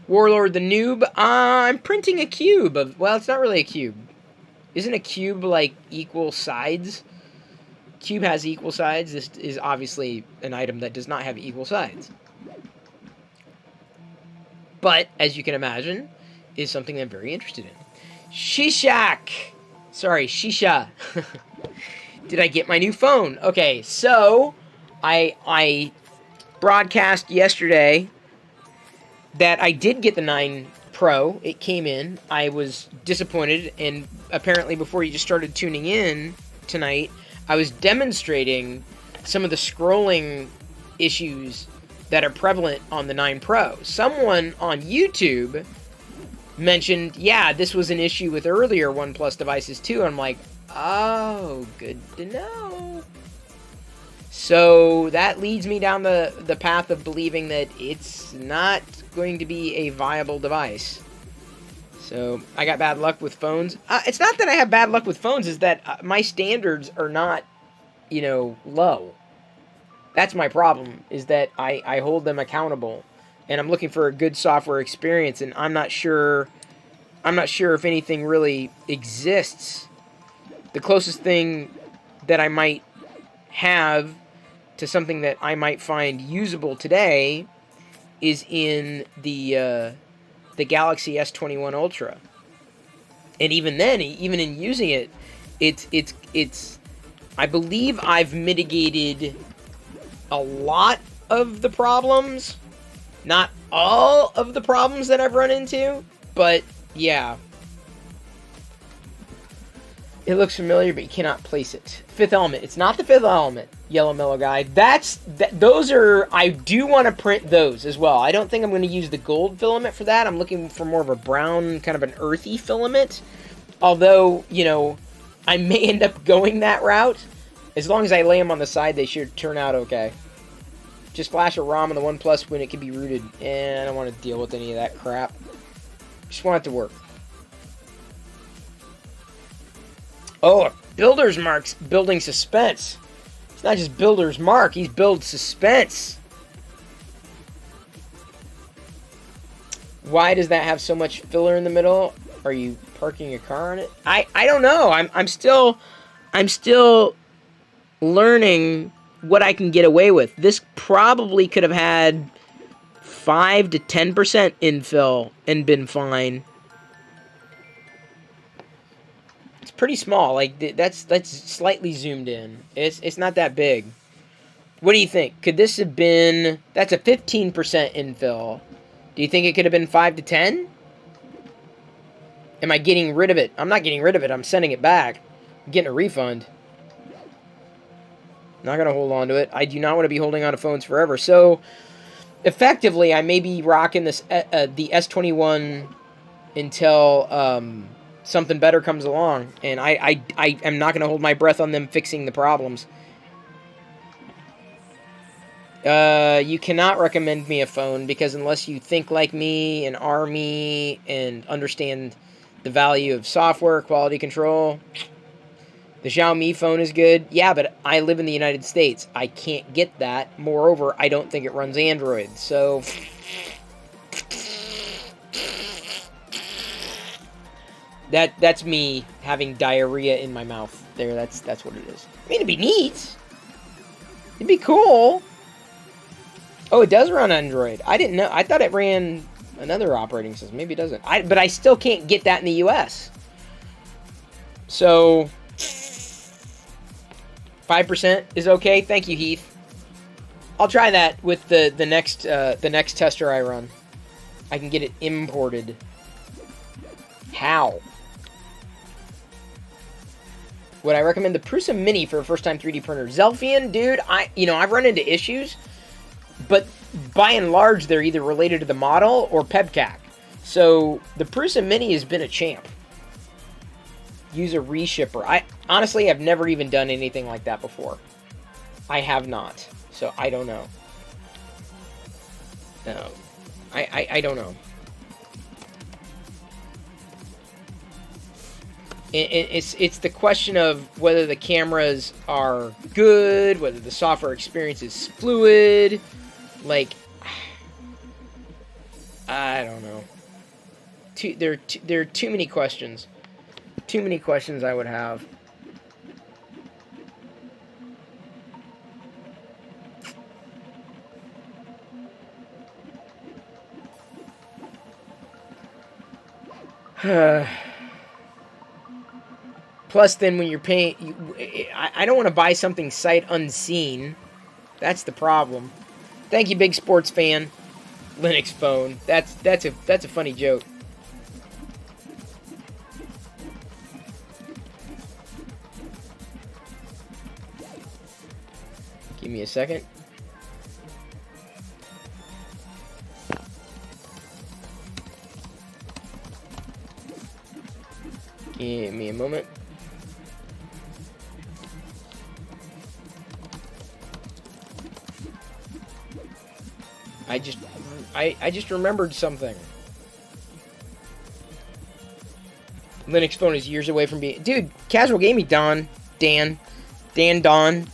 Warlord the Noob. I'm printing a cube of... Well, it's not really a cube. Isn't a cube, like, equal sides? Cube has equal sides. This is obviously an item that does not have equal sides. But, as you can imagine, is something I'm very interested in. Shishak! Sorry, Shisha. Did I get my new phone? Okay, so... I broadcast yesterday that I did get the 9 Pro. It came in. I was disappointed, and apparently before you just started tuning in tonight, I was demonstrating some of the scrolling issues that are prevalent on the 9 Pro. Someone on YouTube mentioned, yeah, this was an issue with earlier OnePlus devices too. I'm like, oh, good to know. So that leads me down the path of believing that it's not going to be a viable device. So I got bad luck with phones. It's not that I have bad luck with phones, it's that my standards are not, low. That's my problem, is that I hold them accountable. And I'm looking for a good software experience, and I'm not sure if anything really exists. The closest thing that I might have to something that I might find usable today is in the Galaxy S21 Ultra. And even then, even in using it, it's I believe I've mitigated a lot of the problems. Not all of the problems that I've run into, but yeah. It looks familiar, but you cannot place it. Fifth Element. It's not the Fifth Element, Yellow Mellow Guy. Those are... I do want to print those as well. I don't think I'm going to use the gold filament for that. I'm looking for more of a brown, kind of an earthy filament. Although, I may end up going that route. As long as I lay them on the side, they should turn out okay. Just flash a ROM on the OnePlus when it can be rooted. And I don't want to deal with any of that crap. Just want it to work. Oh, Builder's Mark's building suspense. It's not just Builder's Mark, he's build suspense. Why does that have so much filler in the middle? Are you parking your car on it? I don't know. I'm still learning what I can get away with. This probably could have had 5 to 10% infill and been fine. Pretty small, like that's slightly zoomed in. It's not that big. What do you think? Could this have been... That's a 15% infill. Do you think it could have been 5 to 10? Am I getting rid of it? I'm not getting rid of it. I'm sending it back. I'm getting a refund. Not gonna hold on to it. I do not want to be holding on to phones forever. So, effectively, I may be rocking this the S21 until something better comes along, and I am not going to hold my breath on them fixing the problems. You cannot recommend me a phone, because unless you think like me and are me and understand the value of software quality control, the Xiaomi phone is good. Yeah, but I live in the United States. I can't get that. Moreover, I don't think it runs Android, so... That's me having diarrhea in my mouth. There, that's what it is. I mean, it'd be neat. It'd be cool. Oh, it does run Android. I didn't know. I thought it ran another operating system. Maybe it doesn't. But I still can't get that in the US. So 5% is okay. Thank you, Heath. I'll try that with the next tester I run. I can get it imported. How? Would I recommend the Prusa Mini for a first-time 3D printer? Zelfian, dude, I've run into issues, but by and large, they're either related to the model or PEBCAC. So the Prusa Mini has been a champ. use a reshipper. I honestly have never even done anything like that before. I have not, so I don't know. No, I don't know. It's the question of whether the cameras are good, whether the software experience is fluid. Like, I don't know. There are too many questions. Too many questions I would have. Plus, then when you're paying, I don't want to buy something sight unseen. That's the problem. Thank you, big sports fan. Linux phone. That's a funny joke. Give me a second. Give me a moment. I just remembered something. Linux phone is years away from being... Dude, casual gaming, Dan, Ding Dong.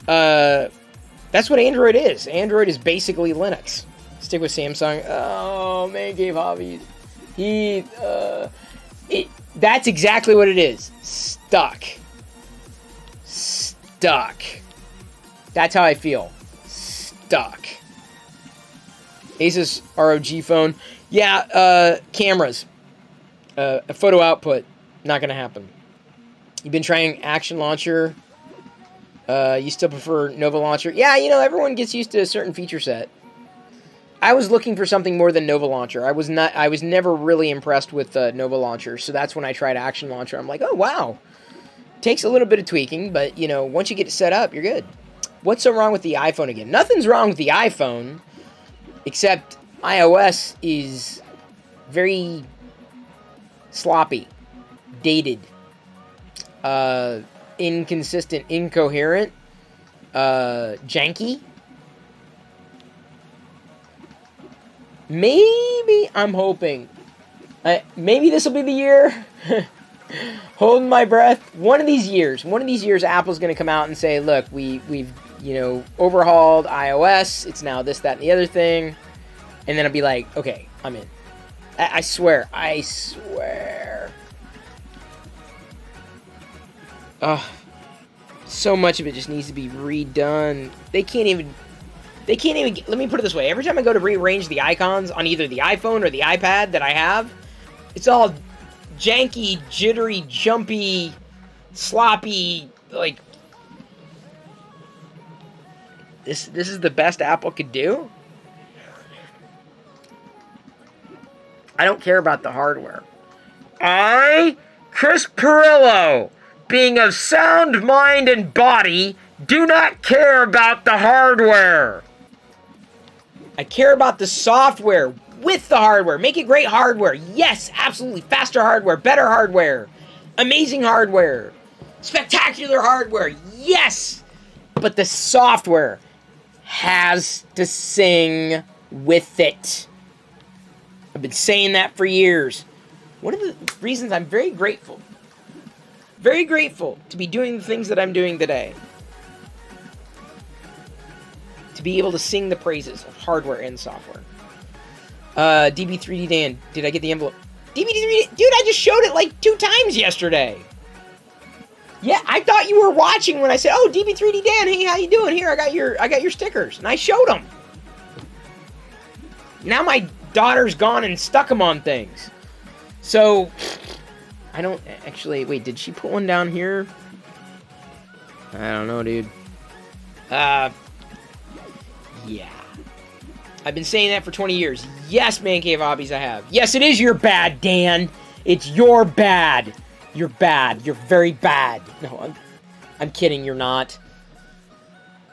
That's what Android is. Android is basically Linux. Stick with Samsung. Oh, man gave hobbies. That's exactly what it is. Stuck. That's how I feel. Stuck. Asus ROG phone. Yeah, cameras. A photo output. Not going to happen. You've been trying Action Launcher. You still prefer Nova Launcher? Yeah, you know, everyone gets used to a certain feature set. I was looking for something more than Nova Launcher. I was never really impressed with Nova Launcher, so that's when I tried Action Launcher. I'm like, oh, wow. Takes a little bit of tweaking, but, you know, once you get it set up, you're good. What's so wrong with the iPhone again? Nothing's wrong with the iPhone, except iOS is very sloppy, dated, inconsistent, incoherent, janky. Maybe, I'm hoping, maybe this will be the year. Holding my breath. One of these years, Apple's going to come out and say, look, we've overhauled iOS. It's now this, that, and the other thing. And then I'll be like, okay, I'm in. I swear. So much of it just needs to be redone. They can't even, let me put it this way. Every time I go to rearrange the icons on either the iPhone or the iPad that I have, it's all janky, jittery, jumpy, sloppy, like, this is the best Apple could do? I don't care about the hardware. I, Chris Pirillo, being of sound mind and body, do not care about the hardware. I care about the software with the hardware. Make it great hardware. Yes, absolutely. Faster hardware, better hardware, amazing hardware, spectacular hardware. Yes, but the software has to sing with it. I've been saying that for years. One of the reasons I'm very grateful to be doing the things that I'm doing today. To be able to sing the praises of hardware and software. DB3D Dan, did I get the envelope? DB3D, dude, I just showed it like 2 times yesterday. Yeah, I thought you were watching when I said, "Oh, DB3D Dan, hey, how you doing? Here, I got your stickers," and I showed them. Now my daughter's gone and stuck them on things. So I don't actually. Wait, did she put one down here? I don't know, dude. Yeah. I've been saying that for 20 years. Yes, Man Cave Hobbies, I have. Yes, it is your bad, Dan. It's your bad. You're bad. You're very bad. No, I'm kidding. You're not.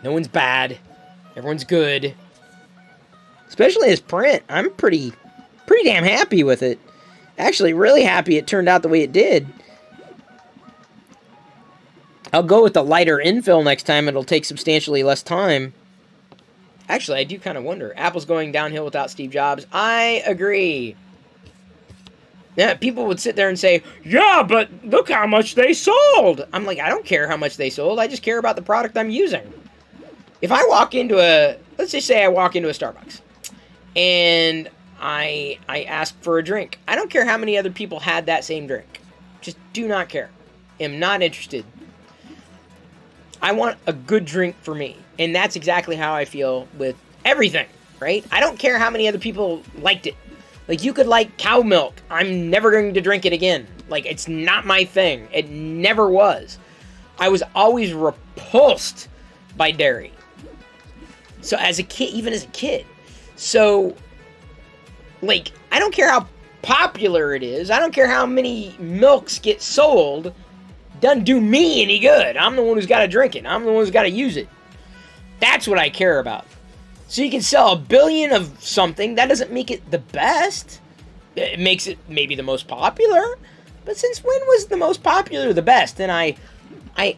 No one's bad. Everyone's good. Especially this print. I'm pretty damn happy with it. Actually, really happy it turned out the way it did. I'll go with the lighter infill next time. It'll take substantially less time. Actually, I do kind of wonder. Apple's going downhill without Steve Jobs. I agree. Yeah, people would sit there and say, yeah, but look how much they sold. I'm like, I don't care how much they sold. I just care about the product I'm using. If I walk into let's just say I walk into a Starbucks and I ask for a drink. I don't care how many other people had that same drink. Just do not care. Am not interested. I want a good drink for me. And that's exactly how I feel with everything, right? I don't care how many other people liked it. Like, you could like cow milk. I'm never going to drink it again. Like, it's not my thing. It never was. I was always repulsed by dairy. So as a kid, even as a kid. So, like, I don't care how popular it is. I don't care how many milks get sold. Doesn't do me any good. I'm the one who's got to drink it. I'm the one who's got to use it. That's what I care about. So you can sell 1 billion of something. That doesn't make it the best. It makes it maybe the most popular. But since when was the most popular the best? And I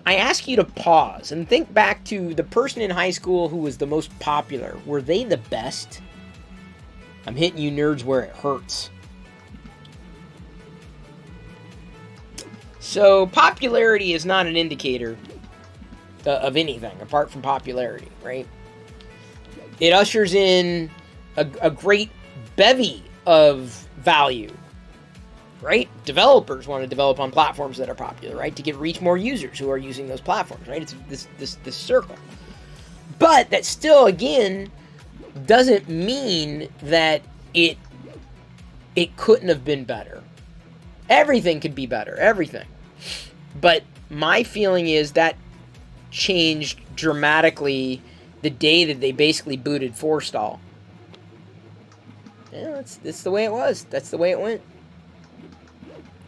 ask you to pause and think back to the person in high school who was the most popular. Were they the best? I'm hitting you nerds where it hurts. So popularity is not an indicator of anything apart from popularity, right? It ushers in a great bevy of value, right? Developers want to develop on platforms that are popular, right? To reach more users who are using those platforms, right? It's this circle. But that still, again, doesn't mean that it couldn't have been better. Everything could be better, everything. But my feeling is that changed dramatically the day that they basically booted Forstall. Yeah, that's the way it was. That's the way it went.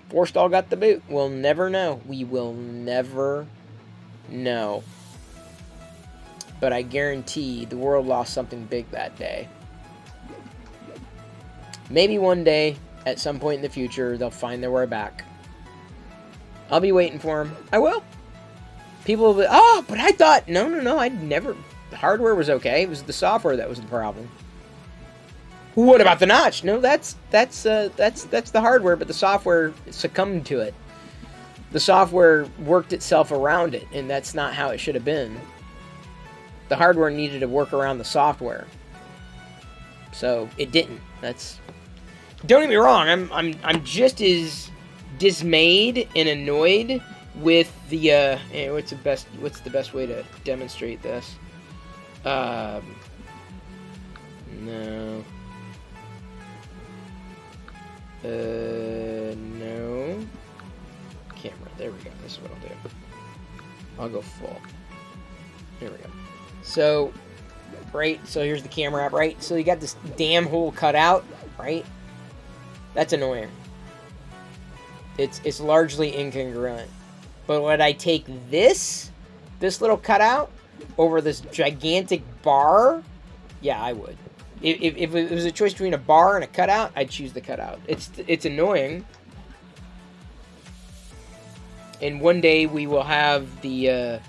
Forstall got the boot. We'll never know. We will never know. But I guarantee the world lost something big that day. Maybe one day, at some point in the future, they'll find their way back. I'll be waiting for them. I will. People will be, oh, but I thought, no, I never... The hardware was okay. It was the software that was the problem. What about the notch? No, that's the hardware, but the software succumbed to it. The software worked itself around it, and that's not how it should have been. The hardware needed to work around the software, so it didn't. Don't get me wrong. I'm just as dismayed and annoyed with the what's the best way to demonstrate this? No. No. Camera. There we go. This is what I'll do. I'll go full. There we go. So, right. So here's the camera app, right? So you got this damn hole cut out, right? That's annoying. It's largely incongruent. But would I take this little cutout over this gigantic bar? Yeah, I would. If it was a choice between a bar and a cutout, I'd choose the cutout. It's annoying. And one day we will have the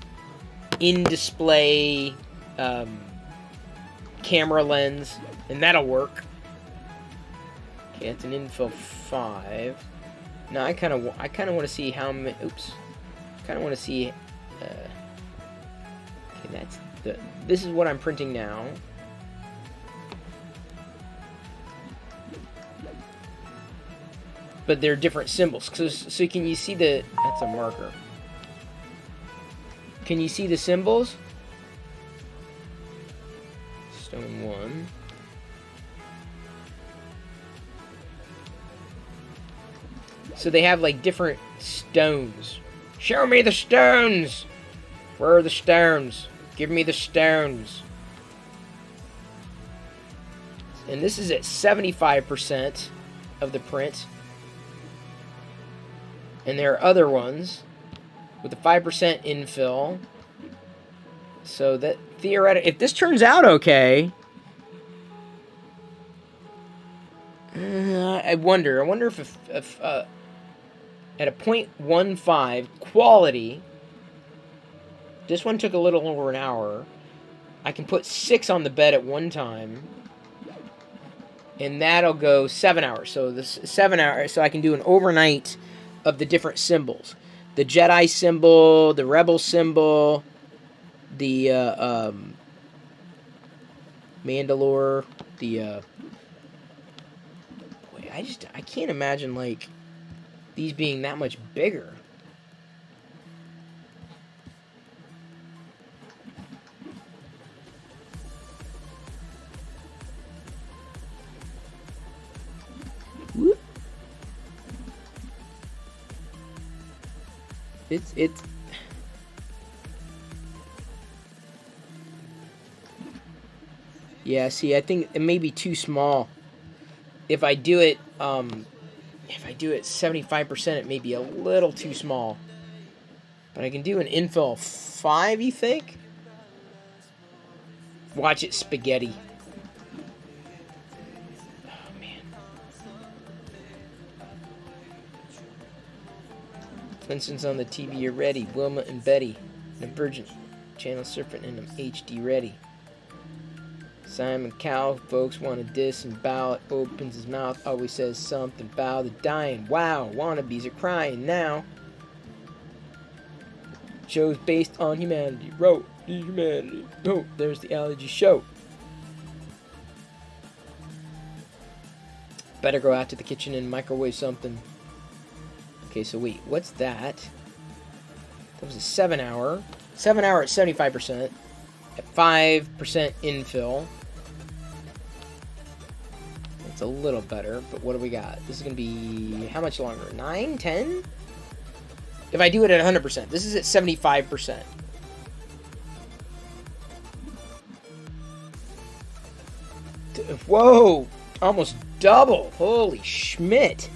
in-display camera lens, and that'll work. Okay, it's an Info 5. Now I kind of want to see how many. Oops. Kind of want to see. Okay, this is what I'm printing now. But they're different symbols. So can you see the... That's a marker. Can you see the symbols? Stone 1. So they have like different stones. Show me the stones! Where are the stones? Give me the stones. And this is at 75% of the print. And there are other ones with a 5% infill. So that theoretically, if this turns out okay, I wonder if at a 0.15 quality, This one took a little over an hour. I can put 6 on the bed at one time. And that'll go 7 hours. So this 7 hours. So I can do an overnight of the different symbols. The Jedi symbol, the Rebel symbol, the Mandalore, the boy, I can't imagine like these being that much bigger. Whoop. It's yeah, see, I think it may be too small. If I do it 75%, it may be a little too small. But I can do an infill 5, you think? Watch it, spaghetti. Oh, man. For instance, on the TV, you're ready. Wilma and Betty. And a virgin. Channel surfing in them HD ready. Simon Cowell, folks want to diss and bow. Opens his mouth, always says something. Bow the dying. Wow, wannabes are crying now. Shows based on humanity. Wrote the humanity. Oh, there's the allergy show. Better go out to the kitchen and microwave something. Okay, so wait, what's that? That was a 7 hour. 7 hour at 75%. At 5% infill. It's a little better, but what do we got? This is going to be how much longer? 9, 10? If I do it at 100%. This is at 75%. Whoa! Almost double. Holy schmidt.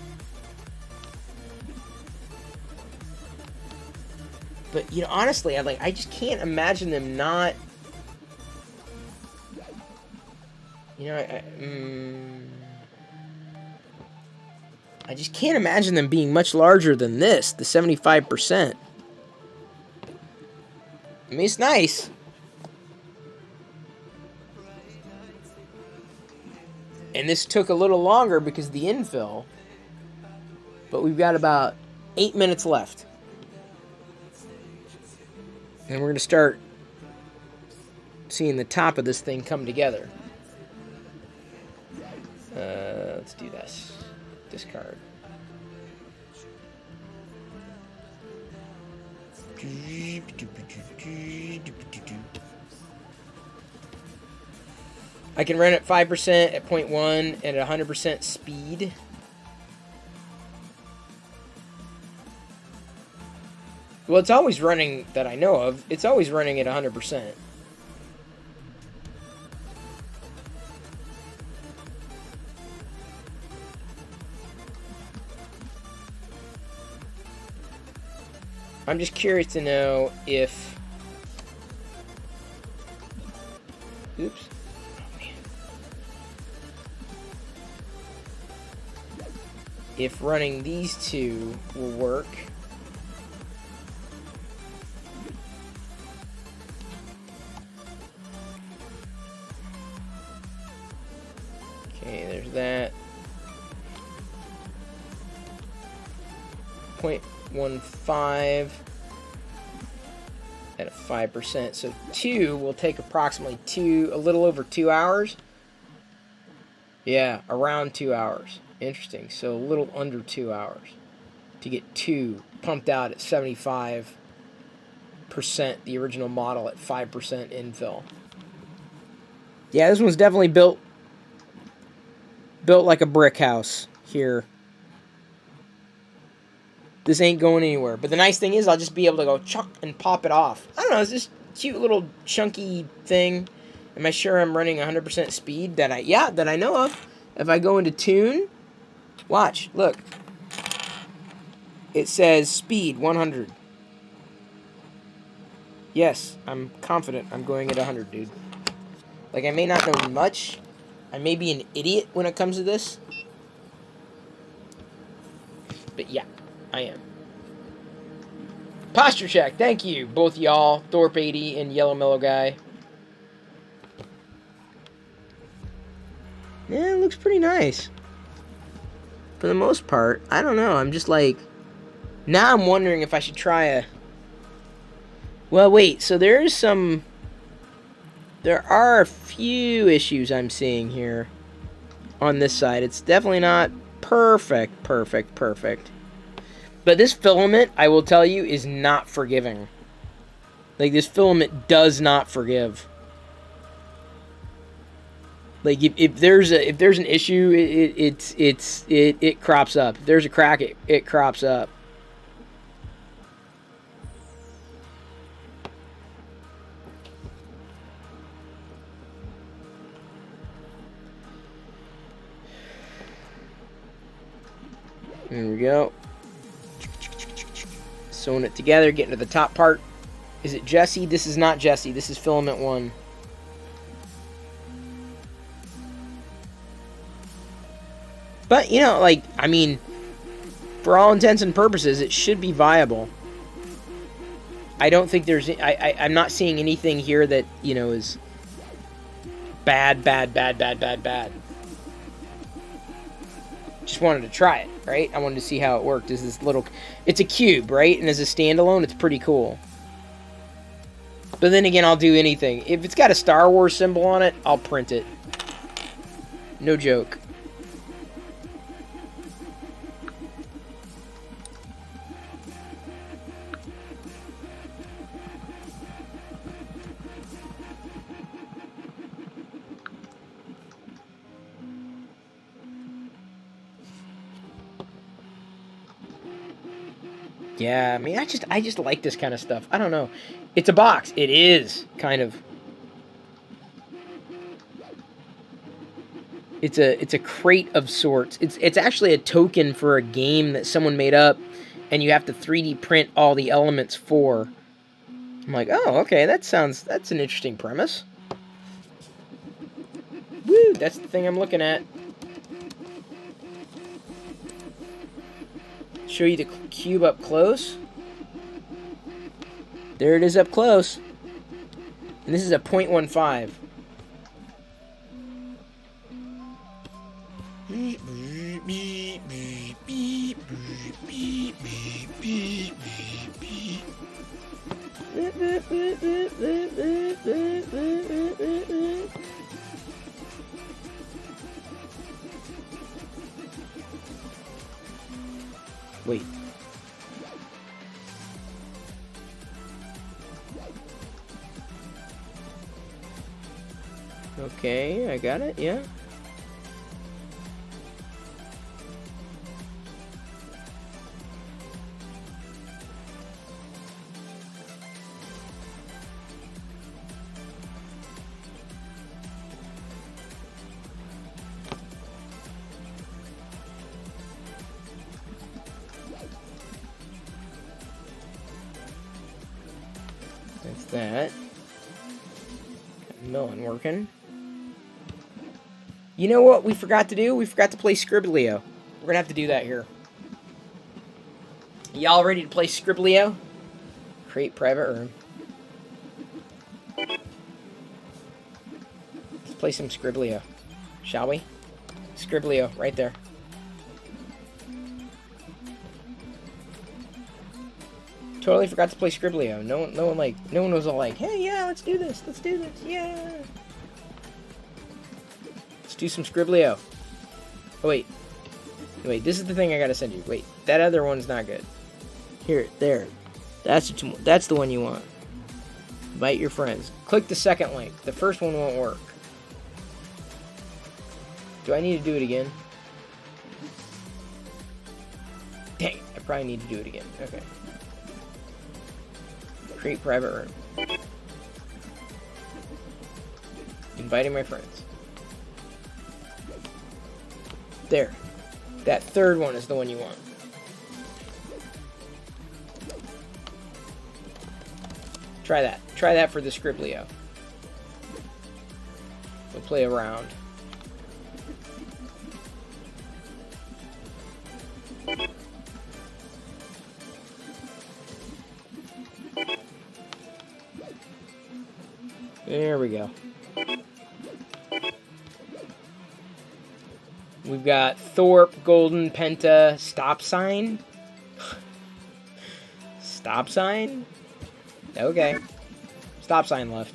But, you know, honestly, I just can't imagine them not... You know, I just can't imagine them being much larger than this, the 75%. I mean, it's nice. And this took a little longer because of the infill. But we've got about 8 minutes left. And we're going to start seeing the top of this thing come together. Let's do this. Discard. I can run at 5% at 0.1 and at 100% speed. Well, it's always running, that I know of, it's always running at 100%. I'm just curious to know if... Oops. Oh, man. If running these two will work. Okay, there's that. 0.15 at a 5%. So 2 will take approximately a little over 2 hours. Yeah, around 2 hours. Interesting. So a little under 2 hours to get 2 pumped out at 75%, the original model at 5% infill. Yeah, this one's definitely built like a brick house here. This ain't going anywhere. But the nice thing is I'll just be able to go chuck and pop it off. I don't know, it's this cute little chunky thing. Am I sure I'm running 100% speed? That I know of. If I go into tune, watch, look. It says speed 100. Yes, I'm confident I'm going at 100, dude. Like, I may not know much. I may be an idiot when it comes to this. But yeah, I am. Posture check. Thank you, both y'all, Thorpe80 and Yellow Mellow Guy. Yeah, it looks pretty nice. For the most part, I don't know. I'm just like, now I'm wondering if I should try a. Well, wait. So there are a few issues I'm seeing here on this side. It's definitely not perfect. But this filament, I will tell you, is not forgiving. Like, this filament does not forgive. Like, if there's an issue, it crops up. If there's a crack, it crops up. There we go. Sewing it together, getting to the top part. Is it Jesse? This is not Jesse. This is filament 1. But, you know, like, I mean, for all intents and purposes, it should be viable. I don't think there's... I'm not seeing anything here that, you know, is bad. Just wanted to try it, right? I wanted to see how it worked. Is this little... It's a cube, right? And as a standalone, it's pretty cool. But then again, I'll do anything. If it's got a Star Wars symbol on it, I'll print it. No joke. Yeah, I mean, I just like this kind of stuff. I don't know. It's a box. It is kind of. It's a crate of sorts. It's actually a token for a game that someone made up, and you have to 3D print all the elements for. I'm like, oh, okay, that's an interesting premise. Woo, that's the thing I'm looking at. Show you the cube up close. There it is up close. And this is a 0.15. Wait. Okay, I got it, yeah. That's that. Got Millen working. You know what we forgot to do? We forgot to play Scriblio. We're gonna have to do that here. Y'all ready to play Scriblio? Create private room. Let's play some Scriblio, shall we? Scriblio, right there. Totally forgot to play Scriblio. No one was all like, hey, yeah, let's do this, yeah. Let's do some Scriblio. Oh, wait, this is the thing I gotta send you. Wait, that other one's not good. Here, there. That's the one you want. Invite your friends. Click the second link. The first one won't work. Do I need to do it again? Dang it, I probably need to do it again. Okay. Create private room. Inviting my friends. There. That third one is the one you want. Try that. Try that for the Scriblio. We'll play around. There we go. We've got Thorpe, Golden, Penta, Stop Sign. Stop Sign? Okay. Stop Sign left.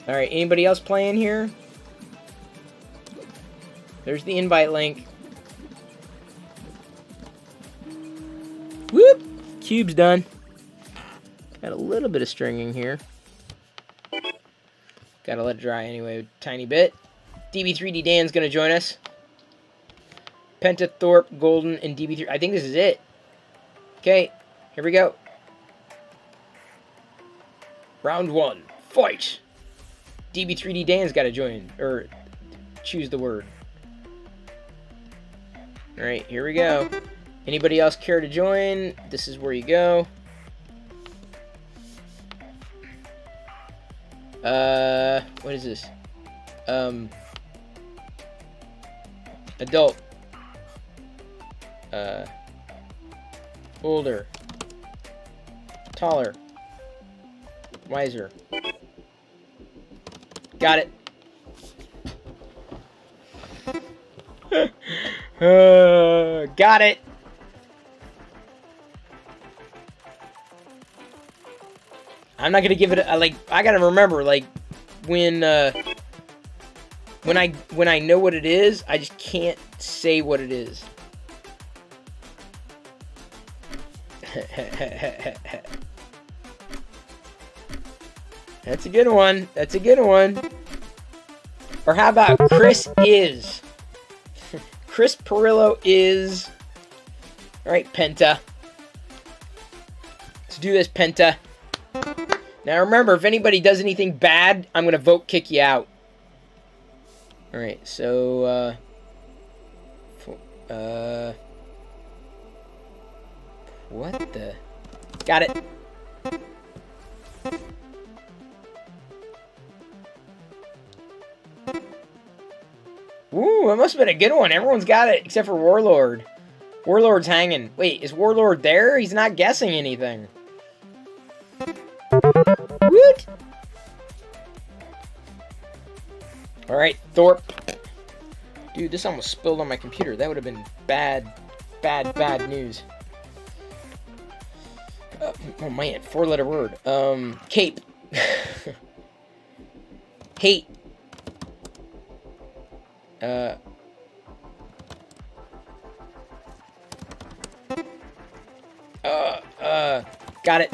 Alright, anybody else playing here? There's the invite link. Whoop! Cube's done. Got a little bit of stringing here. Gotta let it dry anyway, a tiny bit. DB3D Dan's gonna join us. Penta, Thorpe, Golden, and DB3. I think this is it. Okay, here we go. Round 1. Fight! DB3D Dan's gotta join. Or, choose the word. Alright, here we go. Anybody else care to join? This is where you go. What is this? Adult. Older. Taller. Wiser. Got it. Got it. I'm not gonna give it a, like, I gotta remember, like, when I know what it is, I just can't say what it is. That's a good one. That's a good one. Or how about Chris is? Chris Perillo is. Alright, Penta. Let's do this, Penta. Now remember, if anybody does anything bad, I'm going to vote kick you out. Alright, so, what the? Got it. Ooh, that must have been a good one. Everyone's got it, except for Warlord. Warlord's hanging. Wait, is Warlord there? He's not guessing anything. Woot! Alright, Thorpe. Dude, this almost spilled on my computer. That would have been bad, bad, bad news. Oh man, 4-letter word. Cape. Hate. Got it.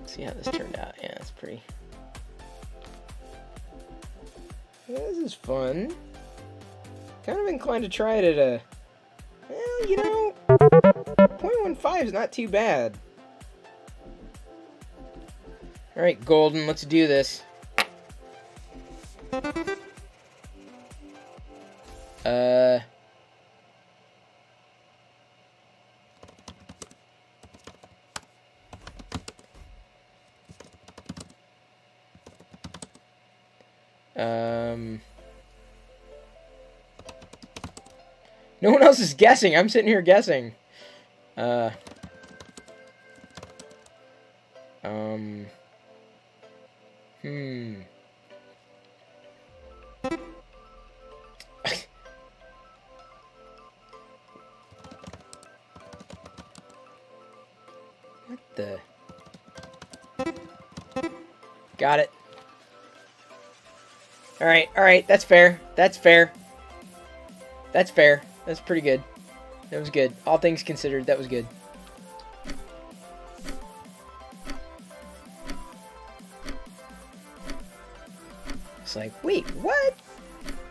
See how this turned out. Yeah, it's pretty. Yeah, this is fun. Kind of inclined to try it at a. Well, you know, 0.15 is not too bad. All right, Golden, let's do this. No one else is guessing. I'm sitting here guessing. What the? Got it. Alright, that's fair. That's fair. That's fair. That's pretty good. That was good. All things considered, that was good. It's like, wait, what?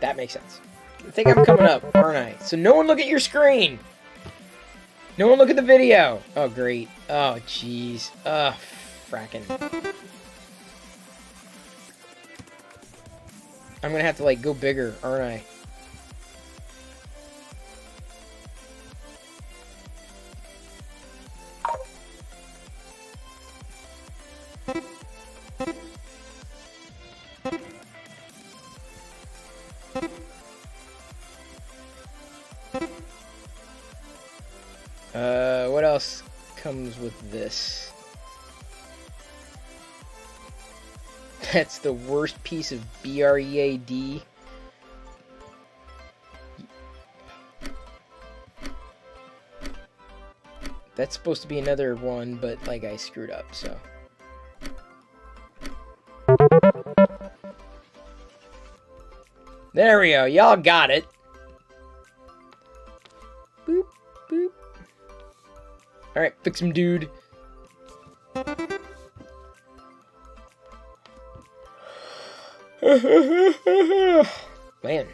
That makes sense. I think I'm coming up, aren't I? So no one look at your screen! No one look at the video! Oh, great. Oh, jeez. Oh, frackin'. I'm gonna have to, like, go bigger, aren't I? What else comes with this? That's the worst piece of BREAD. That's supposed to be another one, but like I screwed up, so. There we go. Y'all got it. Boop, boop. Alright, fix him, dude. Man.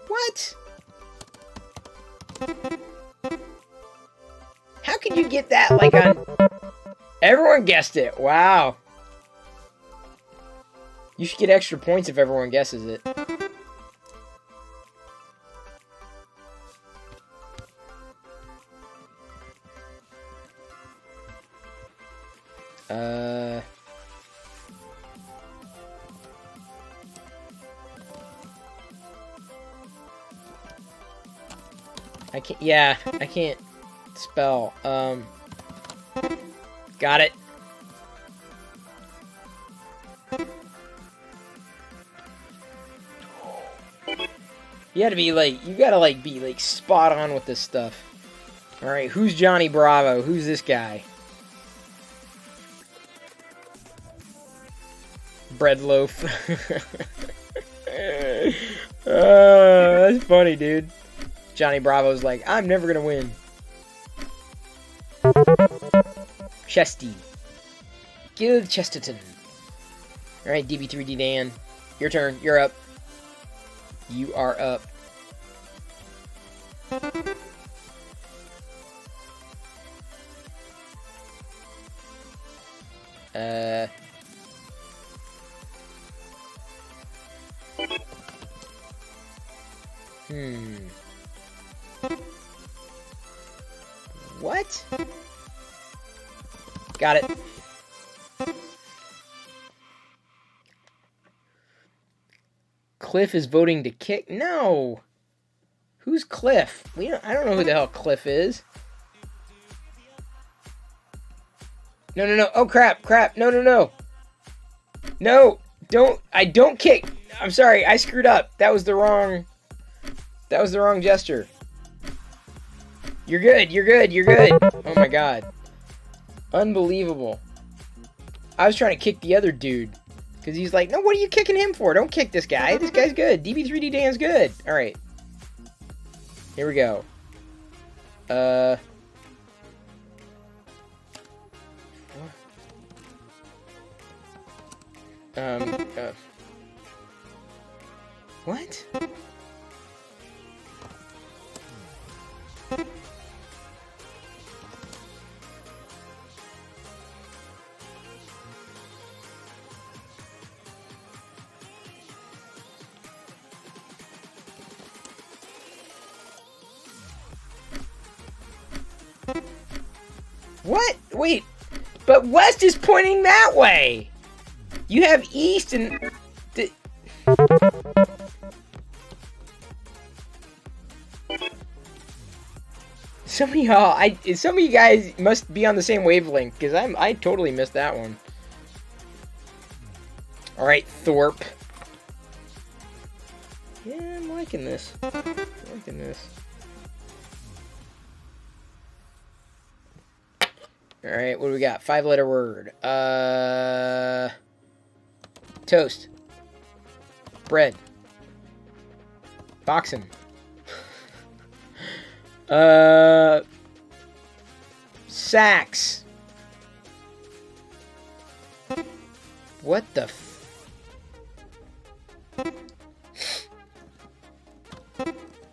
What? How could you get that, like, on... Everyone guessed it. Wow. You should get extra points if everyone guesses it. I can't, yeah, I can't spell. Got it. You gotta be like, you gotta like be like spot on with this stuff. Alright, who's Johnny Bravo? Who's this guy? Bread loaf. That's funny, dude. Johnny Bravo's like, I'm never gonna win. Chesty. Gil Chesterton. Alright, DB3D Dan. Your turn. You're up. You are up. What? Got it. Cliff is voting to kick? No. Who's Cliff? I don't know who the hell Cliff is. No, no, no. Oh, crap, crap. No, no, no. No, I don't kick. I'm sorry, I screwed up. That was the wrong gesture. You're good, you're good, you're good. Oh my god. Unbelievable. I was trying to kick the other dude. Because he's like, no, what are you kicking him for? Don't kick this guy. This guy's good. DB3D Dan's good. Alright. Here we go. What? What? Wait. But west is pointing that way. You have east and... Some of y'all, some of you guys must be on the same wavelength, because I totally missed that one. Alright, Thorpe. Yeah, I'm liking this. I'm liking this. Alright, what do we got? 5-letter word. Toast. Bread. Boxing. Sacks. What the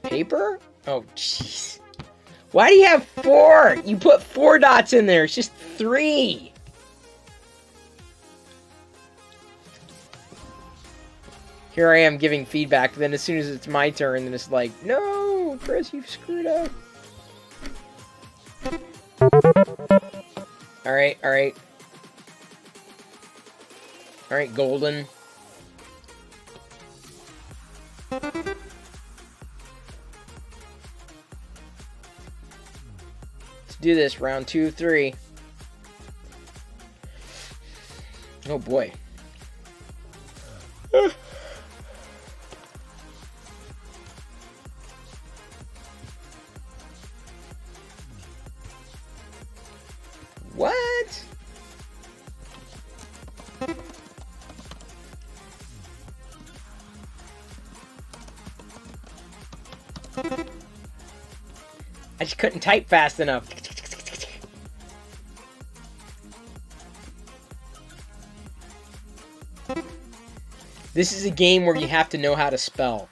paper? Oh, jeez. Why do you have 4? You put 4 dots in there. It's just 3. Here I am giving feedback, but then as soon as it's my turn, then it's like, no, Chris, you've screwed up. Alright, alright. Alright, golden. do this. Round 2, 3. Oh boy. What? I just couldn't type fast enough. This is a game where you have to know how to spell.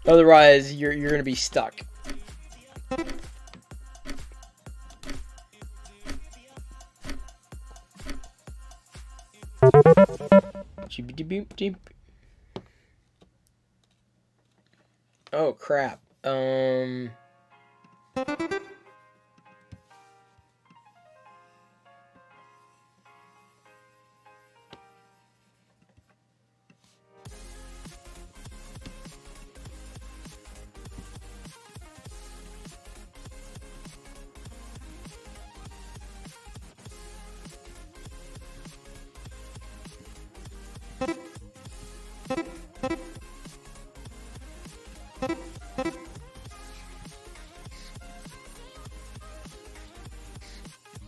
Otherwise, you're going to be stuck. Oh crap.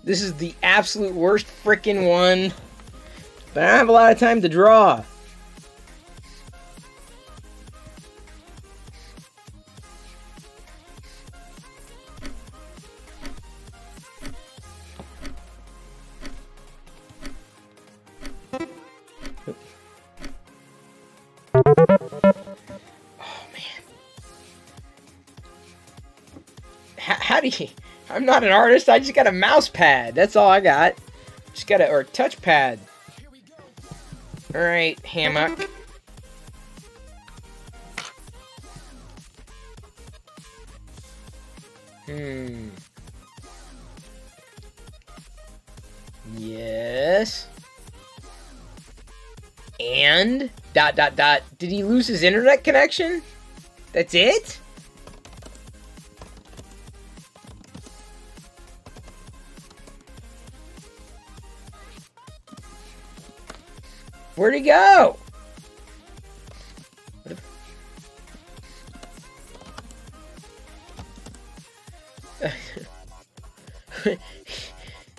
This is the absolute worst frickin' one. But I don't have a lot of time to draw. Oh man. How do you... I'm not an artist, I just got a mouse pad. That's all I got. Just got a... or touchpad. Alright, hammock. Yes. And... ... Did he lose his internet connection? That's it? Where'd he go?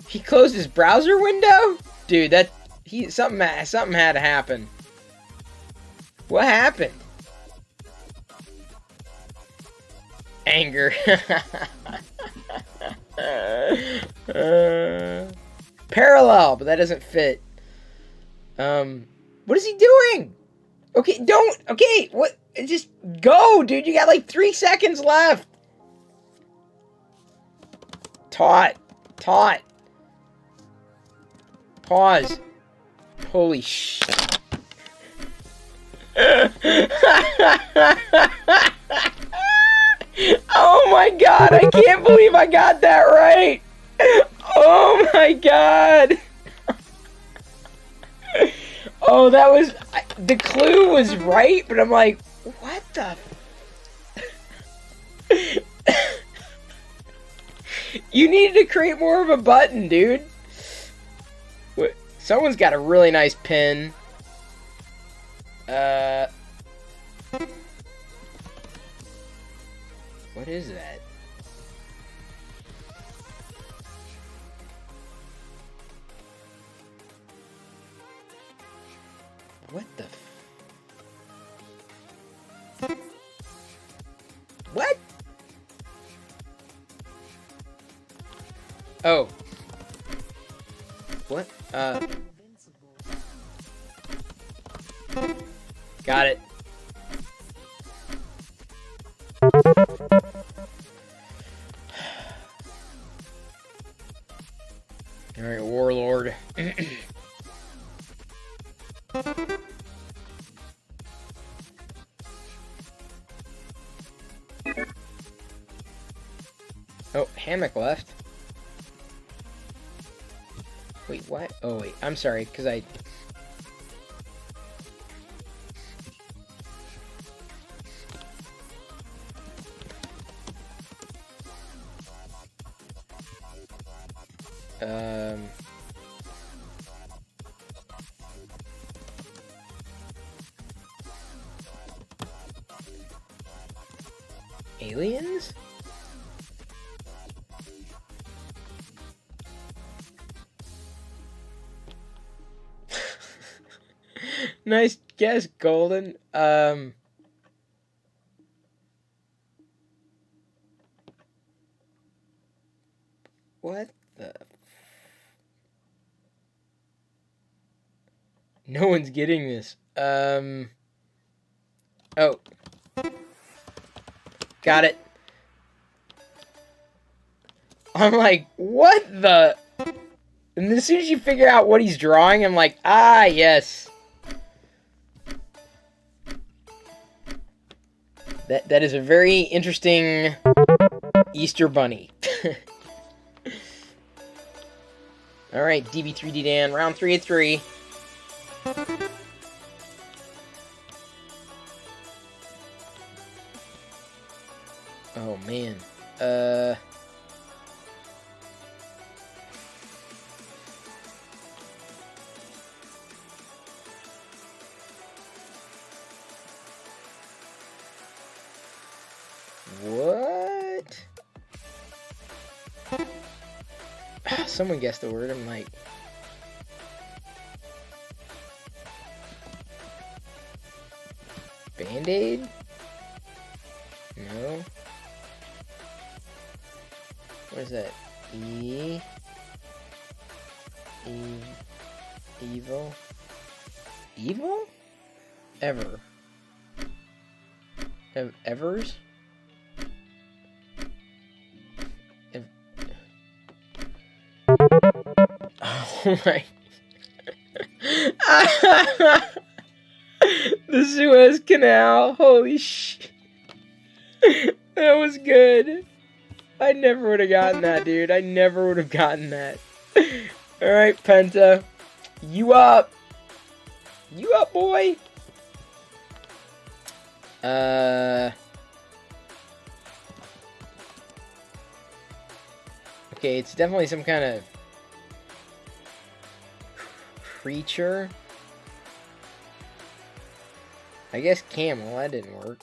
He closed his browser window? Dude, something had to happen. What happened? Anger. Parallel, but that doesn't fit. What is he doing? Okay, what? Just go, dude. You got like 3 seconds left. Taut. Pause. Holy shit. Oh my god, I can't believe I got that right. Oh my god. Oh, that was... the clue was right, but I'm like, what the... You needed to create more of a button, dude. What? Someone's got a really nice pin. What is that? What the what? Oh. What? Got it. Alright, Warlord. Oh, hammock left. Wait, what? Oh, wait. I'm sorry, because I... Aliens? Nice guess, Golden. What the? No one's getting this. Oh. Got it. I'm like, what the? And as soon as you figure out what he's drawing, I'm like, ah, yes. That is a very interesting Easter bunny. Alright, DB3D Dan, round 3 at 3. Oh, man. What? Someone guessed the word. I'm like, Band-Aid? No. What is that? Evil? Evil? Ever. Evers? Oh my. The Suez Canal. Holy shit. That was good. I never would have gotten that, dude. I never would have gotten that. Alright, Penta. You up. You up, boy. Okay, it's definitely some kind of creature. I guess camel. That didn't work.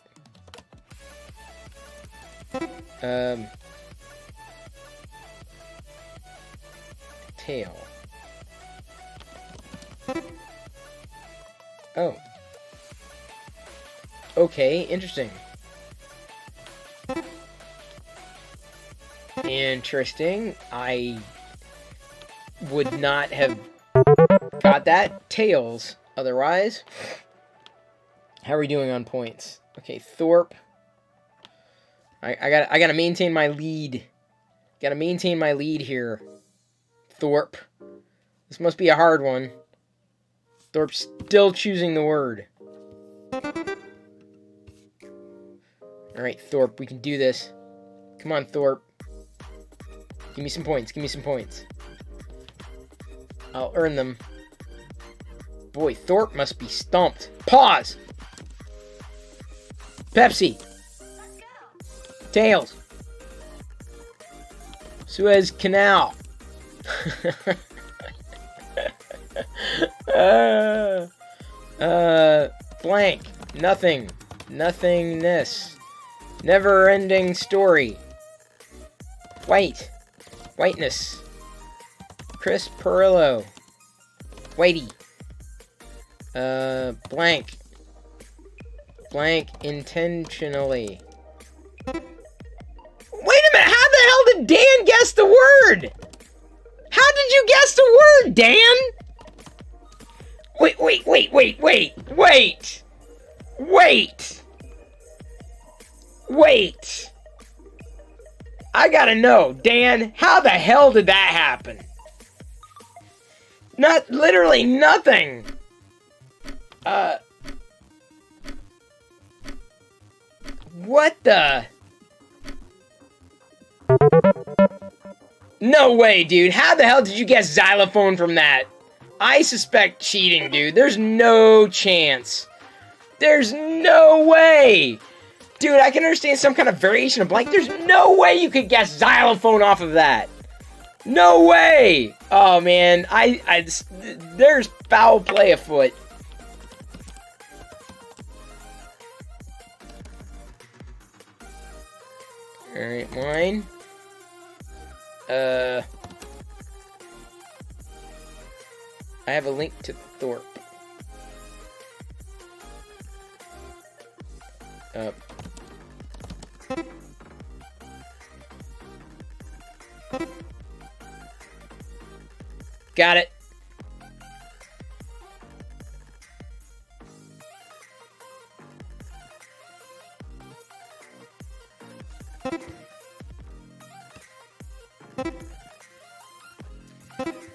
Tail. Oh. Okay, interesting. Interesting. I would not have got that. Tails. Otherwise. How are we doing on points? Okay, Thorpe. I gotta maintain my lead. Gotta maintain my lead here. Thorpe. This must be a hard one. Thorpe's still choosing the word. Alright, Thorpe, we can do this. Come on, Thorpe. Give me some points, give me some points. I'll earn them. Boy, Thorpe must be stumped. Pause! Pepsi. Tails. Suez Canal. Blank. Nothing. Nothingness. Never-ending story. White. Whiteness. Chris Perillo. Whitey. Blank. Blank intentionally. Wait a minute, how the hell did Dan guess the word? How did you guess the word, Dan? Wait. I gotta know, Dan, how the hell did that happen? Not literally nothing. What the? No way, dude. How the hell did you guess xylophone from that? I suspect cheating, dude. There's no chance. There's no way. Dude, I can understand some kind of variation of blank. There's no way you could guess xylophone off of that. No way! Oh man, there's foul play afoot. Alright, mine. I have a link to Thorpe. Got it.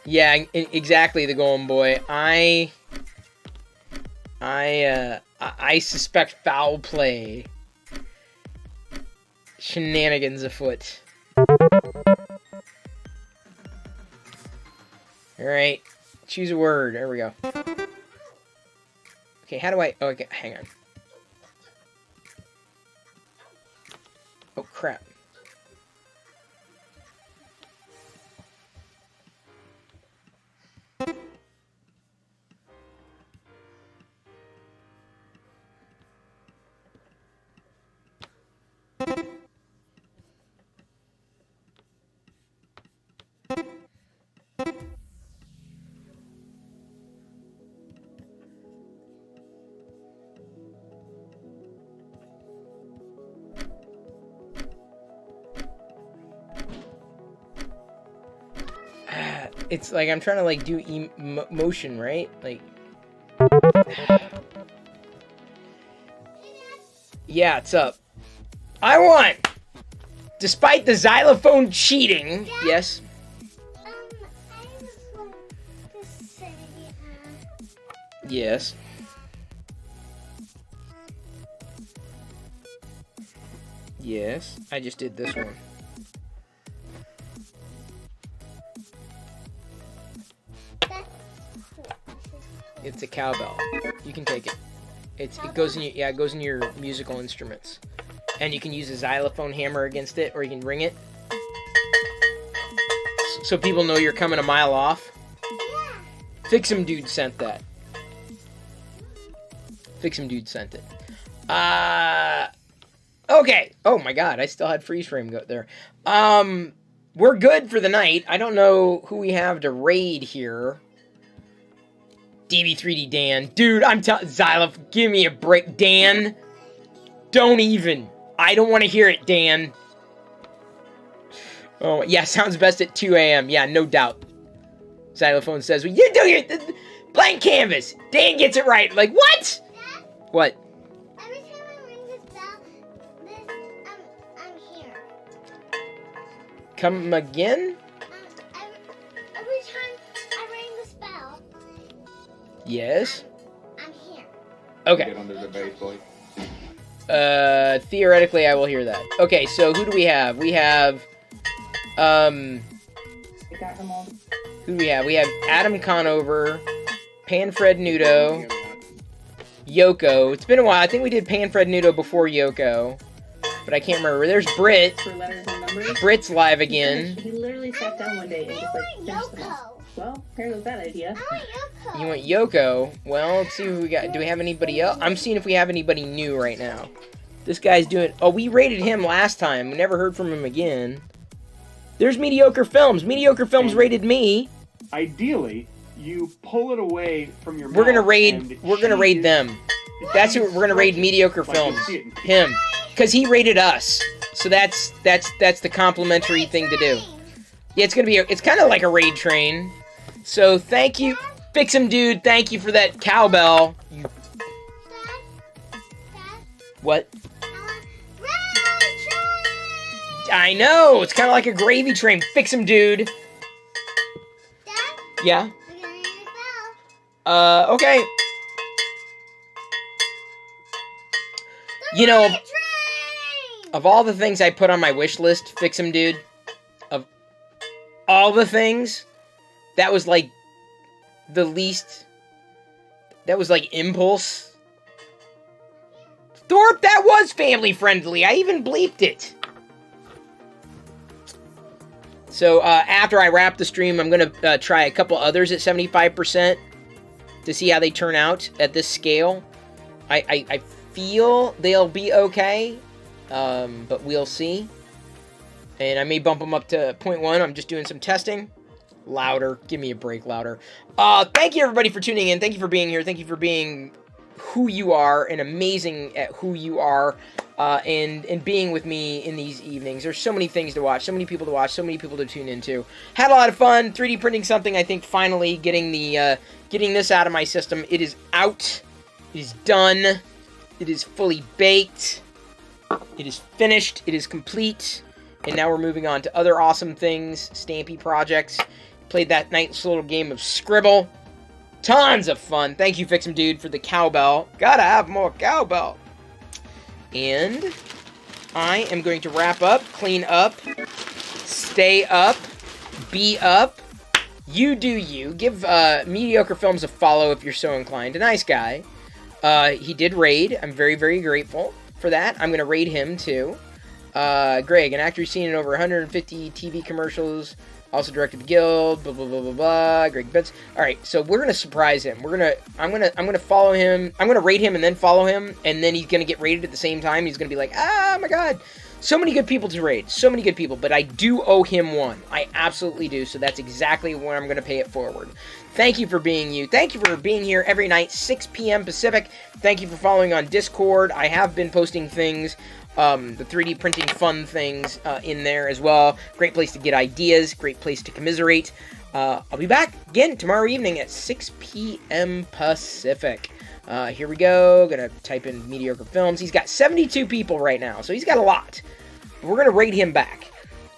Yeah, exactly, the golden boy. I suspect foul play. Shenanigans afoot. Alright. Choose a word. There we go. Okay, how do I... Oh, okay, hang on. Oh, crap. It's like I'm trying to like do motion, right? Like, yeah, it's up. I won, despite the xylophone cheating. Dad, yes. I just want to say, yes. Yes, I just did this one. It's a cowbell. You can take it. It goes in your, yeah, it goes in your musical instruments, and you can use a xylophone hammer against it, or you can ring it, so people know you're coming a mile off. Yeah. Fix'em Dude sent that. Fix'em Dude sent it. Okay. Oh my God, I still had freeze frame go there. We're good for the night. I don't know who we have to raid here. DB3D Dan. Dude, I'm telling... Xylophone, give me a break. Dan, don't even. I don't want to hear it, Dan. Oh, yeah, sounds best at 2 a.m. Yeah, no doubt. Xylophone says, well, you do your... blank canvas. Dan gets it right. Like, what? Dad? What? Every time I ring this bell, I'm here. Come again? Every time I ring this bell... Yes. I'm here. Okay. Get under the base, boy. Theoretically, I will hear that. Okay, so who do we have? We have, who do we have? We have Adam Conover, Panfred Nudo, Yoko. It's been a while. I think we did Panfred Nudo before Yoko, but I can't remember. There's Brit. For letters and numbers. Brit's live again. He literally sat down one day and just like finished them off. Yoko. Well, here goes that idea. I want Yoko. You want Yoko? Well, let's see who we got. Do we have anybody else? I'm seeing if we have anybody new right now. This guy's doing... Oh, we rated him last time. We never heard from him again. There's Mediocre Films. Mediocre Films rated me. Ideally, you pull it away from your We're gonna mouth raid. and We're gonna raid them. That's who we're gonna raid. Mediocre Like you Films. see it. Him, because he rated us. So that's the complimentary thing to do. Yeah, it's gonna be. It's kind of like a raid train. So thank you, Fix'em Dude. Thank you for that cowbell. You, Dad? Dad? what? Railroad train! I know. It's kind of like a gravy train. Fix'em Dude. Dad? Yeah. We're gonna ring this bell. Okay. You know, Railroad train! of all the things I put on my wish list, Fix'em Dude, of all the things, that was like the least. That was like impulse. Thorpe, that was family friendly. I even bleeped it. So after I wrap the stream, I'm going to try a couple others at 75% to see how they turn out at this scale. I feel they'll be okay, but we'll see. And I may bump them up to 0.1. I'm just doing some testing. Louder. Give me a break, louder. Thank you, everybody, for tuning in. Thank you for being here. Thank you for being who you are and amazing at who you are, and being with me in these evenings. There's so many things to watch, so many people to watch, so many people to tune into. Had a lot of fun 3D printing something. I think finally getting this out of my system. It is out. It is done. It is fully baked. It is finished. It is complete. And now we're moving on to other awesome things, Stampy projects. Played that nice little game of Scribble. Tons of fun. Thank you, Fix'em Dude, for the cowbell. Gotta have more cowbell. And I am going to wrap up, clean up, stay up, be up. You do you. Give Mediocre Films a follow if you're so inclined. A nice guy. He did raid. I'm very, very grateful for that. I'm going to raid him, too. Greg, an actor who's seen in over 150 TV commercials, also directed the Guild, blah, blah, blah, blah, blah, Greg Betts. Alright, so we're gonna surprise him. I'm gonna follow him, I'm gonna rate him and then follow him, and then he's gonna get rated at the same time. He's gonna be like, ah, my god. So many good people to raid, so many good people, but I do owe him one. I absolutely do, so that's exactly when I'm gonna pay it forward. Thank you for being you. Thank you for being here every night, 6 p.m. Pacific. Thank you for following on Discord. I have been posting things, the 3D printing fun things in there as well. Great place to get ideas, great place to commiserate. I'll be back again tomorrow evening at 6 p.m. Pacific. Here we go. Gonna type in Mediocre Films. He's got 72 people right now, so he's got a lot. We're gonna rate him back.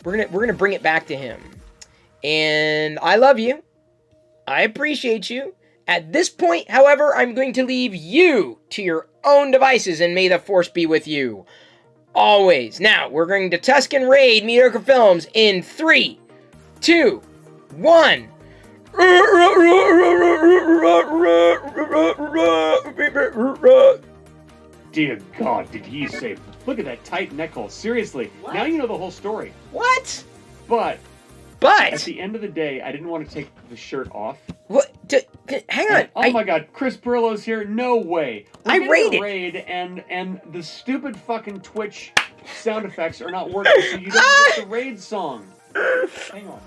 We're gonna bring it back to him. And I love you. I appreciate you. At this point, however, I'm going to leave you to your own devices, and may the Force be with you always. Now, we're going to Tuscan raid Mediocre Films in 3, 2, 1. Dear God, did he say? Look at that tight neck hole. Seriously, What? now you know the whole story. What? But at But the end of the day, I didn't want to take the shirt off. what? Hang on. And, oh my God, Chris Perillo's here. No way. We're I getting raided. a raid, and the stupid fucking Twitch sound effects are not working, so you don't get the raid song. Hang on.